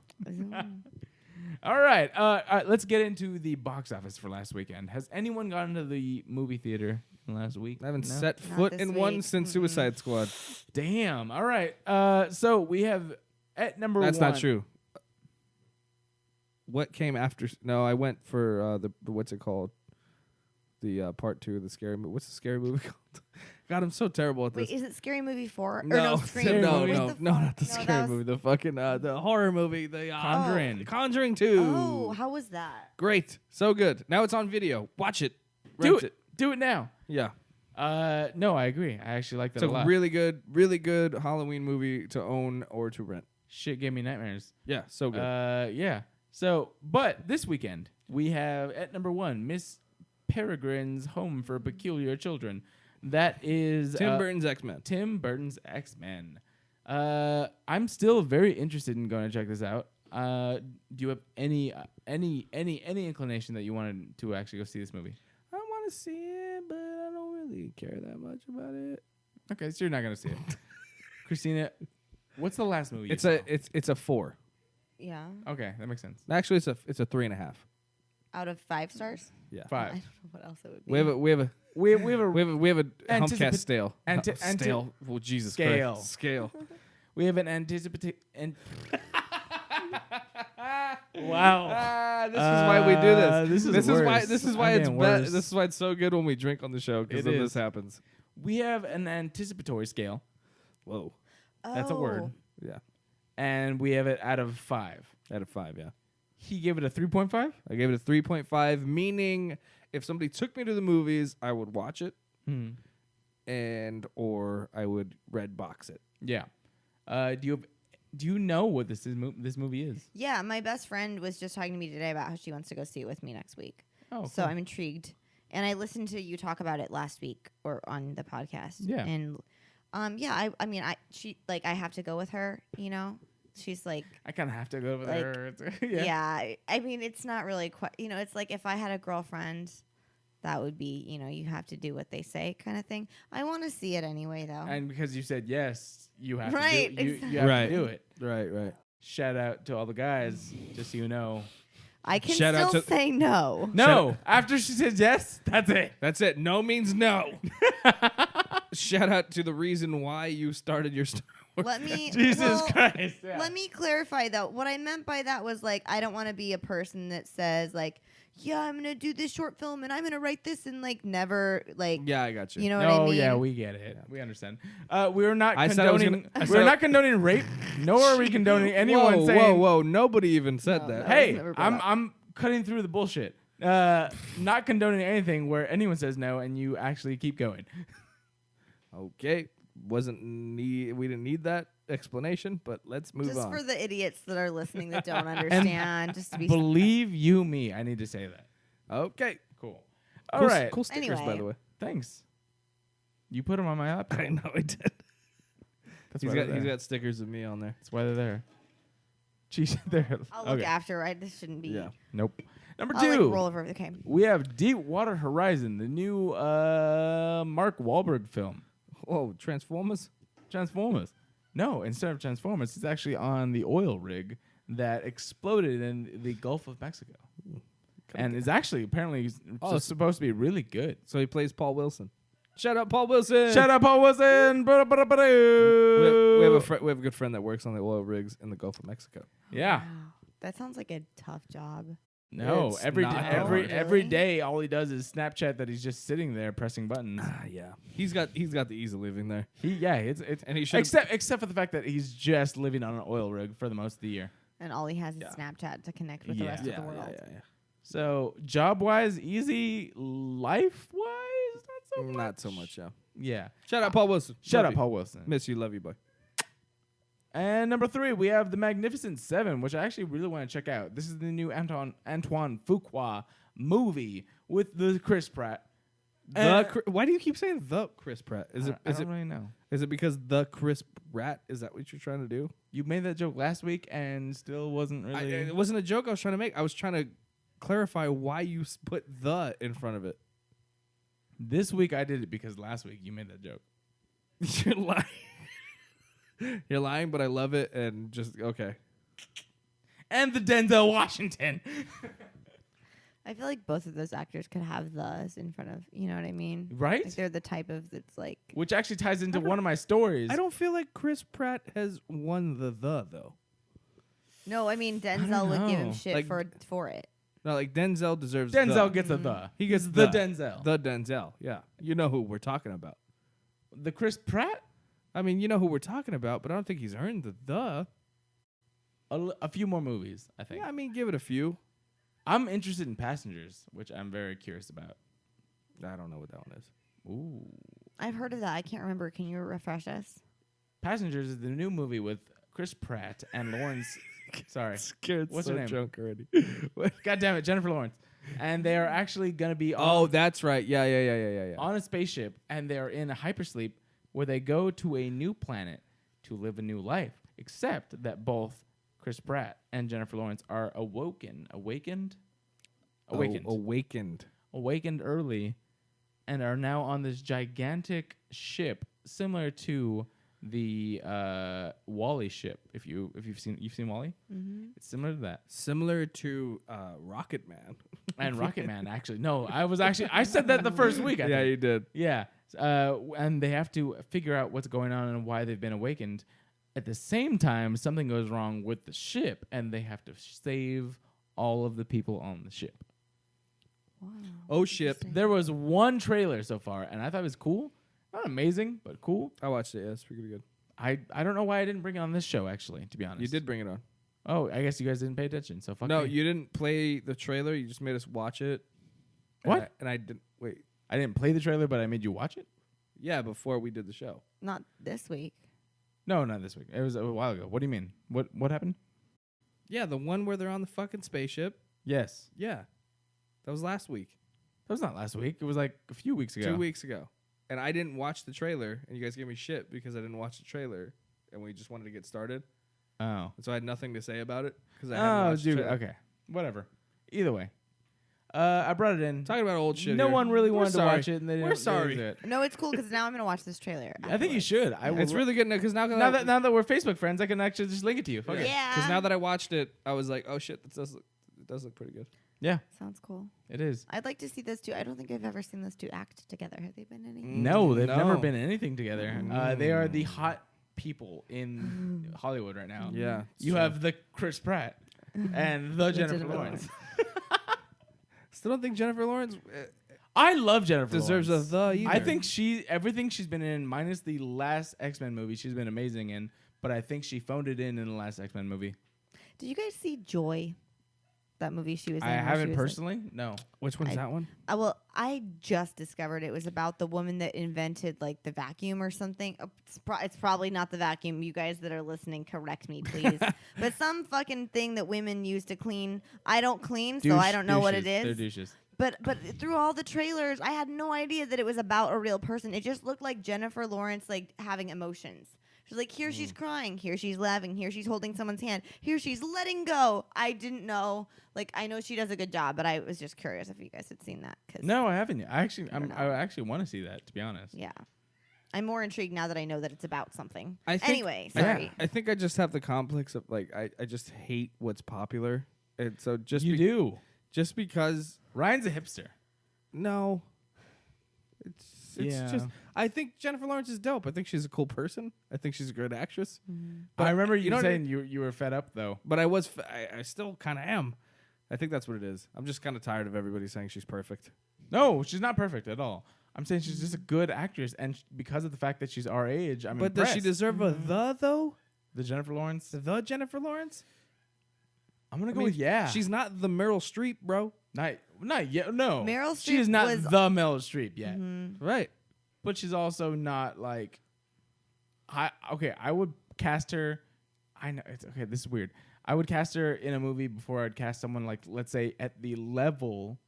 All right, let's get into the box office for last weekend. Has anyone gone to the movie theater last week? I haven't No? set Not foot this in one week. since Suicide Squad. Damn. All right. So we have at number That's one. not true. What came after? No, I went for the what's it called? The part 2 of the scary movie. What's the scary movie called? God, I'm so terrible at Wait, this. is it Scary Movie 4? No, Or no, Scream. no, What no, the no, fuck? not the No, scary that was- movie. The fucking the horror movie. The Conjuring. Conjuring 2. Oh, how was that? Great, so good. Now it's on video. Watch it. Do Rent it. Do it now. Yeah, No, I agree. I actually like that it's a lot. a really good Halloween movie to own or to rent. Shit gave me nightmares. Yeah, so good. Yeah. So, but this weekend we have at number one Miss Peregrine's Home for Peculiar Children. That is Tim Burton's X-Men. Tim Burton's X-Men. I'm still very interested in going to check this out. Do you have any inclination that you wanted to actually go see this movie? I want to see it, but I don't really care that much about it. Okay, so you're not gonna see it. Christina, what's the last movie? It's you it's a 4. Yeah. saw? Okay, that makes sense. Actually, it's a 3.5. Out of 5 stars? Yeah. I 5. don't know what else it would be. We have a We have a we have a Anticipa- Humpcast stale. anti- Stale. Well, Jesus Scale. Christ. Scale. we have an anticipate. Wow. This is why we do this. This is why worse. this is why I'm it's getting worse. this is why it's so good when we drink on the show, because It then is. this happens. We have an anticipatory scale, Whoa. That's a word. Oh. Yeah. and we have it out of 5. Out of 5, yeah. He gave it a 3.5. I gave it a 3.5, meaning if somebody took me to the movies, I would watch it and or I would red box it. Yeah. Do you know what this movie is? Yeah, my best friend was just talking to me today about how she wants to go see it with me next week. Oh, So cool. I'm intrigued. And I listened to you talk about it last week or on the podcast. Yeah. And yeah, I have to go with her, you know. She's like, I kind of have to go over Like, there. yeah. I mean, it's not really quite, you know, it's like if I had a girlfriend, that would be, you know, you have to do what they say kind of thing. I want to see it anyway, though. And because you said yes, you have Right, to do, exactly. you have Right. to do it. Right. Shout out to all the guys, just so you know. I can Shout out still to- say no. No, after she says yes, that's it. That's it. No means no. Shout out to the reason why you started your Star Wars. Let me Jesus Christ. Yeah. Let me clarify though. What I meant by that was like I don't want to be a person that says like, yeah, I'm gonna do this short film and I'm gonna write this and like never like Yeah, I got you. you know what No, I mean? yeah, we get it. We understand. We're not I said I was condoning. gonna- I We're said- not condoning rape, nor are we condoning anyone whoa, saying. whoa. Nobody even said No, that. no. Hey, never brought up. I'm cutting through the bullshit. Not condoning anything where anyone says no and you actually keep going. Okay. We didn't need that explanation, but let's move Just on. for the idiots that are listening that don't understand. Just to be Believe you me, I need to say that. Okay. Cool. Cool, All right. Cool stickers, by Anyway. the way. Thanks. You put them on my laptop. I know I did. That's He's why got they're there. stickers of me on there. That's why they're there. Jeez, they're. I'll look okay. after. This shouldn't be. Yeah. Nope. Number I'll 2. like roll over. Okay. We have Deepwater Horizon, the new Mark Wahlberg film. Whoa, Transformers? Transformers. No, instead of Transformers, it's actually on the oil rig that exploded in the Gulf of Mexico. And is actually apparently supposed to be really good. So he plays Paul Wilson. Shout out Paul Wilson. Shut up, Paul Wilson. We have a good friend that works on the oil rigs in the Gulf of Mexico. Yeah. Wow. That sounds like a tough job. No, It's every not day, hard. every Really? day, all he does is Snapchat that he's just sitting there pressing buttons. Yeah. He's got the easy living there. It's And he should except for the fact that he's just living on an oil rig for the most of the year. And all he has is Snapchat to connect with the rest of the world. yeah. So job wise, easy. Life wise, not so much. Not so much, yeah. Yeah. Shout out Paul Wilson. Shut Love up, you. Paul Wilson. Miss you, love you, boy. And number 3, we have The Magnificent Seven, which I actually really want to check out. This is the new Antoine Fuqua movie with the Chris Pratt. Why do you keep saying the Chris Pratt? I don't really know. Is it because the Chris Pratt? Is that what you're trying to do? You made that joke last week and still wasn't really. It wasn't a joke I was trying to make. I was trying to clarify why you put the in front of it. This week I did it because last week you made that joke. You're lying. You're lying, but I love it and just okay. And the Denzel Washington. I feel like both of those actors could have thes in front of, you know what I mean? Right? Like they're the type of that's like. Which actually ties into one of my stories. I don't feel like Chris Pratt has won the though. No, I mean Denzel would give him know. shit Like- for it. No, like Denzel deserves Denzel the. gets a the. He gets the Denzel. The Denzel, yeah. You know who we're talking about. The Chris Pratt? I mean, you know who we're talking about, but I don't think he's earned the. A few more movies, I think. Yeah, I mean, give it a few. I'm interested in Passengers, which I'm very curious about. I don't know what that one is. Ooh. I've heard of that. I can't remember. Can you refresh us? Passengers is the new movie with Chris Pratt and Lawrence. Sorry. Scared What's so her name? drunk already. God damn it, Jennifer Lawrence. And they are actually going to be Oh, that's right. Yeah. on a spaceship, and they're in a hypersleep where they go to a new planet to live a new life, except that both Chris Pratt and Jennifer Lawrence are awakened early, and are now on this gigantic ship similar to the Wall-E ship. If you've seen Wall-E, it's similar to that. Similar to Rocket Man. And Rocket Man, actually. No, I said that the first week. I Yeah, think. you did. Yeah. And they have to figure out what's going on and why they've been awakened. At the same time, something goes wrong with the ship, and they have to save all of the people on the ship. Wow. Oh, shit. There was one trailer so far, and I thought it was cool. Not amazing, but cool. I watched it. Yeah, it's pretty good. I don't know why I didn't bring it on this show, actually, to be honest. You did bring it on. Oh, I guess you guys didn't pay attention, so fuck No, me. you didn't play the trailer. You just made us watch it. What? And I didn't. Wait. I didn't play the trailer, but I made you watch it? Yeah, before we did the show. Not this week. No, not this week. It was a while ago. What do you mean? What happened? Yeah, the one where they're on the fucking spaceship. Yes. Yeah. That was last week. That was not last week. It was like a few weeks ago. 2 weeks ago. And I didn't watch the trailer, and you guys gave me shit because I didn't watch the trailer, and we just wanted to get started. Oh. And so I had nothing to say about it because I hadn't watched the trailer. Okay. Whatever. Either way. I brought it in. Talking about old shit. No here. one really We're wanted sorry. to watch it, and they didn't. We're sorry. They didn't do it. No, it's cool because now I'm gonna watch this trailer. I think you should. It's really good because now that we're Facebook friends, I can actually just link it to you. Fuck it. Yeah. Because now that I watched it, I was like, oh shit, it does look pretty good. Yeah, Sounds cool. it is. I'd like to see those two. I don't think I've ever seen those two act together. Have they been any? No, they've No. never been in anything together. They are the hot people in Hollywood right now. Yeah, You have the Chris Pratt and the Jennifer Jennifer Lawrence. Still don't think Jennifer Lawrence I love Jennifer deserves Lawrence. a the either. I think everything she's been in, minus the last X-Men movie, she's been amazing in. But I think she phoned it in the last X-Men movie. Did you guys see Joy? That movie she was in. I where she haven't was personally. No. Which one's that one? Well, I just discovered it was about the woman that invented like the vacuum or something. It's probably not the vacuum. You guys that are listening, correct me, please. But some fucking thing that women use to clean. I don't clean, so I don't know what it is. They're douches. But through all the trailers, I had no idea that it was about a real person. It just looked like Jennifer Lawrence like having emotions. She's like, here she's crying, here she's laughing, here she's holding someone's hand, here she's letting go. I didn't know. Like, I know she does a good job, but I was just curious if you guys had seen that. No, I haven't. I actually want to see that, to be honest. Yeah. I'm more intrigued now that I know that it's about something. I think- Anyway, sorry. I think I just have the complex of like I just hate what's popular, and so just You do. just because Ryan's a hipster. no, it's Yeah. just I think Jennifer Lawrence is dope. I think she's a cool person. I think she's a great actress. But I remember you know- saying you were fed up though. But I still kind of am. I think that's what it is. I'm just kind of tired of everybody saying she's perfect. No, she's not perfect at all. I'm saying she's just a good actress, and because of the fact that she's our age, I'm But impressed. does she deserve a the though? The Jennifer Lawrence? The Jennifer Lawrence? I'm gonna I go mean, with yeah. She's not the Meryl Streep, bro. not yet. No, Meryl she is Streep not was- the Meryl Streep yet. Right. But she's also not like. I would cast her. I know it's okay. This is weird. I would cast her in a movie before I'd cast someone like, let's say, at the level,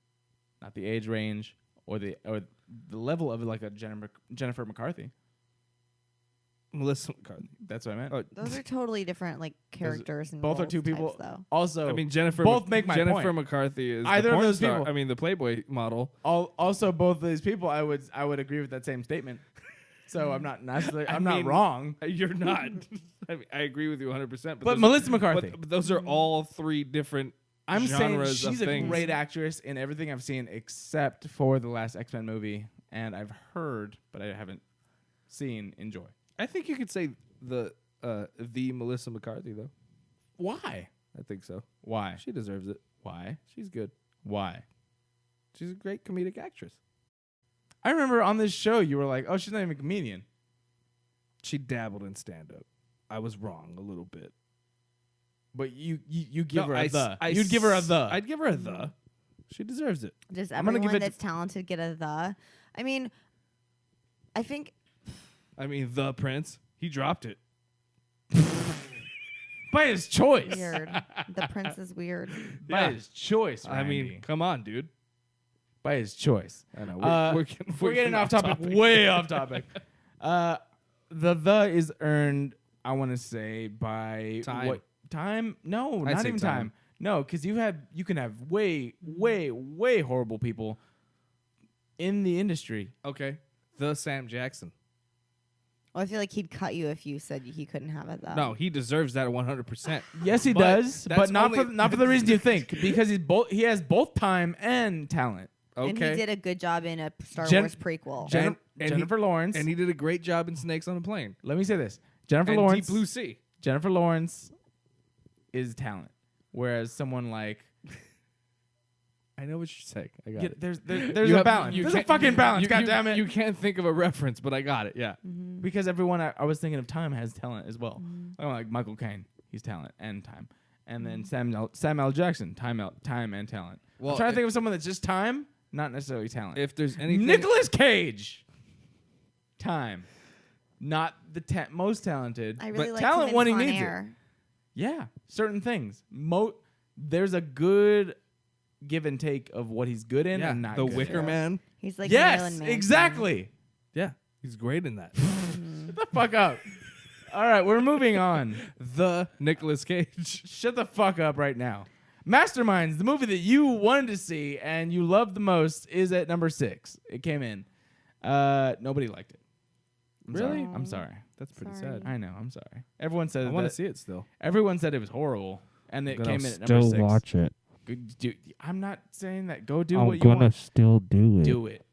not the age range or the level of like a Jennifer McCarthy. Melissa McCarthy. That's what I meant. Oh, Those are totally different like characters and both are roles two people. types, though. Also, I mean, Jennifer. Both make my Jennifer point. McCarthy is Either the of porn those star. people. I mean, the Playboy model. Also, both of these people, I would agree with that same statement. So I'm not necessarily. I'm not mean, wrong. You're not. I mean, I agree with you 100%. But Melissa McCarthy. But those are all three different. I'm saying genres she's of a things. great actress in everything I've seen except for the last X-Men movie, and I've heard, but I haven't seen, enjoy. I think you could say the Melissa McCarthy though. Why? I think so. Why? She deserves it. Why? She's good. Why? She's a great comedic actress. I remember on this show you were like, "Oh, she's not even a comedian." She dabbled in stand-up. I was wrong a little bit. But you give her a I'd the. You'd give her a the. I'd give her a the. She deserves it. Does I'm gonna give everyone it that's talented get a the? I mean, I think I mean, the Prince. He dropped it. By his choice. weird. The Prince is weird. By Yeah. his choice. I mean, Randy. come on, dude. By his choice. I know. We're getting off topic. Way off topic. The is earned I want to say by Time. what time? No, I'd not say even time. time. No, because you can have way horrible people in the industry. Okay. The Sam Jackson. Well, I feel like he'd cut you if you said he couldn't have it though. No, he deserves that 100%. Yes, he But does, that's but not only- for the reason you think. Because he has both time and talent. And he Okay. did a good job in a Star Jen- Wars prequel. Jen- And Jennifer Lawrence. And he did a great job in Snakes on a Plane. Let me say this: Jennifer And Lawrence. Deep Blue Sea. Jennifer Lawrence is talent, whereas someone like I know what you're saying. I got it. there's You a have- balance. you There's a can't- fucking balance. You, God you- damn it! You can't think of a reference, but I got it. Yeah. Because everyone I was thinking of time has talent as well. Oh, like Michael Caine, he's talent and time, and then Samuel Jackson, time and talent. Well, I'm trying to think of someone that's just time, not necessarily talent. If there's anything, Nicolas Cage, time, not the most talented, I really but like talent him in when he Con needs it. Air. Yeah, certain things. There's a good give and take of what he's good in yeah, and not the good Wicker in. Man. He's like Yes, Marilyn Manson. exactly. Yeah, he's great in that. Shut the fuck up. All right, we're moving on. The Nicolas Cage. Shut the fuck up right now. Masterminds, the movie that you wanted to see and you loved the most, is at number 6. It came in. Nobody liked it. Really? I'm sorry. That's pretty Sorry. sad. I know. I'm sorry. Everyone said I want to see it still. Everyone said it was horrible, and it But came I'll in at number 6. still watch it. I'm not saying that. Go do I'm what you gonna want. still do it. Do it.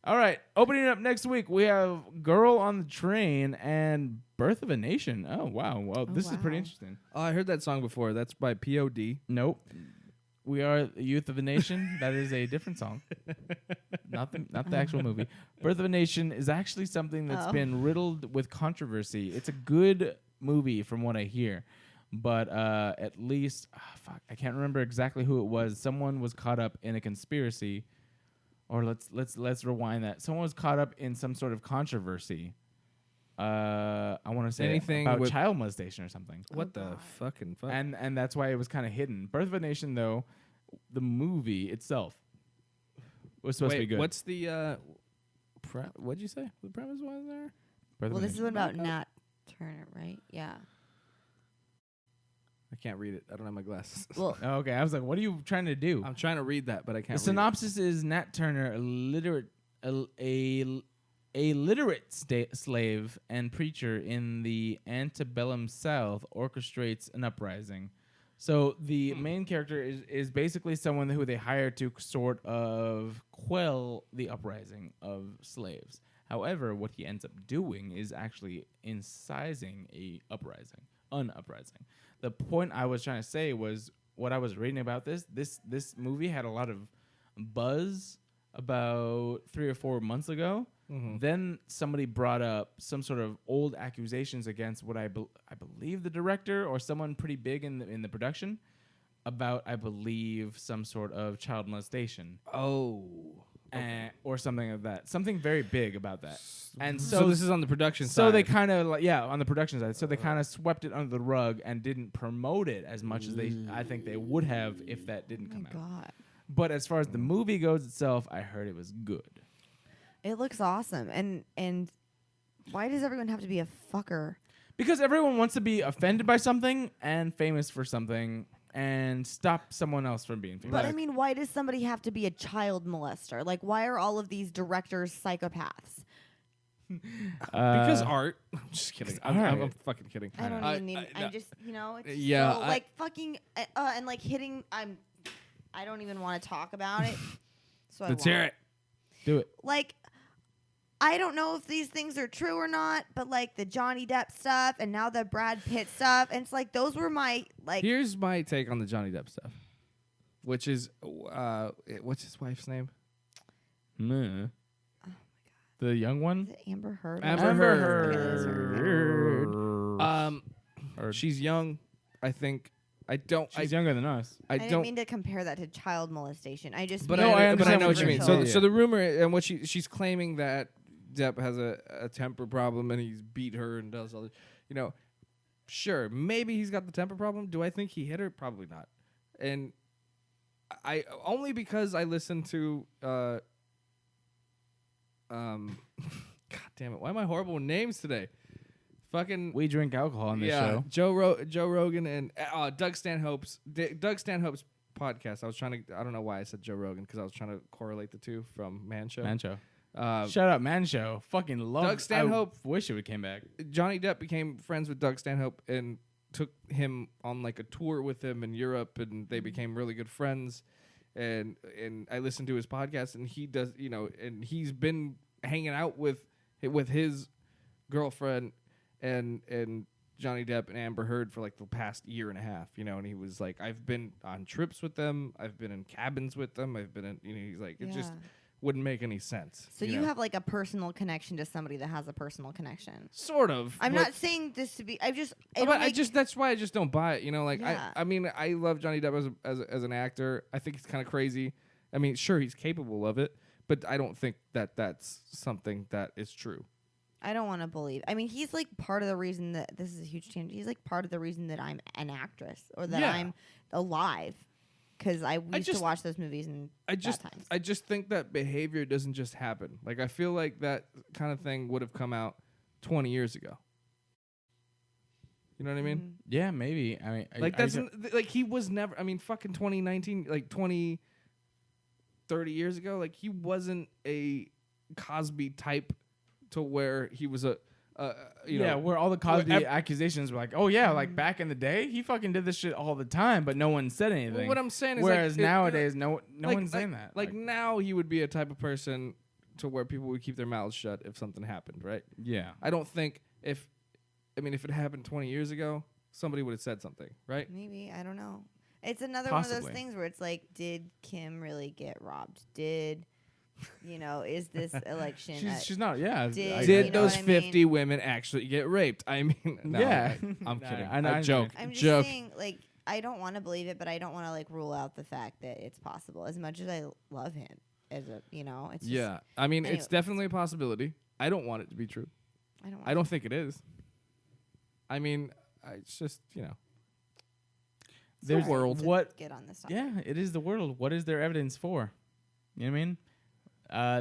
All right. Opening up next week, we have Girl on the Train and Birth of a Nation. Oh, wow. Well, this is pretty wow. interesting. Oh, I heard that song before. That's by P.O.D. Nope. We Are the Youth of a Nation. That is a different song. Not the actual movie. Birth of a Nation is actually something that's been riddled with controversy. It's a good movie from what I hear. But at least, I can't remember exactly who it was. Someone was caught up in a conspiracy. Or let's rewind that. Someone was caught up in some sort of controversy. I want to say Anything about with- child molestation or something. What the fucking fuck? And that's why it was kind of hidden. Birth of a Nation, though, the movie itself was supposed to be good. What's the what'd you say? The premise was there? Birth of Well, a this is Nation. one about Nat Turner, right? Yeah. I can't read it. I don't have my glasses. Well, Oh, okay, I was like, what are you trying to do? I'm trying to read that, but I The can't read it. synopsis is Nat Turner, a literate slave and preacher in the antebellum South, orchestrates an uprising. So the main character is basically someone who they hire to sort of quell the uprising of slaves. However, what he ends up doing is actually incising an uprising. The point I was trying to say was what I was reading about this movie had a lot of buzz about 3 or 4 months ago. Mm-hmm. Then somebody brought up some sort of old accusations against what I believe the director or someone pretty big in the production about, I believe, some sort of child molestation. Oh. Or something like that. Something very big about that. And So this is on the production side. so they kind of on the production side. So they kind of swept it under the rug and didn't promote it as much as I think they would have if that didn't oh my come out. God. But as far as the movie goes itself, I heard it was good. It looks awesome. And why does everyone have to be a fucker? Because everyone wants to be offended by something and famous for something and stop someone else from being famous. But I mean, why does somebody have to be a child molester? Like, why are all of these directors psychopaths? because art. I'm just kidding. I'm fucking kidding. I don't even need. I just, it's yeah, so, like fucking and like hitting. I don't even want to talk about it. So Let's I hear won't. it. Do it. Like, I don't know if these things are true or not, but like the Johnny Depp stuff and now the Brad Pitt stuff, and it's like those were my like. Here's my take on the Johnny Depp stuff, which is what's his wife's name? Meh. The young one? Is it Amber Heard? Amber Heard. She's young, I think. She's younger than us. I didn't mean to compare that to child molestation. I just. But mean I know for what you mean. children. So the rumor and what she's claiming that Depp has a temper problem and he's beat her and does all this. Sure, maybe he's got the temper problem. Do I think he hit her? Probably not. And I only because I listened to God damn it! Why am I horrible with names today? Fucking We drink alcohol on this show. Joe Rogan and Doug Stanhope's podcast. I don't know why I said Joe Rogan because I was trying to correlate the two from Man Show. Man Show. Uh, Shut up, Man Show. Fucking love Doug Stanhope. I wish it would came back. Johnny Depp became friends with Doug Stanhope and took him on like a tour with him in Europe, and they became really good friends. And I listened to his podcast, and he does, and he's been hanging out with his girlfriend and Johnny Depp and Amber Heard for like the past year and a half, and he was like, I've been on trips with them, I've been in cabins with them, I've been in, he's like, it just wouldn't make any sense. So you have like a personal connection to somebody that has a personal connection. Sort of. I'm not saying this to be. That's why I just don't buy it. Yeah. I mean, I love Johnny Depp as an actor. I think he's kind of crazy. I mean, sure, he's capable of it, but I don't think that that's something that is true. I don't want to believe. I mean, he's like part of the reason that this is a huge change. He's like part of the reason that I'm an actress or that I'm alive. Because I used to watch those movies and times. I just think that behavior doesn't just happen. Like, I feel like that kind of thing would have come out 20 years ago. You know what I mean? Yeah, maybe. I mean, like he was never. I mean, fucking 2019, like 20, 30 years ago, like he wasn't a Cosby type to where he was where all the Cosby accusations were like, oh yeah, like back in the day, he fucking did this shit all the time, but no one said anything. Well, what I'm saying is, whereas nowadays, no one's saying that. Like now, he would be a type of person to where people would keep their mouths shut if something happened, right? Yeah. I don't think if it happened 20 years ago, somebody would have said something, right? Maybe, I don't know. It's another one of those things where it's like, did Kim really get robbed? Is this election? She's not. Yeah. Did those 50 women actually get raped? I mean, no, yeah. I'm kidding. I joke. I'm just saying, like, I don't want to believe it, but I don't want to like rule out the fact that it's possible. As much as I love him, it's just, I mean, it's definitely a possibility. I don't want it to be true. I don't think it is. I mean, it's just the world. What? Get on this topic. Yeah, it is the world. What is there evidence for? You know what I mean?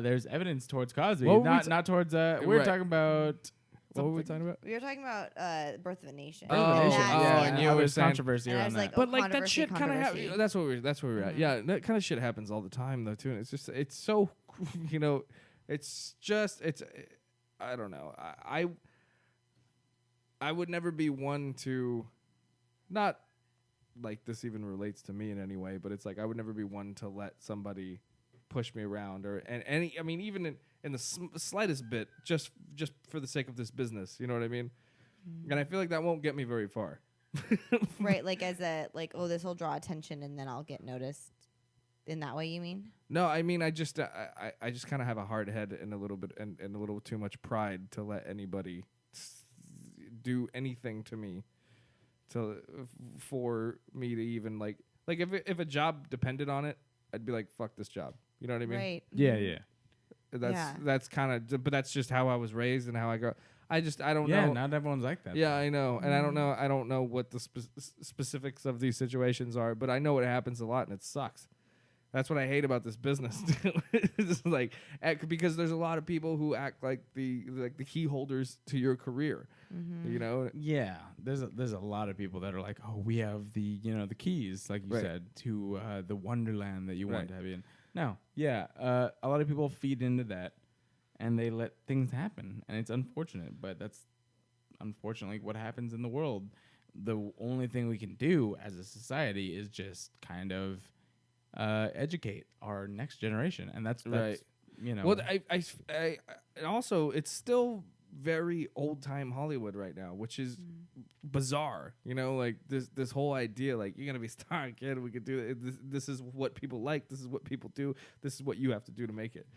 There's evidence towards Cosby, not towards. We're talking about. What were we talking about? We were talking about Birth of a Nation. I knew it was was controversy around that. But like that shit kind of happens. That's where we're at. Yeah, that kind of shit happens all the time though too. And it's so, I don't know. I would never be one to, not like this even relates to me in any way, but it's like I would never be one to let somebody push me around even in the slightest bit, just for the sake of this business, you know what I mean? And I feel like that won't get me very far. Right, like as a this will draw attention and then I'll get noticed in that way, you mean? No, I mean I just kind of have a hard head and a little bit and a little too much pride to let anybody do anything to me for me to even like if a job depended on it, I'd be like, fuck this job. You know what I mean? Right. Yeah. That's kind of, but that's just how I was raised and how I go. I don't know. Yeah, not everyone's like that. Yeah, I know, and I don't know what the specifics of these situations are, but I know it happens a lot, and it sucks. That's what I hate about this business. It's like because there's a lot of people who act like the key holders to your career. Mm-hmm. Yeah, there's a lot of people that are like, oh, we have the the keys, like you said, to the wonderland that you want to have in. No, yeah, a lot of people feed into that, and they let things happen, and it's unfortunate, but that's unfortunately what happens in the world. The only thing we can do as a society is just kind of educate our next generation, and that's right. Well, I also it's still very old time Hollywood right now, which is bizarre. Like this whole idea, like you're gonna be a star kid, we could do it. This is what people like. This is what people do. This is what you have to do to make it.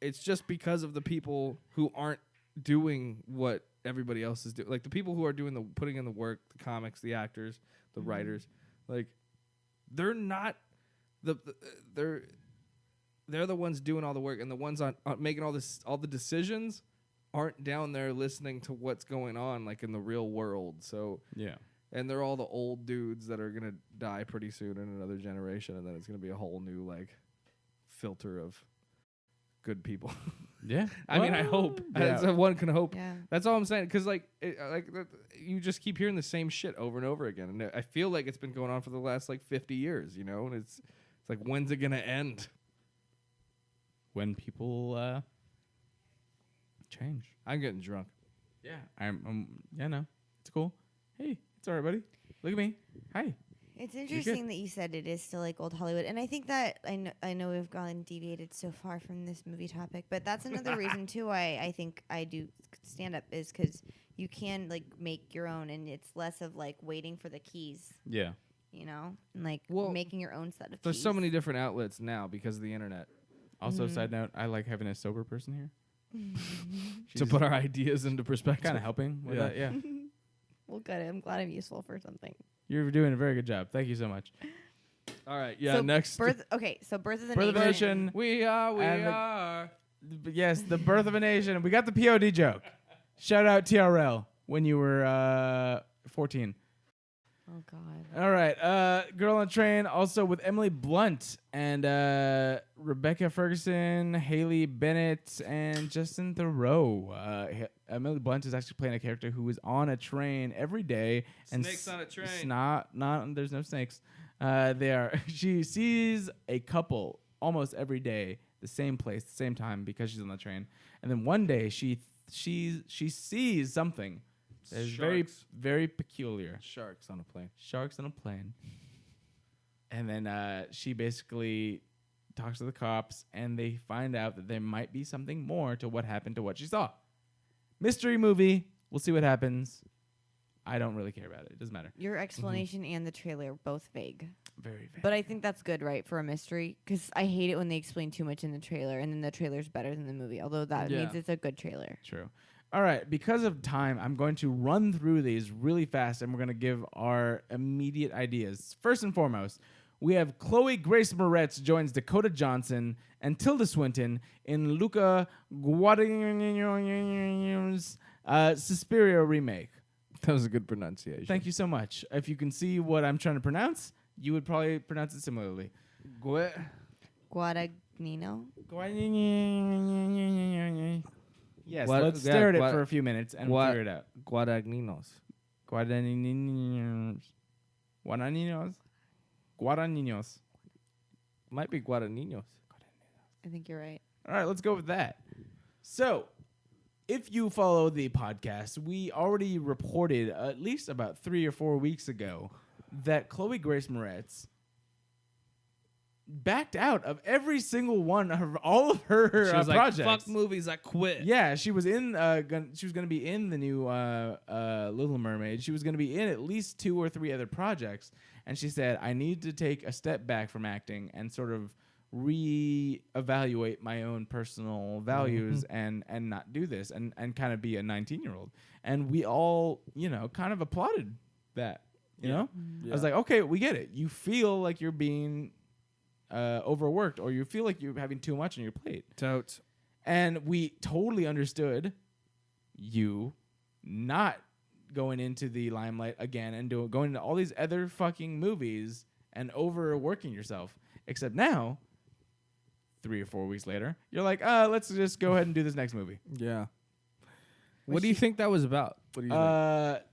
It's just because of the people who aren't doing what everybody else is doing. Like the people who are doing putting in the work, the comics, the actors, the writers, like. They're not they're the ones doing all the work, and the ones on making all the decisions aren't down there listening to what's going on like in the real world. So yeah, and they're all the old dudes that are gonna die pretty soon in another generation, and then it's gonna be a whole new like filter of good people. Yeah. I mean, I hope. Yeah. One can hope. Yeah. That's all I'm saying. Because you just keep hearing the same shit over and over again, and I feel like it's been going on for the last 50 years. And it's like, when's it gonna end? When people change. I'm getting drunk. Yeah. Yeah, no. It's cool. Hey, it's all right, buddy. Look at me. Hi. It's interesting that you said it is still like old Hollywood, and I think that I know we've gone deviated so far from this movie topic, but that's another reason too why I think I do stand up is because you can make your own, and it's less of waiting for the keys. Yeah. And making your own set of There's keys. so many different outlets now because of the internet. Also, side note, I like having a sober person here. To put our ideas into perspective. Kind of helping with that, yeah. Well, good. I'm glad I'm useful for something. You're doing a very good job. Thank you so much. All right, yeah, So next. Birth of a Birth of a Nation. Nation. We And are. Yes, the birth of a nation. We got the POD joke. Shout out TRL when you were 14. Oh God. All right, Girl on Train, also with Emily Blunt and Rebecca Ferguson, Haley Bennett, and Justin Theroux. Emily Blunt is actually playing a character who is on a train every day. Snakes on a train. It's not. There's no snakes. She sees a couple almost every day, the same place, the same time, because she's on the train. And then one day she sees something. It's very, very peculiar. Sharks on a plane. Sharks on a plane. And then she basically talks to the cops, and they find out that there might be something more to what happened to what she saw. Mystery movie. We'll see what happens. I don't really care about it. It doesn't matter. Your explanation and the trailer are both vague. Very vague. But I think that's good, right, for a mystery? Because I hate it when they explain too much in the trailer, and then the trailer's better than the movie. Although that means it's a good trailer. True. All right, because of time, I'm going to run through these really fast, and we're going to give our immediate ideas. First and foremost, we have Chloe Grace Moretz joins Dakota Johnson and Tilda Swinton in Luca Guadagnino's Suspiria remake. That was a good pronunciation. Thank you so much. If you can see what I'm trying to pronounce, you would probably pronounce it similarly. Guadagnino? Yes, let's stare at it for a few minutes and figure it out. Guadagninos. Guadagnino's. Guadagnino's. Might be Guadagninos. I think you're right. All right, let's go with that. So, if you follow the podcast, we already reported at least about 3 or 4 weeks ago that Chloe Grace Moretz backed out of every single one of all of her projects. Fuck movies, I quit. Yeah, she was in. She was going to be in the new Little Mermaid. She was going to be in at least 2 or 3 other projects, and she said, "I need to take a step back from acting and sort of reevaluate my own personal values and not do this and kind of be a 19-year-old." And we all, kind of applauded that. You know, I was like, okay, we get it. You feel like you're being overworked, or you feel like you're having too much on your plate. Totes. And we totally understood you not going into the limelight again and going into all these other fucking movies and overworking yourself. Except now, 3 or 4 weeks later, you're like, let's just go ahead and do this next movie. Yeah. What do you think that was about? What do you think?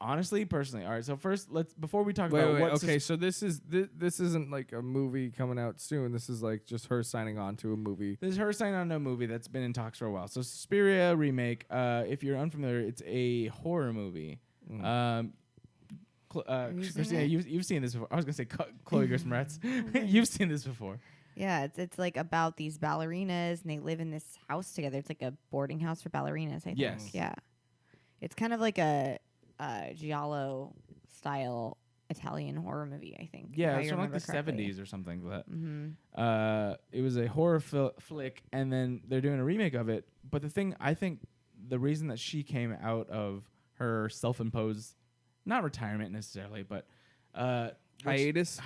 Honestly, personally, all right. So first, before we talk about wait. Okay, so this isn't like a movie coming out soon. This is like just her signing on to a movie. This is her signing on to a movie that's been in talks for a while. So Suspiria remake. If you're unfamiliar, it's a horror movie. Christina, you've seen this before. I was gonna say Chloe Grace Moretz. You've seen this before. Yeah, it's like about these ballerinas, and they live in this house together. It's like a boarding house for ballerinas, I think. Yes. Yeah. It's kind of like a giallo style Italian horror movie, I think. Yeah, it's from like the 70s or something. But it was a horror flick, and then they're doing a remake of it. But the thing, I think, the reason that she came out of her self-imposed, not retirement necessarily, but hiatus,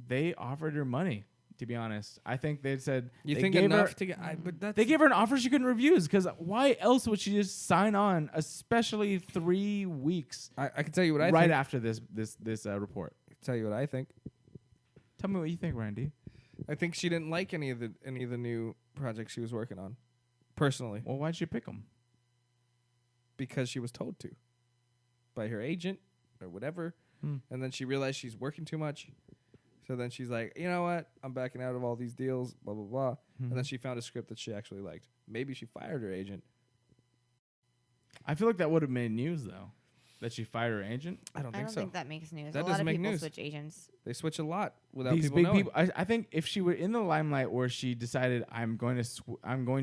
they offered her money. To be honest, I think they said you they think gave enough her, to get. But that's they gave her an offer she couldn't refuse, because why else would she just sign on, especially 3 weeks? I can tell you what I right think. after this report. I can tell you what I think. Tell me what you think, Randy. I think she didn't like any of the new projects she was working on, personally. Well, why'd she pick them? Because she was told to, by her agent or whatever, and then she realized she's working too much. So then she's like, you know what? I'm backing out of all these deals, blah blah blah. And then she found a script that she actually liked. Maybe she fired her agent. I feel like that would have made news though, that she fired her agent. I don't I think don't so. think that makes news. That a lot doesn't of make people news. switch agents. They switch a lot without These people big knowing. people. I think if she were in the limelight where she decided I'm going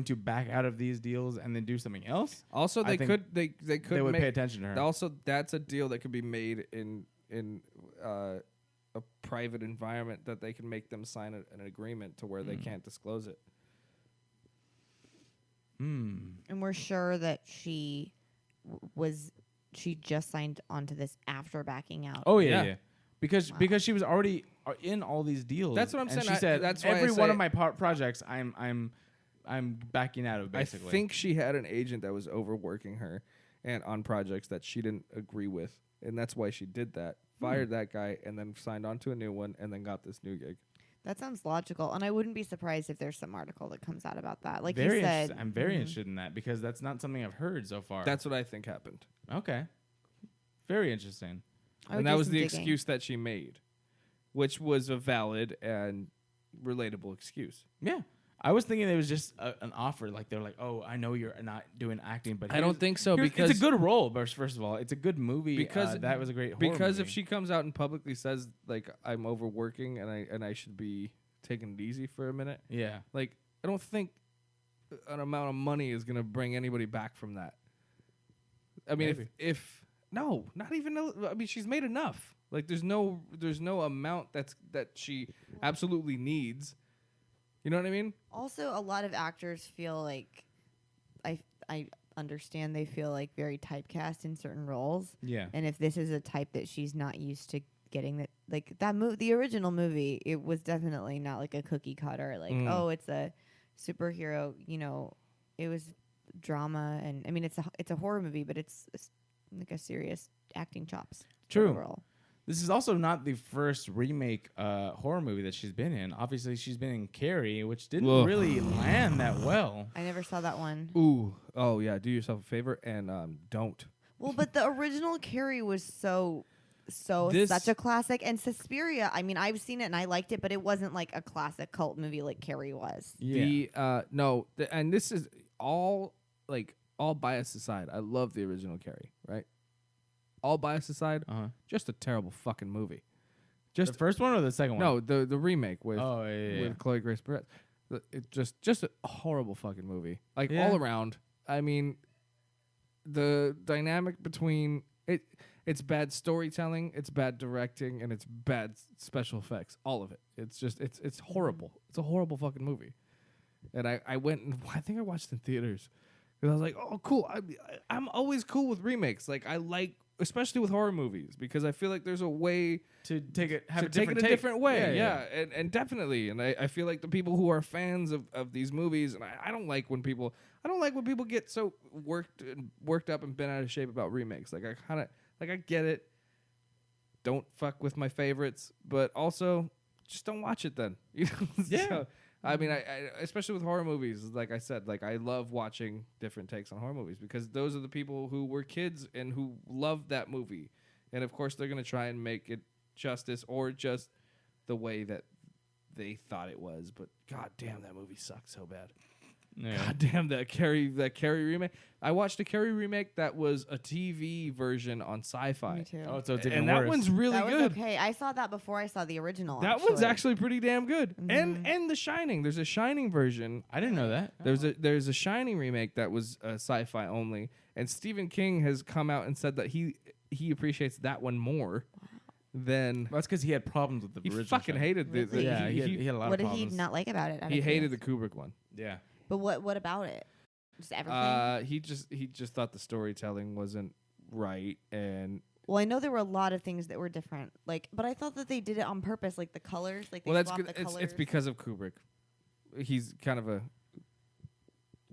to back out of these deals and then do something else. Also, I they think could they would pay attention to her. Also, that's a deal that could be made in a private environment that they can make them sign an agreement to where they can't disclose it. And we're sure that she she just signed onto this after backing out. Oh yeah. Yeah. Because she was already in all these deals. That's what I'm and saying. She said that's why I every say- one of my projects I'm backing out of basically. I think she had an agent that was overworking her and on projects that she didn't agree with, and that's why she did that. Fired that guy and then signed on to a new one and then got this new gig. That sounds logical, and I wouldn't be surprised if there's some article that comes out about that. Like very you said, I'm very interested in that because that's not something I've heard so far. That's what I think happened. okay. Very interesting. I would And that do was some the digging. excuse that she made, which was a valid and relatable excuse. Yeah. I was thinking it was just an offer. Like they're like, oh, I know you're not doing acting, but I don't think so, it's because- a good role. First of all, it's a good movie. Because That was a great horror Because movie. if she comes out and publicly says like I'm overworking and I should be taking it easy for a minute, yeah, like I don't think an amount of money is gonna bring anybody back from that. I mean, Maybe. if no, not even. I mean, she's made enough. Like there's no amount that she absolutely needs. You know what I mean? Also, a lot of actors feel like I understand they feel like very typecast in certain roles. yeah, And if this is a type that she's not used to getting, that like that the original movie, it was definitely not like a cookie cutter. Like oh, it's a superhero. You know, it was drama, and I mean it's a horror movie, but it's like a serious acting chops. True. sort of role. This is also not the first remake horror movie that she's been in. Obviously, she's been in Carrie, which didn't Whoa. really land that well. I never saw that one. Ooh, oh yeah. Do yourself a favor and don't. Well, but the original Carrie was so This- such a classic, and Suspiria. I mean, I've seen it and I liked it, but it wasn't like a classic cult movie like Carrie was. Yeah. And this is all bias aside. I love the original Carrie, right? All bias aside, just a terrible fucking movie. Just the first one or the second one? no, the remake with yeah. Chloe Grace Moretz. It just a horrible fucking movie. Like Yeah. all around. I mean, the dynamic between it's bad storytelling, it's bad directing, and it's bad special effects. All of it. It's just it's horrible. It's a horrible fucking movie. And I went and I think I watched it in theaters. And I was like, oh, cool. I'm always cool with remakes. Like I like, especially with horror movies, because I feel like there's a way to take it, to take it a different way. Yeah. And definitely. And I feel like the people who are fans of these movies, and I don't like when people get so worked up and bent out of shape about remakes. Like I get it. Don't fuck with my favorites, but also just don't watch it then. You know? Yeah. So, I mean, I especially with horror movies, like I said, like I love watching different takes on horror movies because those are the people who were kids and who loved that movie. And of course, they're going to try and make it justice or just the way that they thought it was. But god damn, that movie sucked so bad. Yeah. God damn, that Carrie remake. I watched a Carrie remake that was a TV version on Sci-Fi. Me too. Oh, so it's even And worse. that one's really that was good. okay. I saw that before I saw the original. That one's actually pretty damn good. And The Shining. There's a Shining version. I didn't know that. There's a Shining remake that was Sci-Fi only, and Stephen King has come out and said that he appreciates that one more than That's because he had problems with the he original. fucking show. hated the Really? Yeah, he had a lot What of did he problems. not like about it? he hated the Kubrick one. Yeah. But what about it? Just everything. He just thought the storytelling wasn't right, and Well, I know there were a lot of things that were different, like, but I thought that they did it on purpose, like the colors, like they well, that's swapped good. the colors. It's because of Kubrick. He's kind of a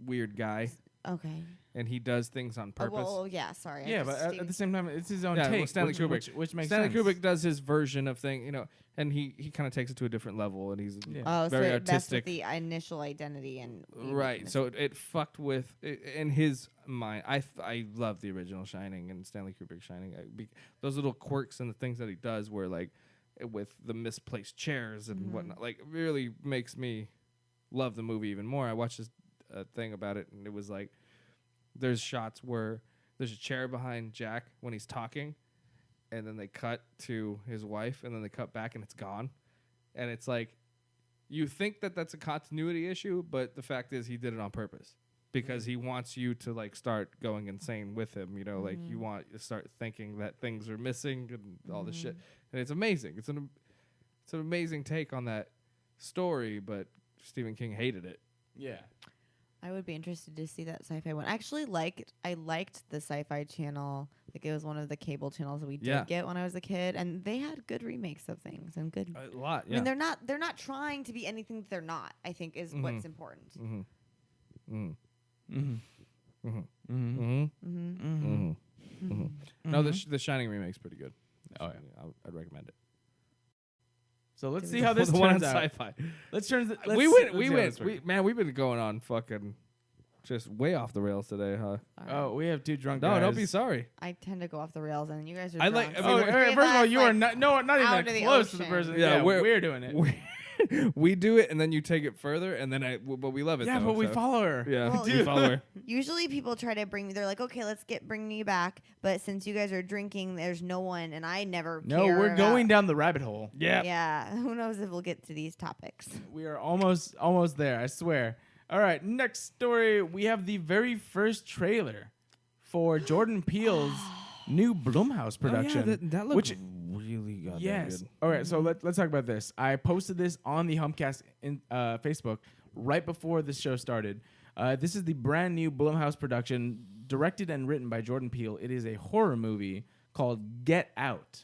weird guy. Okay. and he does things on Oh, purpose. well, yeah. Sorry. Yeah, but at the same time, it's his own Yeah, take. well, Stanley Kubrick. which makes Stanley sense. Kubrick does his version of thing, and he kind of takes it to a different level, and he's Oh, very so it messed with artistic. the initial identity and Right. So it fucked with in his mind. I love the original Shining and Stanley Kubrick Shining. Those little quirks and the things that he does, where like with the misplaced chairs and whatnot, like really makes me love the movie even more. I watched this thing about it, and it was like there's shots where there's a chair behind Jack when he's talking, and then they cut to his wife, and then they cut back, and it's gone, and it's like. You think that that's a continuity issue, but the fact is he did it on purpose because he wants you to like start going insane with him. You know, like you want to start thinking that things are missing and all this shit. And it's amazing. It's an amazing take on that story, but Stephen King hated it. Yeah. I would be interested to see that sci-fi one. Actually, I liked the Sci-Fi Channel. Like it was one of the cable channels that we did get when I was a kid, and they had good remakes of things and good. A lot. I mean, they're not trying to be anything that they're not. I think is what's important. No, the Shining remake's pretty good. Oh yeah, I'd recommend it. So let's see how this the one on turns out. sci-fi. Let's turn. We went. We've been going on fucking just way off the rails today, huh? Oh, we have two drunk No, guys. don't be sorry. I tend to go off the rails, and you guys are. I like- drunk, I mean, so the all right, three of first of all, us, you are like, not out even of the close to the ocean. person. Yeah, Yeah, we're doing it. We do it, and then you take it further, and then but we love it. Yeah, though, but we so. follow her. Yeah, Well, we follow her. Usually people try to bring me. They're like, okay, let's bring you back. But since you guys are drinking, there's no one, and I never. No, care we're about- going down the rabbit hole. Yeah. Yeah. Who knows if we'll get to these topics? We are almost there. I swear. All right, next story. We have the very first trailer for Jordan Peele's new Blumhouse production. that which really goddamn yes. good. All right, so let's talk about this. I posted this on the Humpcast in Facebook right before this show started. This is the brand new Blumhouse production, directed and written by Jordan Peele. It is a horror movie called Get Out.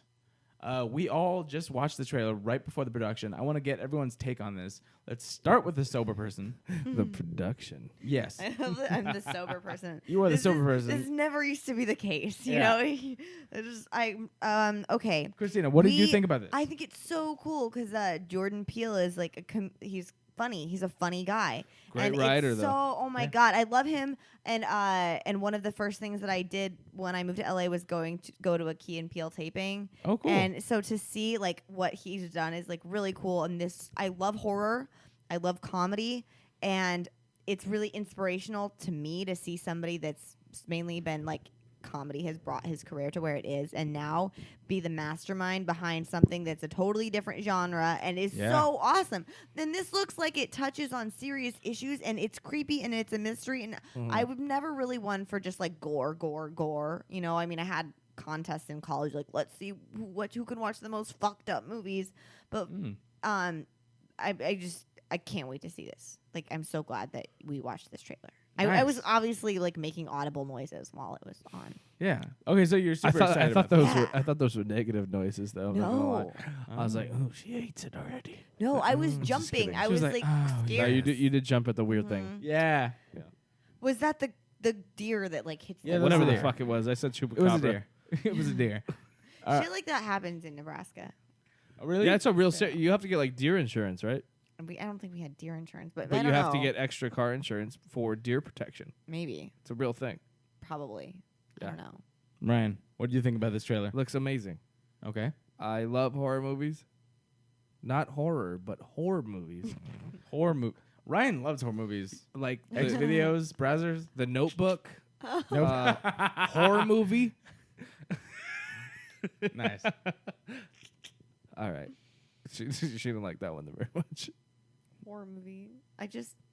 We all just watched the trailer right before the production. I want to get everyone's take on this. Let's start with the sober person. The production. Yes. I'm the sober person. You are the sober person. This never used to be the case. You Yeah. know, okay. Christina, what did you think about this? I think it's so cool because Jordan Peele is like he's funny. He's a funny guy. Great and writer, it's though. So, oh my god, I love him. And one of the first things that I did when I moved to LA was go to a Key and Peele taping. Oh, cool. And so to see like what he's done is like really cool. And I love horror, I love comedy, and it's really inspirational to me to see somebody that's mainly been like comedy has brought his career to where it is, and now be the mastermind behind something that's a totally different genre and is so awesome. Then this looks like it touches on serious issues, and it's creepy, and it's a mystery, and I would never really one for just like gore. You know, I mean, I had contests in college, like let's see who can watch the most fucked up movies, but I can't wait to see this. Like, I'm so glad that we watched this trailer. I Nice. was obviously like making audible noises while it was on. Yeah. Okay, so you're super I excited thought about those this. were I thought those were negative noises though. I'm not gonna lie. No, I was like, oh, she hates it already. no, I was just jumping. kidding. I She was was like, like, oh, scared. No, you did jump at the weird thing. Yeah. Was that the deer that like hits? Yeah, the that's Whatever a the deer. fuck it was. I said chupacabra. It was a deer. It was a deer. Shit like that happens in Nebraska. Oh, really? Yeah, it's a real. You have to get like deer insurance, right? And I don't think we had deer insurance, but I But don't you have to know. get extra car insurance for deer protection. maybe, It's a real thing. probably. I Yeah. don't know. Ryan, what do you think about this trailer? Looks amazing. Okay. I love horror movies. Not horror, but horror movies. Horror movie. Ryan loves horror movies. Like X videos, browsers. The Notebook. Nope. Horror movie. Nice. All right. She didn't like that one very much. Horror movie.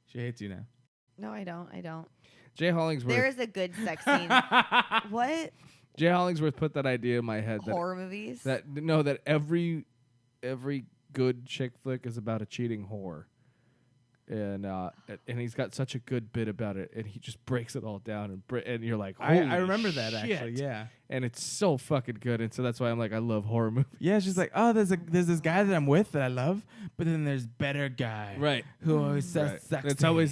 She hates you now. No, I don't. Jay Hollingsworth. There is a good sex scene. What? Jay Hollingsworth put that idea in my head Horror movies? that every good chick flick is about a cheating whore. and he's got such a good bit about it, and he just breaks it all down, and you're like, I holy remember that shit. actually. Yeah. And it's so fucking good, and so that's why I'm like, I love horror movies. Yeah, it's just like, oh, there's this guy that I'm with that I love, but then there's better guy, Right. Who always says Right. sexy.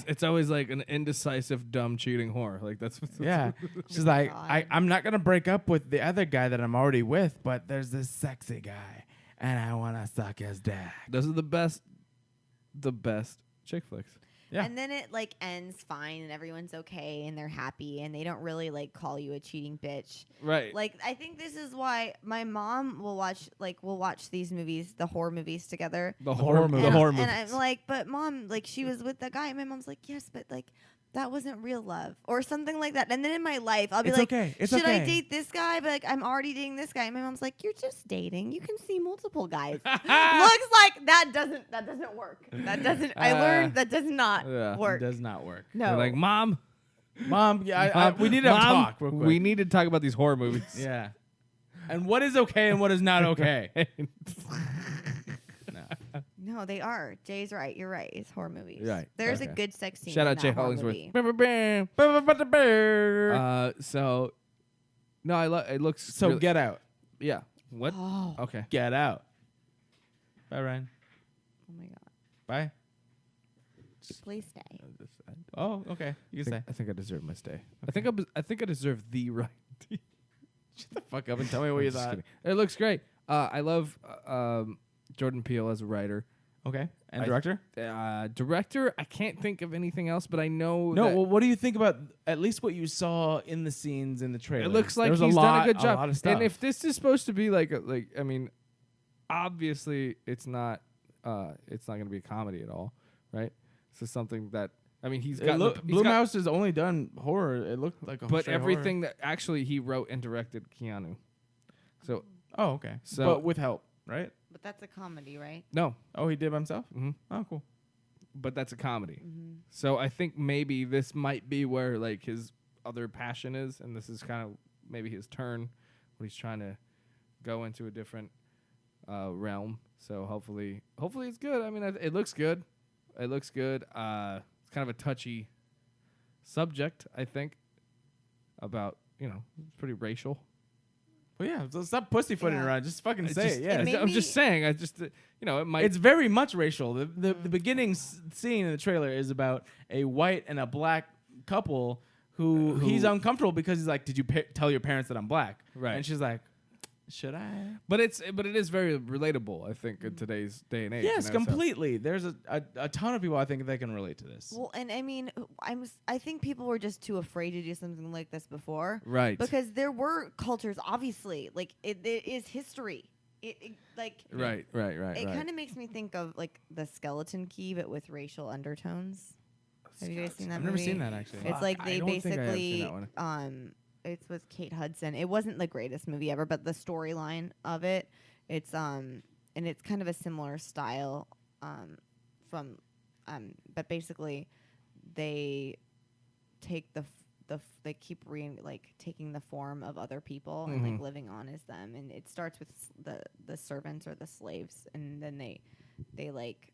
It's always like an indecisive, dumb, cheating whore. Like that's Yeah, she's like, I'm not gonna break up with the other guy that I'm already with, but there's this sexy guy, and I wanna suck his dick. Those are the best chick flicks. Yeah. And then it like ends fine and everyone's okay and they're happy and they don't really like call you a cheating bitch. Right. Like I think this is why my mom will watch these movies, the horror movies together. The horror movie. And I'm like, but mom, like she was with the guy. And my mom's like, yes, but like that wasn't real love or something like that. And then in my life, I'll be It's like, okay. It's should I okay. date this guy? But like I'm already dating this guy. And my mom's like, you're just dating. You can see multiple guys. Looks like that doesn't work. That doesn't. I learned that does not work. It does not work. No. You're like, Mom, Yeah, we need to have a Mom, talk real quick. we need to talk about these horror movies. Yeah. And what is okay and what is not okay? No, they are. Jay's right. You're right. It's horror movies. Right. There's Okay. a good sex scene. Shout in out that Jay horror Hollingsworth. movie. So, no, it looks So really- get out. Yeah. What? Oh. Okay. Get out. Bye, Ryan. Oh my god. Bye. Please stay. Oh, okay. You can stay. I think I deserve my stay. I think I deserve the right. Shut the fuck up and tell me what you Just thought. kidding. It looks great. I love Jordan Peele as a writer. Okay. And I- director? Director, I can't think of anything else, but I know No, that well, what do you think about at least what you saw in the scenes in the trailer? it looks like There's he's done a good job. lot of stuff. And if this is supposed to be like I mean, obviously it's not going to be a comedy at all, right? This is something that I mean, he's got Blumhouse has only done horror. It looked like a but straight everything that actually he wrote and directed Keanu. So horror. Oh, okay. So- but with help, right? But that's a comedy, right? no, Oh, he did by himself? Mhm. Oh, cool. but that's a comedy. Mm-hmm. So I think maybe this might be where like his other passion is, and this is kind of maybe his turn when he's trying to go into a different realm. So hopefully it's good. I mean, it looks good. It looks good. It's kind of a touchy subject, I think, about it's pretty racial. Well, yeah. So stop pussyfooting Yeah. around. Just fucking It's say just- it. Yeah. It made I'm me- just saying. I just it might. It's very much racial. The beginning scene in the trailer is about a white and a black couple who he's uncomfortable because he's like, "Did you tell your parents that I'm black?" Right. And she's like, "Should I?" but it is very relatable, I think, in today's day and age. Yes, so- completely. There's a ton of people I think they can relate to this. Well, and I mean, I think people were just too afraid to do something like this before, Right. Because there were cultures, obviously, like it is history. It like Right. It kind of makes me think of like the Skeleton Key, but with racial undertones. Have you guys seen that I've movie? never seen that actually. It's like I they don't think I have seen basically that one. it's with Kate Hudson. It wasn't the greatest movie ever, but the storyline of it, it's and it's kind of a similar style but basically they take they keep taking the form of other people and like living on as them, and it starts with the servants or the slaves, and then they like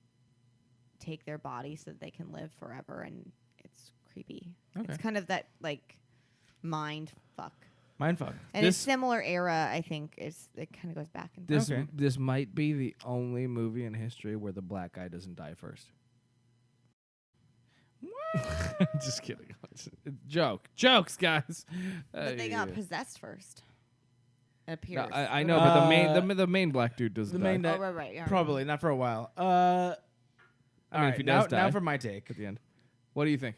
take their body so that they can live forever, and it's creepy. Okay. It's kind of that like mind fuck. Mindfuck. And it's similar era, I think. It kind of goes back and forth. This might be the only movie in history where the black guy doesn't die first. Just kidding. Jokes, guys. But they got possessed first. It appears. No, I know, but the main black dude doesn't The die main Oh, right. Yeah. probably not for a while. I mean, if he does now die for my take. at the end. What do you think?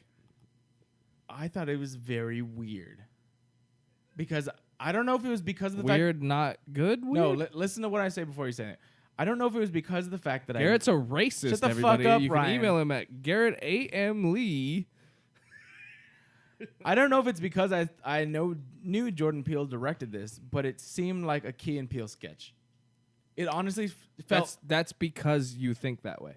I thought it was very weird because I don't know if it was because of the Weird, not good. fact. No, Weird? listen to what I say before you say it. I don't know if it was because of the fact that Garrett's a racist. Shut the everybody. fuck up, you can Ryan. email him at Garrett A.M. Lee. I don't know if it's because I knew Jordan Peele directed this, but it seemed like a Key and Peele sketch. It honestly felt. That's because you think that way.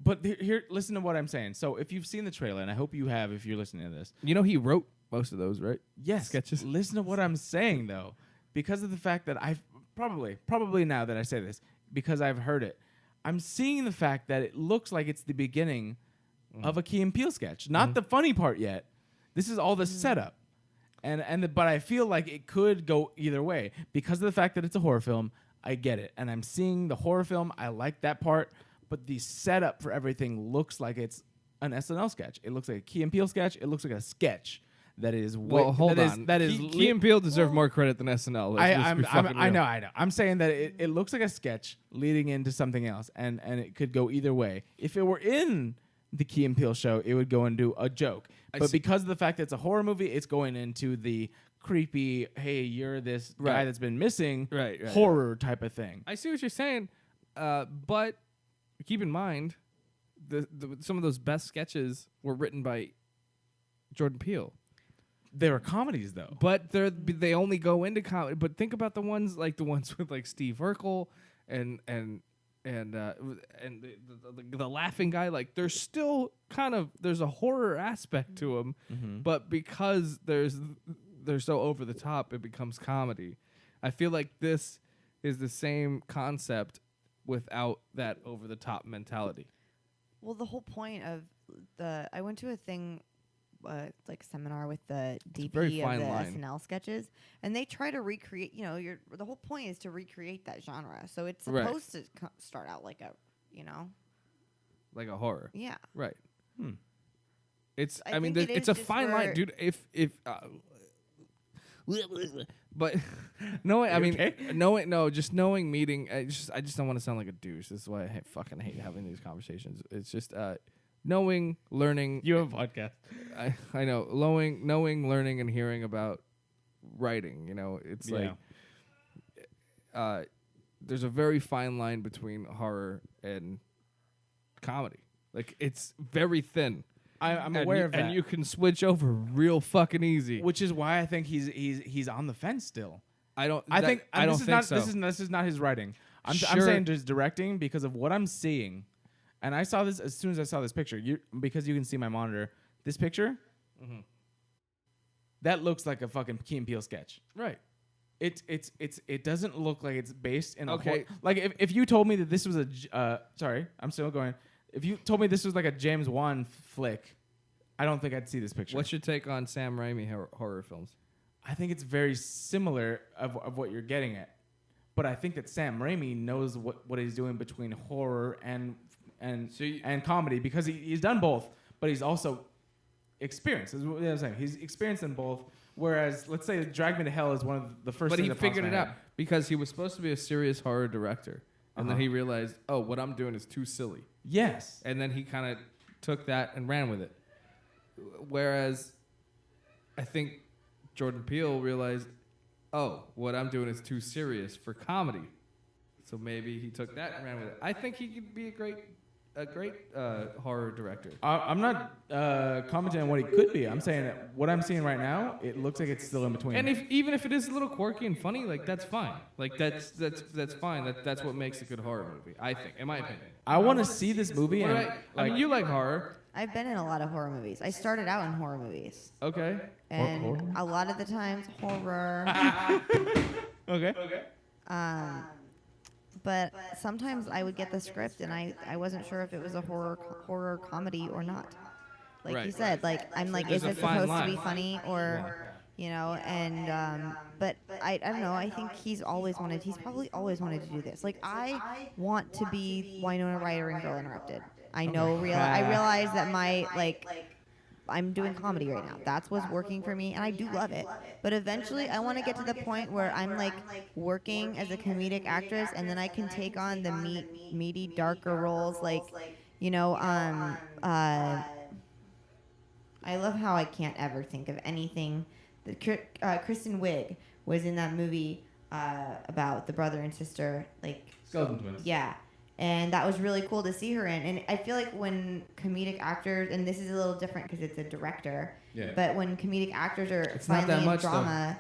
But here, listen to what I'm saying. So if you've seen the trailer, and I hope you have, if you're listening to this, You know he wrote most of those, right? yes, Sketches. Listen to what I'm saying though, because of the fact that I've probably now that I say this, because I've heard it, I'm seeing the fact that it looks like it's the beginning of a Key and Peele sketch. Not the funny part yet. This is all the setup. But I feel like it could go either way because of the fact that it's a horror film. I get it, and I'm seeing the horror film. I like that part, but the setup for everything looks like it's an SNL sketch. It looks like a Key and Peele sketch. It looks like a sketch that is. Hold on. Key and Peele deserve more credit than SNL. I know. I'm saying that it looks like a sketch leading into something else, and it could go either way. If it were in the Key and Peele show, it would go into a joke. But because of the fact that it's a horror movie, it's going into the creepy, hey, you're this guy that's been missing, horror type of thing. I see what you're saying, but keep in mind, some of those best sketches were written by Jordan Peele. They were comedies, though. But they only go into comedy. But think about the ones with like Steve Urkel and the laughing guy. Like there's still there's a horror aspect to them, but because they're so over the top, it becomes comedy. I feel like this is the same concept without that over the top mentality. Well, the whole point of I went to a thing, like seminar with the DP of the SNL sketches, and they try to recreate. The whole point is to recreate that genre. So it's supposed to start out like like a horror. Yeah. Right. It's a fine line, dude. If but just knowing meeting. I just don't want to sound like a douche. This is why I fucking hate having these conversations. It's just knowing, learning. You have a podcast. I know. Knowing, learning, and hearing about writing. It's like there's a very fine line between horror and comedy. Like it's very thin. I'm aware of that, and you can switch over real fucking easy. Which is why I think he's on the fence still. I don't think so. This is not his writing. I'm saying just directing because of what I'm seeing. And I saw this as soon as I saw this picture. Because you can see my monitor. This picture, that looks like a fucking Key and Peele sketch. Right. It doesn't look like it's based in a like if you told me that this was sorry, I'm still going. If you told me this was like a James Wan flick, I don't think I'd see this picture. What's your take on Sam Raimi horror films? I think it's very similar of what you're getting at. But I think that Sam Raimi knows what he's doing between horror and comedy because he's done both, but he's also experienced. Is what I'm saying. He's experienced in both. Whereas, let's say Drag Me to Hell is one of the first things that pops in my head. But he figured it out because he was supposed to be a serious horror director. And then he realized, oh, what I'm doing is too silly. Yes. And then he kind of took that and ran with it. Whereas I think Jordan Peele realized, oh, what I'm doing is too serious for comedy. So maybe he took that and ran with it. I think he could be a great horror director. I'm not commenting on what he could be. I'm saying that what I'm seeing right now, it looks like it's still in between. And even if it is a little quirky and funny, like that's fine. Like that's fine. That's what makes a good horror movie, I think, in my opinion. I want to see this movie. I mean, you like horror. I've been in a lot of horror movies. I started out in horror movies. Okay. And a lot of the times horror. Okay. But sometimes I would get the script and I wasn't sure if it was a horror comedy or not. Like you said, I'm like, is it supposed to be funny or, but I don't know. I think he's probably always wanted to do this. Like I want to be Winona Ryder in Girl Interrupted. I know, I realize that I'm doing comedy right now. That's what's working for me, and I do love it. But eventually, I want to get to the point where I'm working as a comedic actress, and then I can take on the meaty, darker roles. I love how I can't ever think of anything. Kristen Wiig was in that movie about the brother and sister, Skeleton Twins. Yeah. And that was really cool to see her in. And I feel like when comedic actors, and this is a little different because it's a director, but when comedic actors are finally in drama,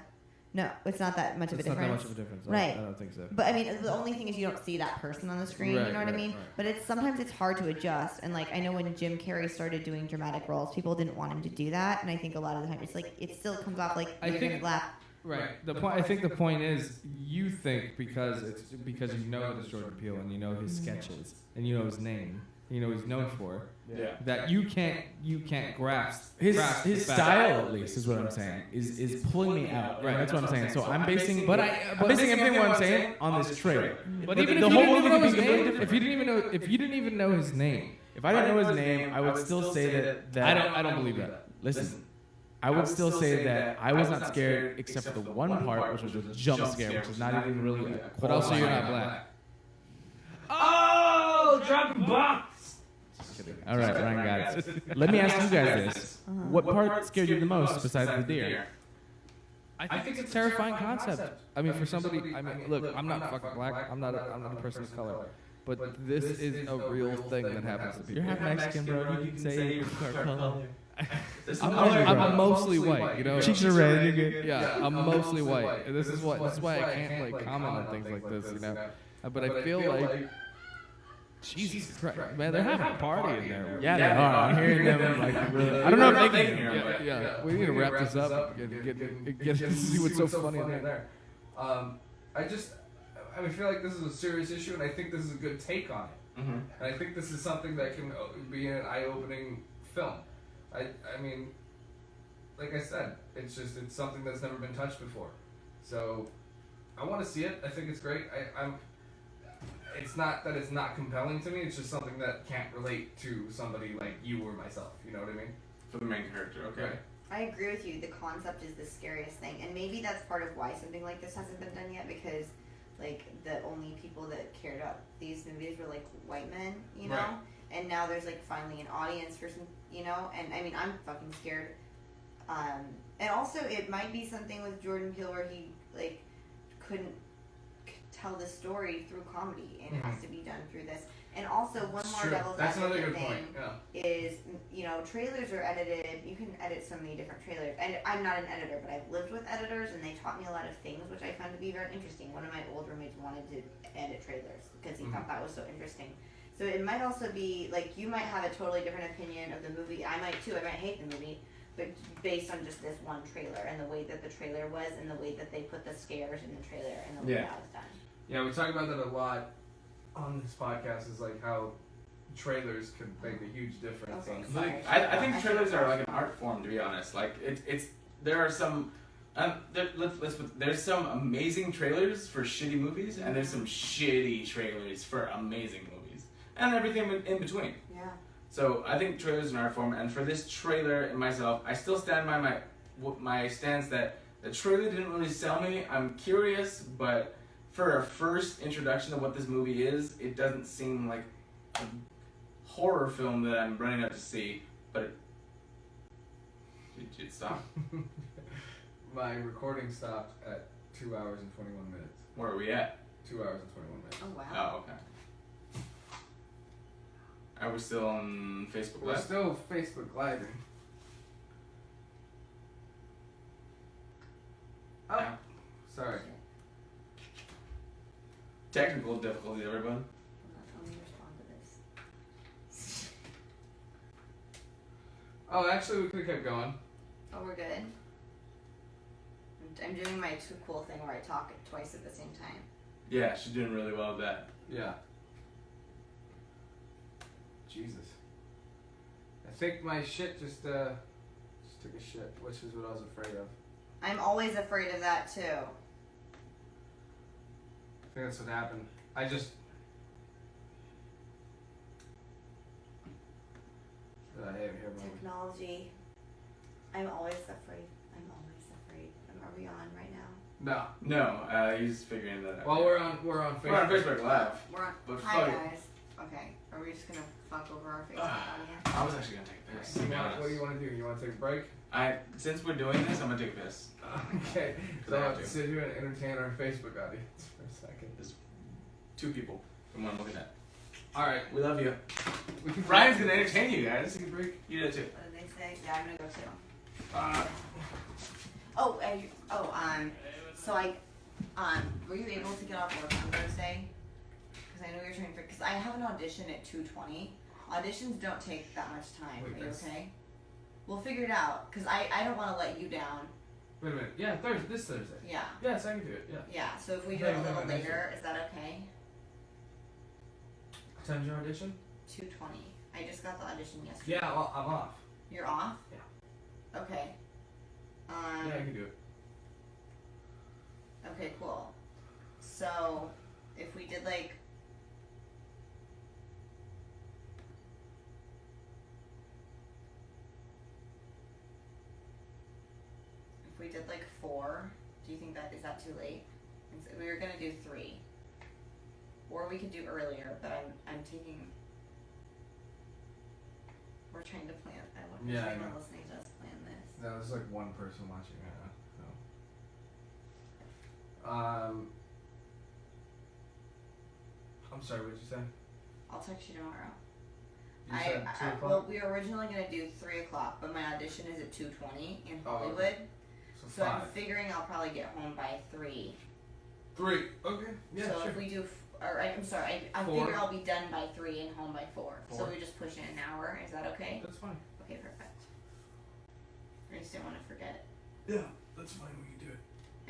no, it's not that much of a difference. It's not that much of a difference. Right. I don't think so. But I mean, the only thing is you don't see that person on the screen, you know what I mean? Right. But sometimes it's hard to adjust. And I know when Jim Carrey started doing dramatic roles, people didn't want him to do that. And I think a lot of the time it's it still comes off like you're going to laugh. Right. I think the point is you think because you know it's Jordan Peele and you know his sketches and you know his name he's known for. Yeah. That you can't grasp His grasp his the style, at least, is what I'm saying, is pulling me out. Right, that's what I'm saying. So I'm basing, But I'm basing everything what I'm saying on this trailer. But even if the you whole didn't even movie know could his be completely name, different. if you didn't even know his name, If I didn't know his name, I would still say that I don't believe that. Listen, I would still say that I was not scared except for the one part, which was a jump scare, which is not even really. But also, you're not black. Oh, drop the box. All right, Ryan got it. Let me ask you guys this: what part scared you the most besides the deer? I think it's a terrifying concept. I mean, for somebody, look, I'm not fucking black. I'm not a person of color. But this is a real thing that happens to people. You're half Mexican, bro. You can say your color. I'm mostly white, you know. Cheeks are red. You're good. Yeah, I'm mostly white. And this is why I can't like comment on things like this, you know. But I feel like Jesus Christ, man, they're having a party in there. Yeah, they are. I'm hearing them like really. I don't know if they can hear them. Yeah, we need to wrap this up and get to see what's so funny in there. I feel like this is a serious issue, and I think this is a good take on it. Mm-hmm. And I think this is something that can be an eye-opening film. I mean, like I said, it's something that's never been touched before. So, I want to see it. I think it's great. It's not that it's not compelling to me. It's just something that can't relate to somebody like you or myself. You know what I mean? For the main character, okay. Right. I agree with you. The concept is the scariest thing, and maybe that's part of why something like this hasn't been done yet, because like the only people that cared about these movies were like white men, you know. Right. And now there's like finally an audience for some, you know. And I mean, I'm fucking scared. And also, it might be something with Jordan Peele where he like couldn't tell the story through comedy, and it has to be done through this. And also, one more devil's advocate thing is, you know, trailers are edited. You can edit so many different trailers. And I'm not an editor, but I've lived with editors, and they taught me a lot of things, which I found to be very interesting. One of my old roommates wanted to edit trailers because he thought that was so interesting. So it might also be, like, you might have a totally different opinion of the movie. I might too. I might hate the movie. But based on just this one trailer and the way that the trailer was and the way that they put the scares in the trailer and the way that was done. Yeah, we talk about that a lot on this podcast, is like how trailers can make a huge difference. Okay, On sorry. I think trailers are like an art form, to be honest. Like it's there are some there's some amazing trailers for shitty movies, and there's some shitty trailers for amazing movies, and everything in between. Yeah. So I think trailers are an art form, and for this trailer and myself, I still stand by my stance that the trailer didn't really sell me. I'm curious, but for a first introduction of what this movie is, it doesn't seem like a horror film that I'm running out to see, but it stopped. My recording stopped at 2 hours and 21 minutes. Where are we at? 2 hours and 21 minutes. Oh, wow. Oh, okay. Are we still on Facebook We're Live? still Facebook Living. Oh, Yeah. sorry. Technical difficulty, everyone. Let me respond to this. Oh, actually, we could have kept going. Oh, we're good. I'm doing my too cool thing where I talk twice at the same time. Yeah, she's doing really well with that. Yeah. Jesus. I think my shit just took a shit, which is what I was afraid of. I'm always afraid of that too. I think that's what happened. I just... here, moment. Technology. I'm always afraid. Are we on right now? No, he's figuring that out. Well, we're on Facebook. We're on Facebook Live. We're on. But Hi fuck it. guys. Okay. Are we just gonna fuck over our Facebook audience? I was actually gonna take a piss. to be honest. What do you want to do? You want to take a break? Since we're doing this, I'm gonna take a piss. Okay. Because I have to sit here and entertain our Facebook audience for a second. There's 2 people from what I'm looking at. All right. We love you. We can Ryan's gonna entertain you guys. take a break. You do it too. What did they say? Yeah, I'm gonna go too. So were you able to get off work on Thursday? Because I know you're training for. Because I have an audition at 2:20. Auditions don't take that much time. Wait, Are you okay? We'll figure it out. Because I don't want to let you down. Wait a minute. Yeah, this Thursday. Yeah. Yes, I can do it. Yeah. Yeah. So if we do it a little later, is that okay? What time's your audition? 2:20. I just got the audition yesterday. Yeah, well, I'm off. You're off? Yeah. Okay. Yeah, I can do it. Okay, cool. So, if we did like... If we did like 4, do you think that, is that too late? We were gonna do 3. Or we could do earlier, but I'm taking... We're trying to plan. Yeah, I trying know. to listening to us plan this. No, there's like one person watching right now. So. I'm sorry, what'd you say? I'll text you tomorrow. You said 2 o'clock? Well, we were originally gonna do 3 o'clock, but my audition is at 2:20 in Oh, okay. Hollywood. So I'm 5. figuring I'll probably get home by 3. 3. Okay. Yeah, so sure. if we do, I'm sorry, I 4. figure I'll be done by 3 and home by 4. So 4. we just push it an hour. Is that okay? That's fine. Okay, perfect. I just didn't want to forget. Yeah, that's fine. We can do it.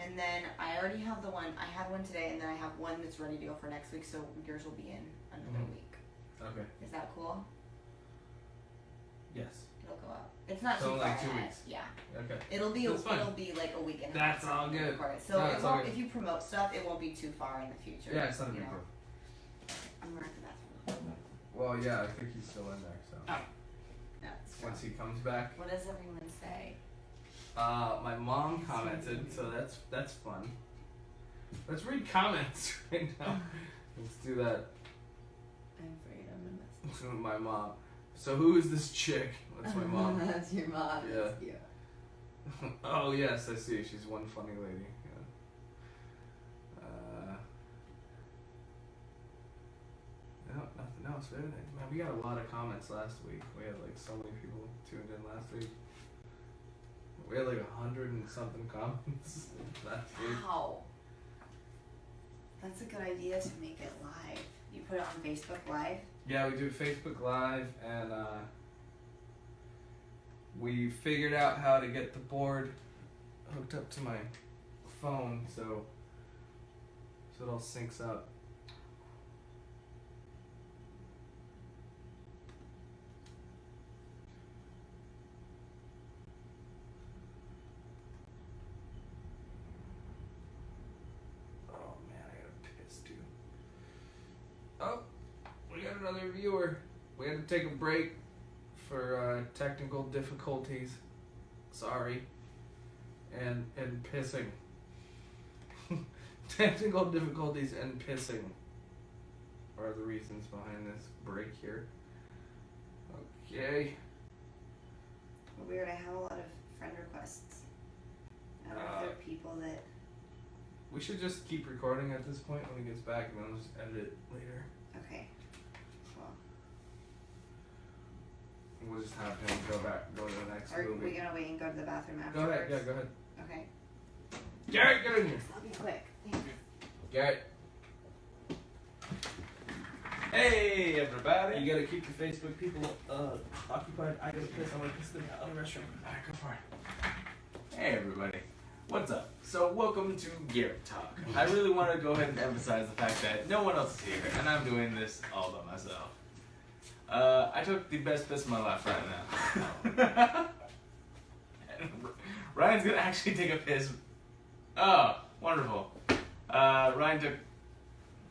And then I already have the one. I had one today, and then I have one that's ready to go for next week. So yours will be in another week. Okay. Is that cool? Yes. It'll go up. It's not So too like far 2 ahead. weeks. Yeah. Okay. It'll be That's fine. it'll be like a week and a half. That's all good. So No, it it's all won't, good. if you promote stuff, it won't be too far in the future. Yeah, it's not a you big know. deal. I'm right in the bathroom. Well, yeah, I think he's still in there. So That's once he comes back, What does everyone say? my mom commented, so that's fun. Let's read comments right now. Let's do that. I'm afraid I'm gonna mess. With my mom. So who is this chick? That's my mom. That's your mom. Yeah. That's cute. Oh yes, I see. She's one funny lady. Yeah. No, nothing else. Man, we got a lot of comments last week. We had like so many people tuned in last week. We had like 100 and something comments last week. Wow. That's a good idea to make it live. You put it on Facebook Live? Yeah, we do Facebook Live, and we figured out how to get the board hooked up to my phone, so it all syncs up. Oh man, I gotta piss too. Oh, we got another viewer. We had to take a break for technical difficulties. Sorry. And pissing. Technical difficulties and pissing are the reasons behind this break here. Okay. Weird, I have a lot of friend requests. I don't know if there are people that... We should just keep recording at this point when he gets back, and then we'll just edit it later. Okay. Well, We'll just have him go to the next are movie. we gonna wait and go to the bathroom Go afterwards? ahead, yeah, go ahead. Okay. Garrett, get in here. I'll be quick. Thanks. Garrett. Hey everybody! You gotta keep your Facebook people Occupied. I gotta piss. I wanna piss in the other restroom. Alright, go for it. Hey everybody, what's up? So welcome to Garrett Talk. I really want to go ahead and emphasize the fact that no one else is here, and I'm doing this all by myself. I took the best piss of my life right now. And Ryan's gonna actually take a piss. Oh, wonderful. Ryan took.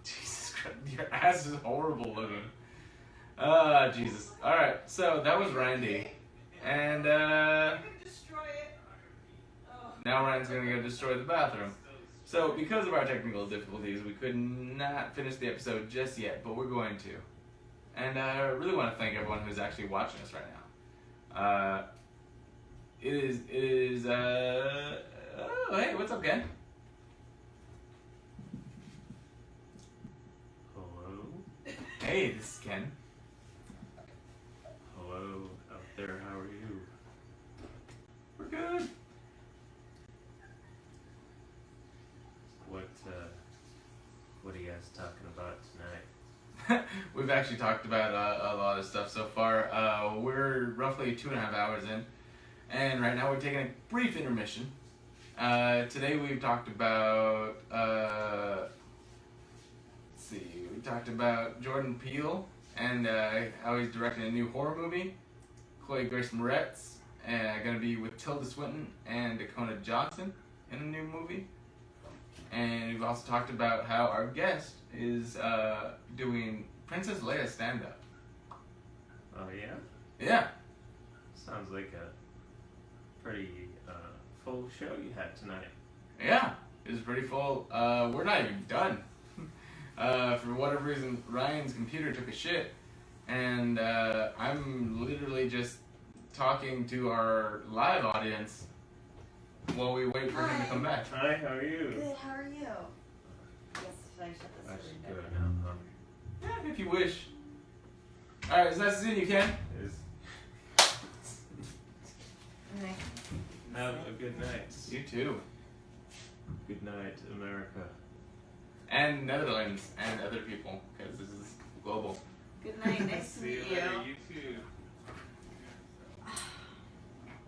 Jesus Christ, your ass is horrible looking. Jesus. All right, so that was Randy, and now Ryan's gonna go destroy the bathroom. So because of our technical difficulties, we could not finish the episode just yet, but we're going to. And I really want to thank everyone who's actually watching us right now. It is, oh, hey, what's up, Ken? Hello? Hey, this is Ken. Hello out there, how are you? We're good. What are you guys talking about tonight? We've actually talked about a lot of stuff so far. We're roughly 2.5 hours in, and right now we're taking a brief intermission. Today we've talked about, let's see, we talked about Jordan Peele and how he's directing a new horror movie. Chloe Grace Moretz going to be with Tilda Swinton and Dakota Johnson in a new movie. And we've also talked about how our guest is doing Princess Leia stand-up. Oh, yeah? Yeah. Sounds like a pretty full show you had tonight. Yeah, it was pretty full. We're not even done. For whatever reason, Ryan's computer took a shit, and I'm literally just talking to our live audience while we wait for him to come back. Hi, how are you? Good, how are you? Yes, should I shut this I should window? go now, huh? Yeah, if you wish. Alright, as nice as in you can. Okay. Have a good night. You too. Good night, America. And Netherlands and other people, because this is global. Good night, nice to See meet you you. later, you too.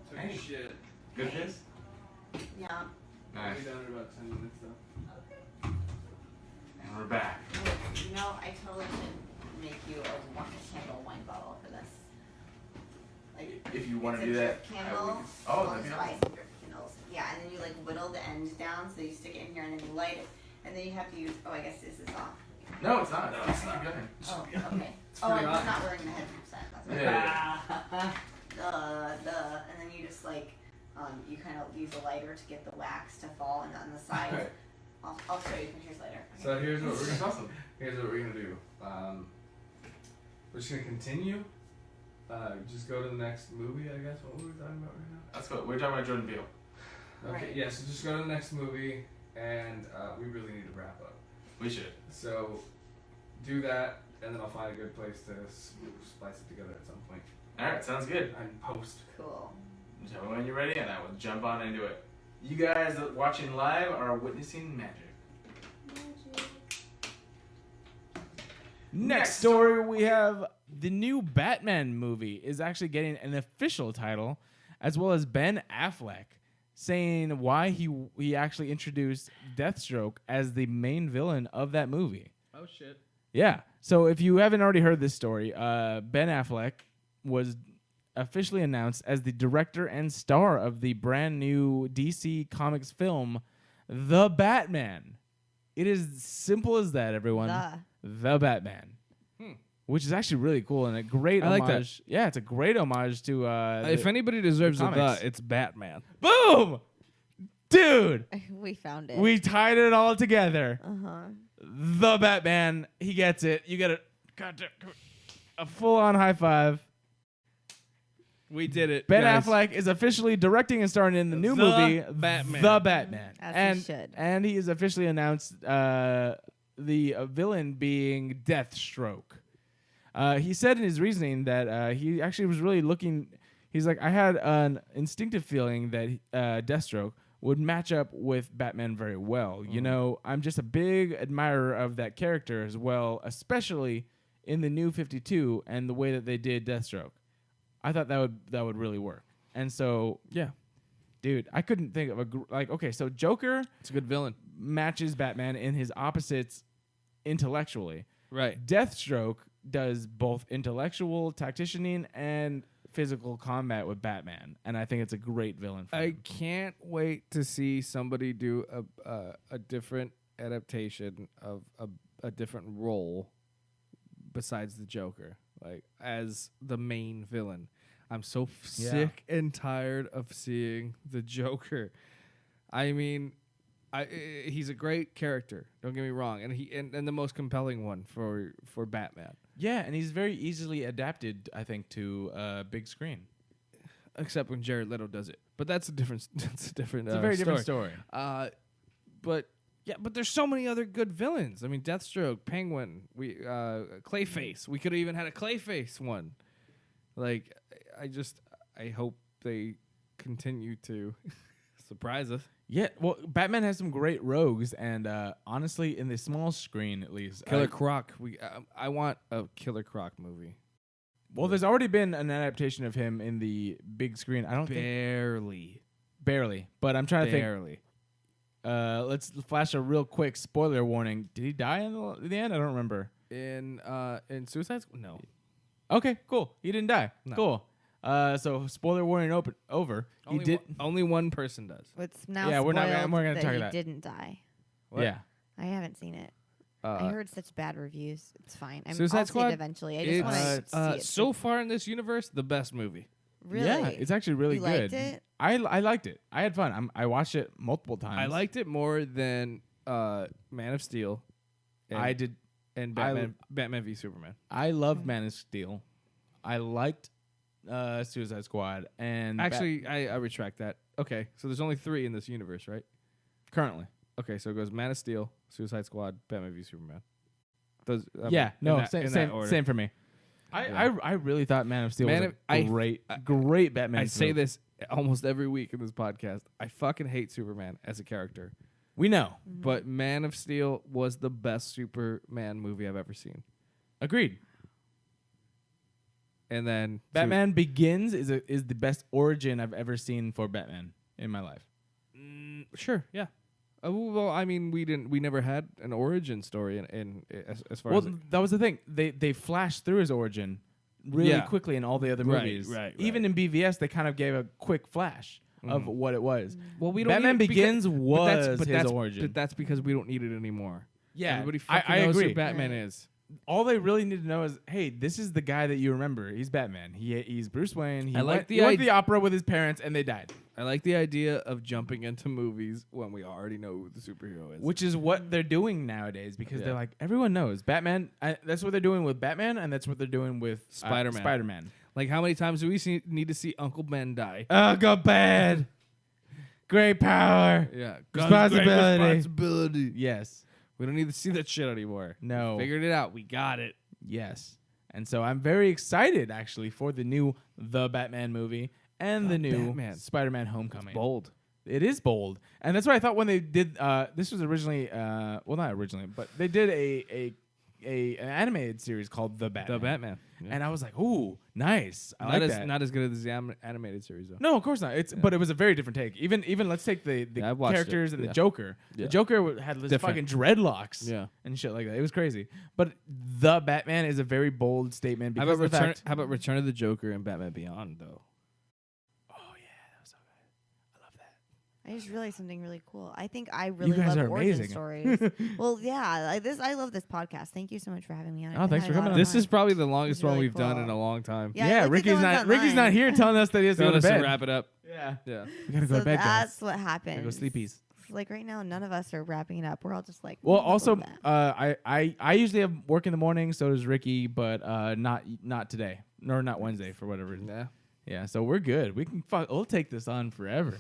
Took Hey. shit. Good kiss? Yeah. Nice. We'll be done in about 10 minutes though. And we're back. You know, I totally should make you a candle wine bottle for this. Like, If you want it's to a do that. drip candle. Oh, Well, that'd be it's awesome. spice drip candles. Yeah, and then you like whittle the end down, so you stick it in here and then you light it, and then you have to use. Oh, I guess this is off. No, it's not. No, it's not. Good. Oh, okay. It's Oh, pretty I'm hot. not wearing the headphone set. That's Yeah, right. Duh. And then you just like, you kind of use a lighter to get the wax to fall on the sides. Right. I'll show you pictures later. So here's what we're That's gonna awesome. Here's what we're gonna do. We're just gonna continue. Just go to the next movie, I guess. What were we talking about right now? That's what we're talking about. Jordan Peele. Okay, Right. yeah. So just go to the next movie, and we really need to wrap up. We should. So do that, and then I'll find a good place to splice it together at some point. All right, sounds good. And post. Cool. Tell me when you're ready, and I will jump on into it. You guys watching live are witnessing magic. Next story, we have the new Batman movie is actually getting an official title, as well as Ben Affleck saying why he actually introduced Deathstroke as the main villain of that movie. Oh shit. Yeah. So if you haven't already heard this story, Ben Affleck was officially announced as the director and star of the brand new DC Comics film, The Batman. It is simple as that, everyone. The Batman. Which is actually really cool and a great I homage. like that. Yeah, it's a great homage to If anybody deserves the a comics. it's Batman. Boom! Dude! We found it. We tied it all together. Uh-huh. The Batman. He gets it. You get a full-on high five. We did it. Ben guys. Affleck is officially directing and starring in the new The movie, Batman. The Batman. As he should. And he has officially announced the villain being Deathstroke. He said in his reasoning that he actually was really looking. He's like, I had an instinctive feeling that Deathstroke would match up with Batman very well. You know, I'm just a big admirer of that character as well, especially in the new 52 and the way that they did Deathstroke. I thought that would really work. And so, yeah, dude, I couldn't think of okay, so Joker, it's a good villain, matches Batman in his opposites intellectually. Right. Deathstroke does both intellectual tacticianing and physical combat with Batman, and I think it's a great villain for I him. can't wait to see somebody do a different adaptation of a different role besides the Joker, like as the main villain. I'm so sick and tired of seeing the Joker. I mean, he's a great character. Don't get me wrong, and the most compelling one for Batman. Yeah, and he's very easily adapted, I think, to big screen. Except when Jared Leto does it, but that's a different. It's a very different story. But there's so many other good villains. I mean, Deathstroke, Penguin, Clayface. We could have even had a Clayface one. Like, I hope they continue to surprise us. Yeah, well, Batman has some great rogues, and honestly, in the small screen at least, Killer Croc. I want a Killer Croc movie. Well, there's already been an adaptation of him in the big screen. I don't barely, but I'm trying to think. Let's flash a real quick spoiler warning. Did he die in the end? I don't remember. In Suicide Squad? No. Okay, cool. He didn't die. No. Cool. So spoiler warning over. Only one person does. It's now Yeah, we're not gonna- spoiled we're gonna that talk he about- didn't die. What? Yeah. I haven't seen it. I heard such bad reviews. It's fine. Suicide I'll see Squad. it eventually. I just want to see it. So far in this universe, the best movie. Really? Yeah, it's actually really You good. liked it? I liked it. I had fun. I watched it multiple times. I liked it more than Man of Steel. And, I did. And Batman v Superman. I loved Man of Steel. I liked Suicide Squad. And Actually, I retract that. Okay, so there's only 3 in this universe, right? currently. Okay, so it goes Man of Steel, Suicide Squad, Batman v Superman. Those, Same for me. I really thought Man of Steel was a great Batman. I say this almost every week in this podcast. I fucking hate Superman as a character. We know. But Man of Steel was the best Superman movie I've ever seen. Agreed. And then Batman Begins is the best origin I've ever seen for Batman in my life. Sure, yeah. Well, I mean, we never had an origin story in as far as that was the thing. They flashed through his origin really quickly in all the other movies. Right. Even in BVS, they kind of gave a quick flash of what it was. Well, we don't. Batman need it Begins because, was his origin. But that's because we don't need it anymore. Yeah, everybody fucking I knows agree. who Batman is. All they really need to know is, hey, this is the guy that you remember. He's Batman. He's Bruce Wayne. He went to the opera with his parents, and they died. I like the idea of jumping into movies when we already know who the superhero is. Which is what they're doing nowadays because they're like, everyone knows Batman. That's what they're doing with Batman, and that's what they're doing with Spider-Man. Spider-Man. Like, how many times do we need to see Uncle Ben die? Uncle Ben. Great power. Yeah. Responsibility. Great responsibility. Yes. We don't need to see that shit anymore. No. Figured it out. We got it. Yes. And so I'm very excited, actually, for the new The Batman movie and the new Batman. Spider-Man Homecoming. It's bold. It is bold. And that's what I thought when they did, this was originally, well, not originally, but they did an animated series called The Batman. The Batman. Yeah. And I was like, ooh, nice. I like that. Not as good as the animated series, though. No, of course not. But it was a very different take. Even let's take the characters and the Joker. Yeah. The Joker had this fucking dreadlocks and shit like that. It was crazy. But The Batman is a very bold statement. How Because about Return of the Joker and Batman Beyond, though? Oh, yeah. That was so good. I love that. I just realized something really cool. I think I really guys love are origin amazing. stories. Well, yeah, I love this podcast. Thank you so much for having me on. Oh, thanks for coming on. This is probably the longest It's really one we've done cool. in a long time. Yeah, Yeah, look at the ones Ricky's not online. here telling us that he has to go Telling to us to bed. wrap it up. Yeah. Yeah. We gotta go So to bed, guys. that's what happens. Gotta go sleepies. Like right now, none of us are wrapping it up. We're all just like. Well, "Mm, also, go back." I usually have work in the morning. So does Ricky, but not today, nor not Wednesday for whatever reason. Yeah. Yeah, so we're good. We'll take this on forever.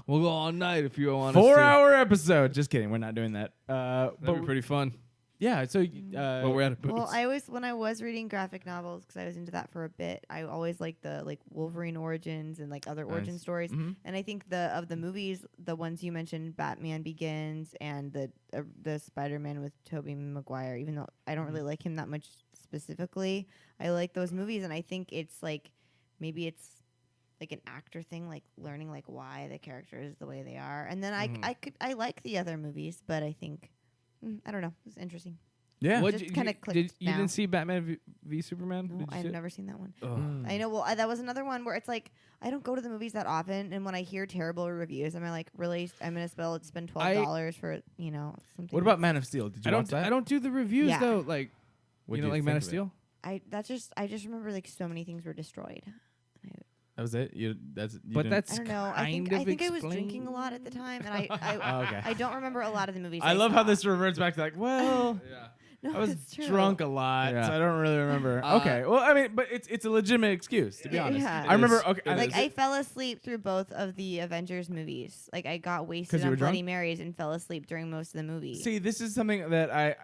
We'll go all night if you want. 4-hour episode. Just kidding. We're not doing that. That'd be pretty fun. Yeah. So Well, we're at a booth. Well, when I was reading graphic novels, because I was into that for a bit, I always liked the Wolverine origins and other origin stories. Mhm. And I think of the movies, the ones you mentioned, Batman Begins and the Spider-Man with Tobey Maguire. Even though I don't really like him that much specifically, I like those movies, and I think it's maybe it's like an actor thing, like learning why the character is the way they are. And then I like the other movies, but I think I don't know. It's interesting. Yeah. It just kind of clicked. You didn't see Batman v Superman? No, Did you see I've it? never seen that one. Ugh. I know. Well, that was another one where it's like I don't go to the movies that often, and when I hear terrible reviews, I'm like, really? I'm gonna spend $12 for something. What about Man of Steel? Did you watch that? I don't do the reviews Yeah. though. Like, What'd you know, you like Man think of of it? Steel. I just remember so many things were destroyed. That was it. But that's I don't know. I think I was drinking a lot at the time, and Oh, okay. I don't remember a lot of the movies. I love saw. how this reverts back to No, I was it's true. drunk a lot, Yeah. so I don't really remember. Okay, well, I mean, but it's a legitimate excuse to be honest. Yeah. I remember. is. Okay, Like I fell asleep through both of the Avengers movies. Like I got 'Cause wasted you on were drunk? Bloody Marys and fell asleep during most of the movie. See, this is something that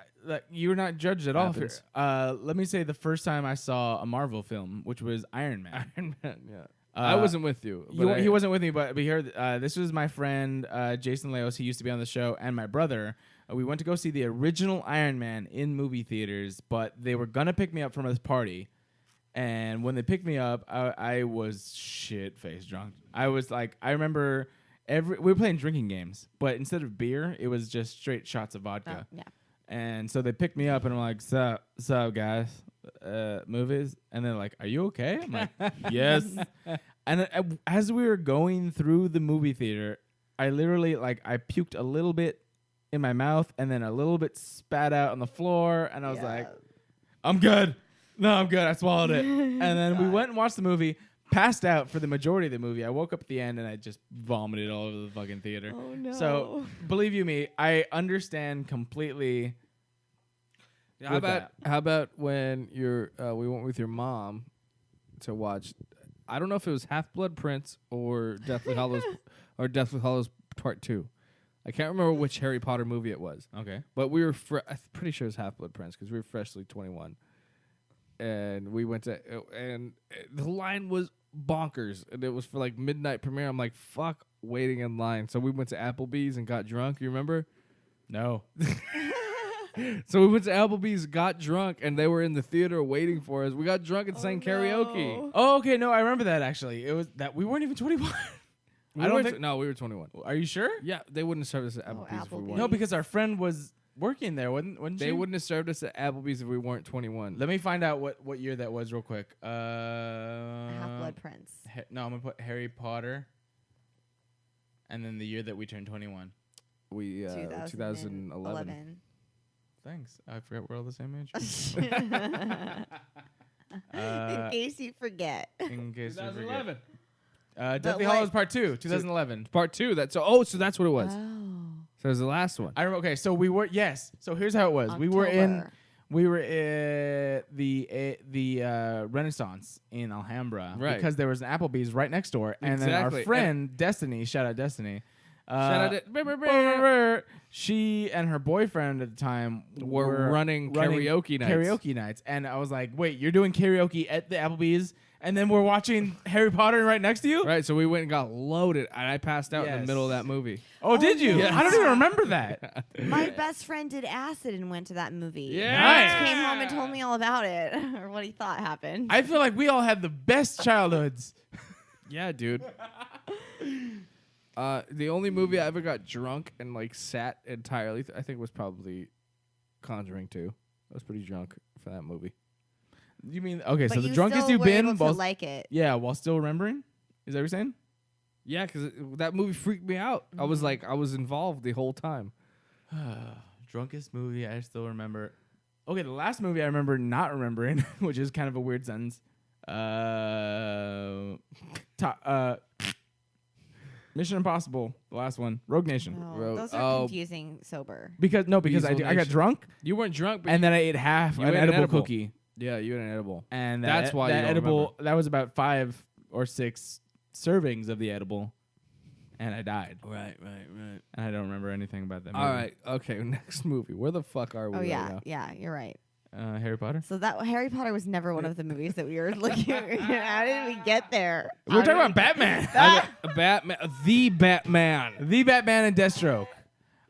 you were not judged at all for. Happens. Let me say the first time I saw a Marvel film, which was Iron Man. Iron Man. Yeah. I wasn't with you. He wasn't with me, but here, this was my friend Jason Leos. He used to be on the show, and my brother. We went to go see the original Iron Man in movie theaters, but they were gonna pick me up from this party, and when they picked me up, I was shit-faced drunk. I was like, I remember we were playing drinking games, but instead of beer, it was just straight shots of vodka. Oh, yeah. And so they picked me up, and I'm like, "Sup, guys? Movies?" And they're like, "Are you okay?" I'm like, "Yes." And as we were going through the movie theater, I literally I puked a little bit in my mouth, and then a little bit spat out on the floor, and I was like, "I'm good. No, I'm good. I swallowed it." And then we went and watched the movie. Passed out for the majority of the movie. I woke up at the end and I just vomited all over the fucking theater. Oh no! So believe you me, I understand completely. How about when we went with your mom to watch? I don't know if it was Half-Blood Prince or Deathly Hallows or Deathly Hallows Part 2. I can't remember which Harry Potter movie it was. Okay, but we were I'm pretty sure it was Half-Blood Prince because we were freshly 21. And we went to, and the line was bonkers, and it was for like midnight premiere. I'm like, fuck waiting in line. So we went to Applebee's and got drunk. You remember? No. So we went to Applebee's, got drunk, and they were in the theater waiting for us. We got drunk and sang karaoke. Oh, okay. No, I remember that actually. It was that we weren't even 21. I don't think. No, we were 21. Are you sure? Yeah, they wouldn't have served us at Applebee's if we weren't. No, because our friend was working there, wouldn't they? She? Wouldn't have served us at Applebee's if we weren't 21. Let me find out what year that was real quick. Half-Blood Prince. No, I'm gonna put Harry Potter, and then the year that we turned 21. We 2011. Thanks. I forgot we're all the same age. In case you forget. In case 2011. Deathly Hallows Part 2, 2011. Part 2. So that's what it was. Oh. So it was the last one. I remember. Okay, so we were So here's how it was. October. We were at the Renaissance in Alhambra, right? Because there was an Applebee's right next door, and then our friend Destiny, shout out Destiny, she and her boyfriend at the time were running karaoke nights. And I was like, "Wait, you're doing karaoke at the Applebee's?" And then we're watching Harry Potter right next to you? Right, so we went and got loaded, and I passed out in the middle of that movie. Oh, did you? Yes. I don't even remember that. My best friend did acid and went to that movie. Yeah. Nice. Came home and told me all about it, or what he thought happened. I feel like we all had the best childhoods. Yeah, dude. The only movie I ever got drunk and sat entirely, I think, was probably Conjuring 2. I was pretty drunk for that movie. You mean okay? But So the you drunkest still you've were been, able to while like it. Yeah, while still remembering. Is that what you're saying? Yeah, because that movie freaked me out. I was I was involved the whole time. Drunkest movie I still remember. Okay, the last movie I remember not remembering, which is kind of a weird sentence. Mission Impossible, the last one, Rogue Nation. Oh, those are confusing sober. Because I got Nation. drunk. You weren't drunk, but and then I ate half an edible cookie. Yeah, you ate an edible. And that's why that you don't edible. remember. That was about 5 or 6 servings of the edible, and I died. Right. And I don't remember anything about that movie. All right, okay, next movie. Where the fuck are we? Oh right yeah, now? yeah, you're right. Harry Potter. So that Harry Potter was never one of the movies that we were looking at. How did we get there? We're talking about Batman. The Batman and Deathstroke.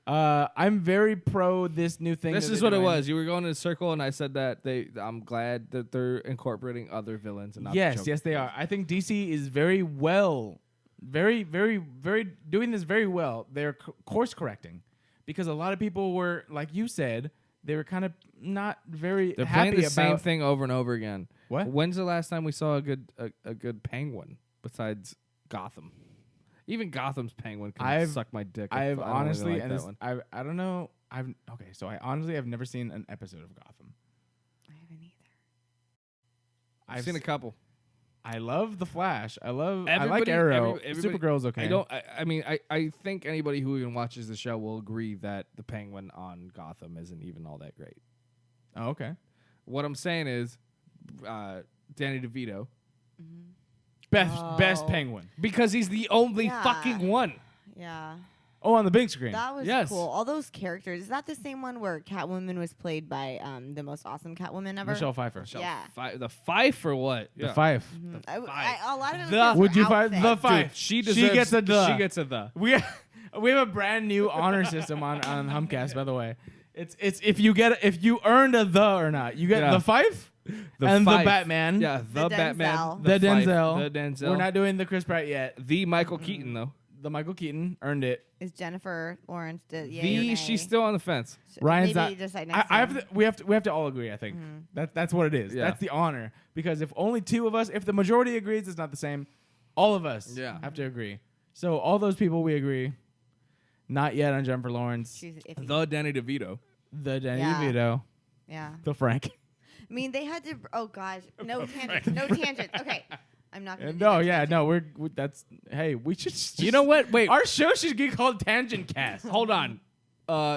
I'm very pro this new thing. This is what it was. You were going in a circle, and I said that I'm glad that they're incorporating other villains and not the Joker. Yes, they are. I think DC is very doing this very well. They're course correcting because a lot of people were, like you said, they were kind of not very They're happy playing the about same thing over and over again. What? When's the last time we saw a good Penguin besides Gotham? Even Gotham's Penguin can suck my dick. I've I don't honestly, really like and that one. I don't know. So I honestly have never seen an episode of Gotham. I haven't either. I've seen a couple. I love the Flash. I like Everybody- Arrow. everybody- Supergirl's okay. I think anybody who even watches the show will agree that the Penguin on Gotham isn't even all that great. Oh, okay. What I'm saying is, Danny DeVito, best Penguin because he's the only fucking one. Yeah. Oh, on the big screen. That was Yes. cool. All those characters. Is that the same one where Catwoman was played by the most awesome Catwoman ever? Michelle Pfeiffer. Yeah. The Fife or what? The Fife. A lot of it was The- just Would her you find the outfit. Fife? Dude, she gets a the. She gets a the. We have a brand new honor system on Humpcast, by the way. It's if you earned a the or not. You get the Fife and Fife. the Batman. Yeah, the The Batman. Denzel. The Fife, Denzel. The Denzel. We're not doing the Chris Pratt yet. the Michael Keaton though. the Michael Keaton earned it. Is Jennifer Lawrence? Yay or nay? She's still on the fence. Ryan's Maybe not. decide I next have time. to, we have to all agree. I think that's what it is. Yeah. That's the honor, because if only two of us, if the majority agrees, it's not the same. All of us have to agree. So all those people, we agree. Not yet on Jennifer Lawrence. She's iffy. The Danny DeVito. The Danny Yeah. DeVito. Yeah. The Frank. I mean, they had to. Oh gosh, no tangents. No tangents. Okay, I'm not gonna. do No, that yeah, tangent. no, we that's. Hey, we should. Just, You know what? Wait. our show should get called Tangent Cast. Hold on.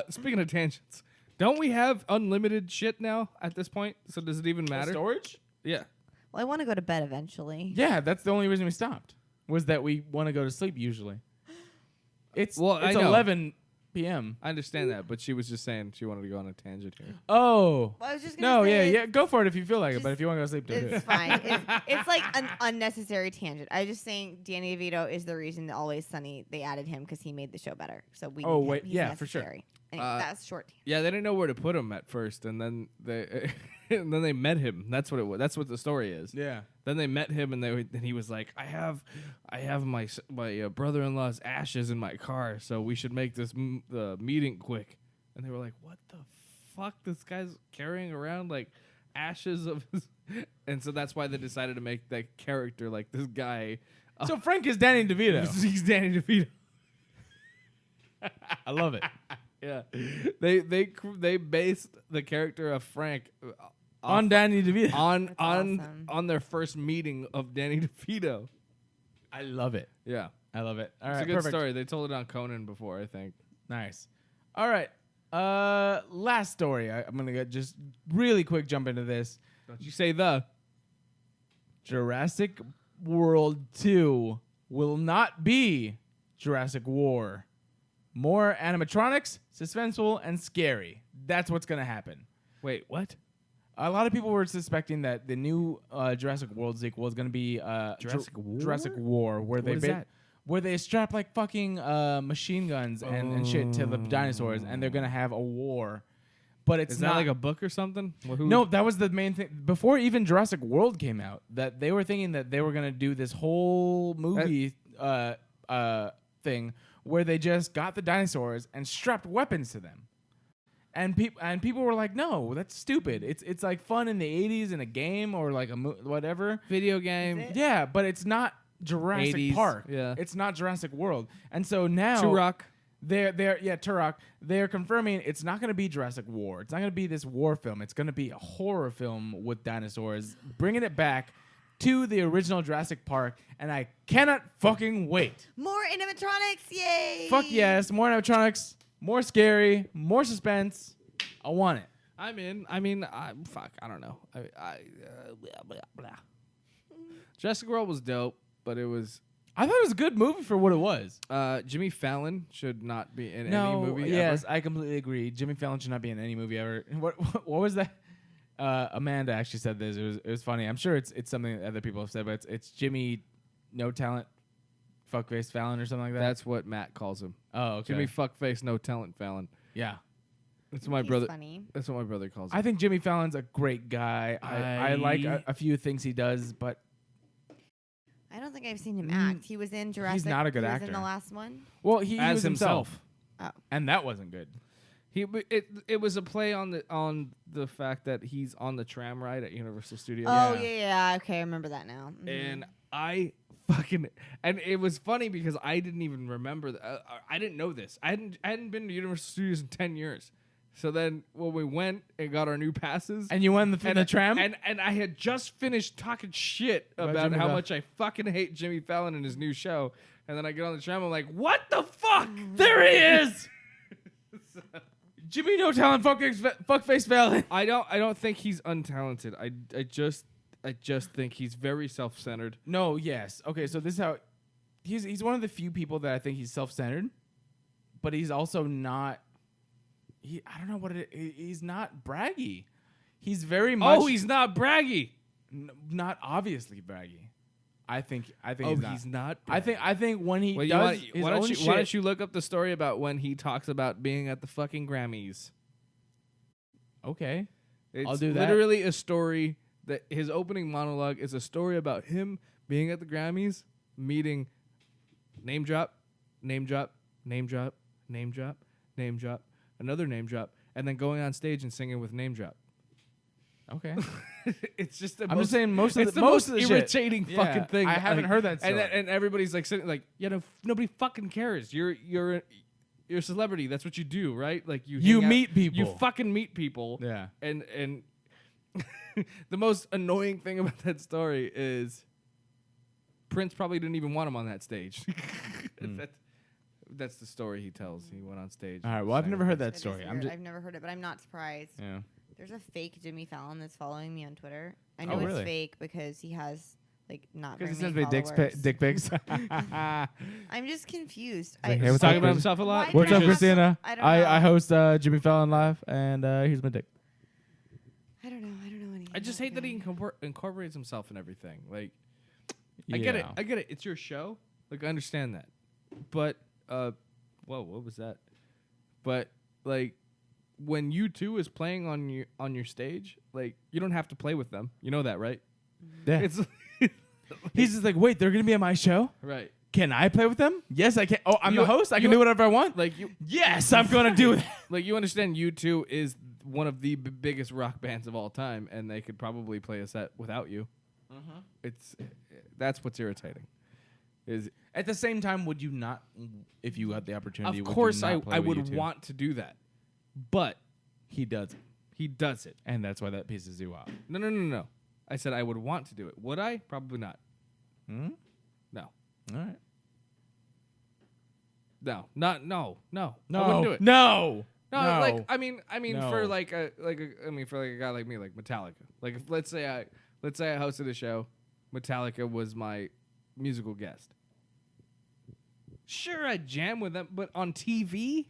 Speaking of tangents, don't we have unlimited shit now at this point? So does it even matter? Storage? Yeah. Well, I want to go to bed eventually. Yeah, that's the only reason we stopped. Was that we want to go to sleep usually. It's I know. 11 p.m. I understand that, but she was just saying she wanted to go on a tangent here. Oh. Well, I was just gonna No, say yeah, go for it if you feel like it. just- But if you want to go to sleep, don't do It's it. fine. It's like an unnecessary tangent. I was just saying Danny DeVito is the reason that Always Sunny they added him because he made the show better. So we. Oh, need him. wait, He's yeah, for sure. necessary. Anyway, that's short. Yeah, they didn't know where to put him at first, and then they and then they met him. That's what it was. That's what the story is. Yeah. Then they met him, and and he was like, "I have my brother-in-law's ashes in my car, so we should make this meeting quick." And they were like, "What the fuck? This guy's carrying around like ashes of his," and so that's why they decided to make that character like this guy. So Frank is Danny DeVito. He's Danny DeVito. I love it. Yeah, they based the character of Frank On Danny DeVito. on awesome. on their first meeting of Danny DeVito. I love it. Yeah, I love it. All it's right, a good perfect. story. They told it on Conan before, I think. Nice. All right. Last story. I'm gonna just really quick jump into this. Don't you say the Jurassic World 2 will not be Jurassic War. More animatronics, suspenseful, and scary. That's what's gonna happen. wait what? A lot of people were suspecting that the new Jurassic World sequel is gonna be Jurassic War? Jurassic War, where What is that? where they strap like fucking machine guns and shit to the dinosaurs, and they're gonna have a war. But it's Is not that like a book or something? No, that was the main thing. Before even Jurassic World came out, that they were thinking that they were gonna do this whole movie thing where they just got the dinosaurs and strapped weapons to them. And people were like, "No, that's stupid. It's like fun in the 80s in a game or like a whatever video game. Yeah, but it's not Jurassic 80s, Park. yeah. It's not Jurassic World." And so now Turok. Turok. They're confirming it's not going to be Jurassic War. It's not going to be this war film. It's going to be a horror film with dinosaurs, bringing it back to the original Jurassic Park, and I cannot fucking wait. More animatronics, yay! Fuck yes, more animatronics, more scary, more suspense. I want it. I'm in. I mean, fuck. I don't know. Blah, blah, blah. Jurassic World was dope, but it was. I thought it was a good movie for what it was. Jimmy Fallon should not be in No, any movie. yes, ever. I completely agree. Jimmy Fallon should not be in any movie ever. What was that? Amanda actually said this. It was funny. I'm sure it's something that other people have said, but it's Jimmy No Talent Fuckface Fallon or something like that. That's what Matt calls him. Oh, okay. Jimmy Fuckface No Talent Fallon. Yeah. That's what my He's brother. funny. That's what my brother calls him. I think Jimmy Fallon's a great guy. I like a few things he does, but I don't think I've seen him act. He was in Jurassic. not a good he actor. Was in the last one. well, he As was himself. Oh. And that wasn't good. It was a play on the fact that he's on the tram ride at Universal Studios. Oh yeah. Okay, I remember that now. Mhm. And I fucking and it was funny because I didn't even remember. I didn't know this. I hadn't been to Universal Studios in 10 years. So then when we went and got our new passes, And you went in the tram? and I had just finished talking shit About about Jimmy how Fallon. much I fucking hate Jimmy Fallon and his new show. And then I get on the tram, I'm like, what the fuck? There he is. Jimmy No Talent Fuckface Fallon. I don't think he's untalented. I just think he's very self-centered. No, yes. Okay, so this is how he's one of the few people that I think he's self-centered, but he's also not. I don't know what he's not braggy. He's very much. Oh, he's not braggy. Not obviously braggy. I think Oh, he's not. I think when he Well, does his why own don't you shit, why don't you look up the story about when he talks about being at the fucking Grammys? Okay, It's I'll do that. literally a story that his opening monologue is a story about him being at the Grammys, meeting name drop name drop, name drop, name drop, name drop, another name drop, and then going on stage and singing with name drop. Okay. It's just I'm just saying most of it's the the most most of the shit. irritating fucking thing. I haven't heard that story. And everybody's like sitting like, nobody fucking cares. You're a celebrity. That's what you do, right? Like you hang out- meet people. You fucking meet people. Yeah. And the most annoying thing about that story is Prince probably didn't even want him on that stage. That's the story he tells. He went on stage. All right. Well, I've never heard that That is story. weird. I've never heard it, but I'm not surprised. Yeah. There's a fake Jimmy Fallon that's following me on Twitter. I Oh, know it's really? fake because he has like not very Because he many sends me followers. dick pics. I'm just confused. Like, hey, He's what's talking up, about Chris? himself a lot. Why What's did up, I have Christina? I don't know. I host Jimmy Fallon Live, and here's my dick. I don't know anything. I just hate that he about incorporates himself in everything. Like, I get it. I get it. It's your show. Like, I understand that. But, whoa, what was that? But, like, when U2 is playing on your stage, like, you don't have to play with them. You know that, right? Yeah. It's He's just like, wait, they're gonna be on my show. right. Can I play with them? Yes, I can. Oh, I'm You- the host. I you- can do whatever I want. Like you, Yes, I'm gonna do that. like you understand, U2 is one of the biggest rock bands of all time, and they could probably play a set without you. That's what's irritating. Is At the same time, would you not, if you had the opportunity? of would course you not play I with would U2? want to do that, but He does it, he does it. and that's why that pisses you off. No. I said I would want to do it. Would I? Probably not. Hmm? No. All right. No. No. No. I wouldn't do it. No. No, No. like I mean No. for like a guy like me, like Metallica. Like if let's say I hosted a show, Metallica was my musical guest. Sure, I'd jam with them, but on TV,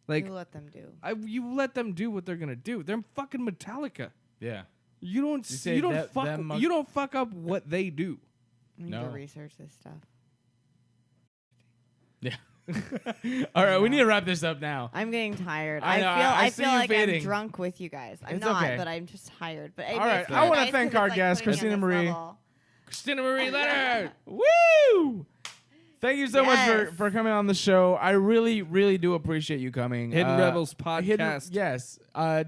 like you let them do. you let them do what they're gonna do. They're fucking Metallica. Yeah. You don't You say you don't that- fuck them you don't fuck up what they do. I need No. to research this stuff. Yeah. All right, we need to wrap this up now. I'm getting tired. I know, I see feel you like fading. I'm drunk with you guys. I'm It's not, okay. but I'm just tired. But All right, I want to thank our guest, Christina Marie. Christina Marie Leonard. Woo! Thank you so much Yes. for coming on the show. I really, really do appreciate you coming. Hidden Rebels podcast. Yes.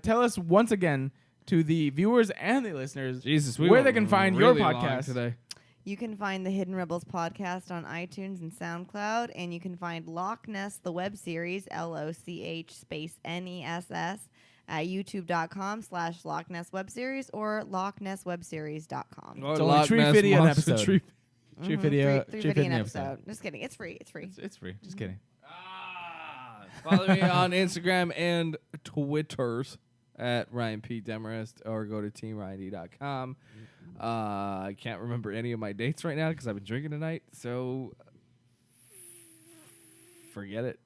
Tell us once again to the viewers and the listeners Jesus, we where went they can find really your long podcast today. You can find the Hidden Rebels podcast on iTunes and SoundCloud, and you can find Loch Ness, the web series, LOCH space NESS, at youtube.com/Loch Ness web series or lochnesswebseries.com. Or It's only Loch Tree Ness Video an Monster episode. Tree- Tree video. Three Tree video an video episode. Just kidding. It's free. It's free. It's free. Just kidding. Follow me on Instagram and Twitters at Ryan P. Demarest or go to teamryanD.com. I can't remember any of my dates right now because I've been drinking tonight, so forget it.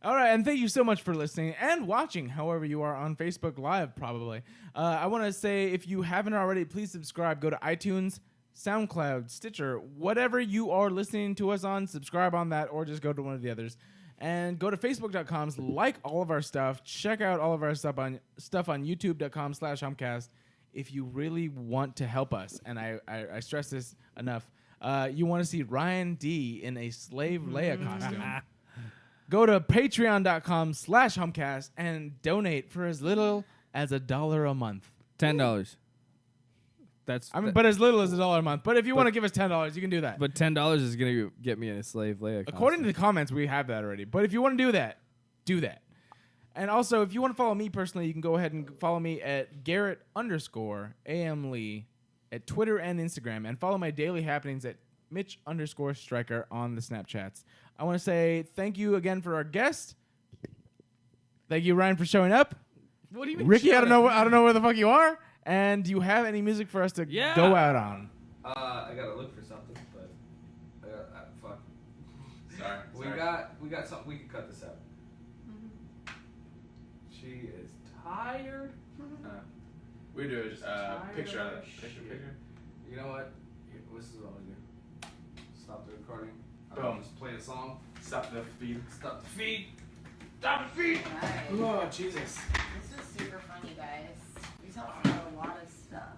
All right, and thank you so much for listening and watching, however you are on Facebook Live, probably. I want to say, if you haven't already, please subscribe. Go to iTunes, SoundCloud, Stitcher, whatever you are listening to us on, subscribe on that, or just go to one of the others. And go to Facebook.com, like all of our stuff. Check out all of our stuff on YouTube.com/Humpcast. If you really want to help us, and I stress this enough, you want to see Ryan D in a Slave Leia costume. Go to patreon.com/Humpcast and donate for as little as $1 a month. $10. But as little as $1 a month. But if you want to give us $10, you can do that. But $10 is gonna get me in a Slave Leia. According to the comments, we have that already. But if you want to do that, do that. And also, if you want to follow me personally, you can go ahead and follow me at Garrett_AM Lee at Twitter and Instagram, and follow my daily happenings at Mitch_Striker on the Snapchats. I want to say thank you again for our guest. Thank you, Ryan, for showing up. What do you mean? Ricky, I don't know where the fuck you are. And do you have any music for us to go out on? I gotta look for something, but fuck. Sorry. We got something. We can cut this out. She is tired. We do just picture of it. Picture. You know what? This is what I'm gonna do. Stop the recording. Boom. Just play the song. Stop the feed. Stop the feed. Stop the feed. Nice. Oh Jesus. This was super fun, you guys. You talked about a lot of stuff.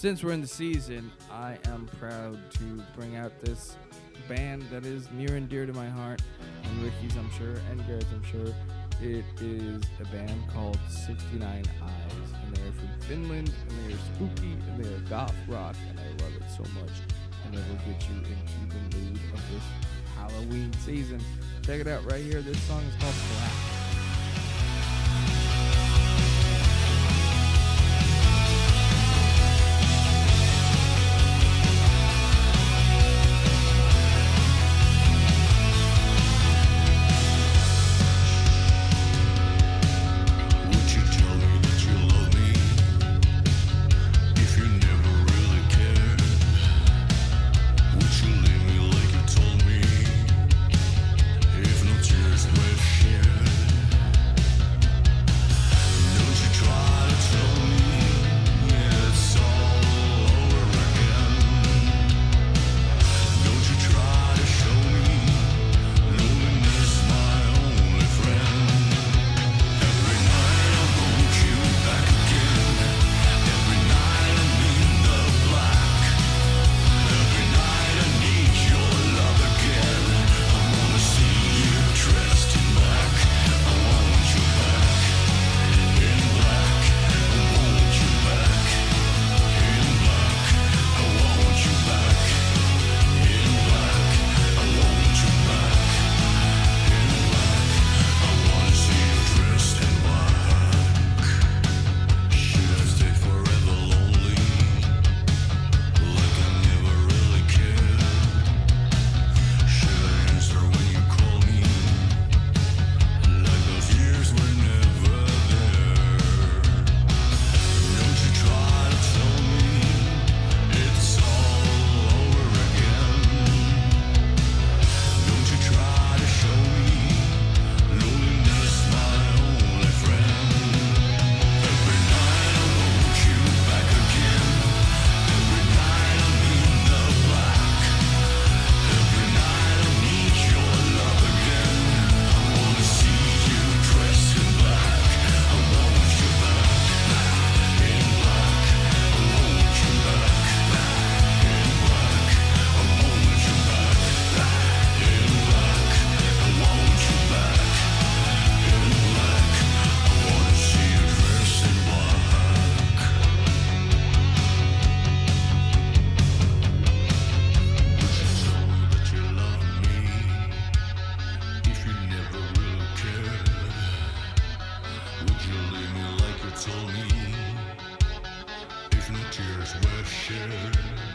since we're in the season, I am proud to bring out this band that is near and dear to my heart, and Ricky's, I'm sure, and Garrett's, I'm sure. It is a band called 69 Eyes, and they're from Finland, and they are spooky, and they are goth rock, and I love it so much, and it will get you into the mood of this Halloween season. Check it out right here. This song is called Black. Told me if no tears were shed.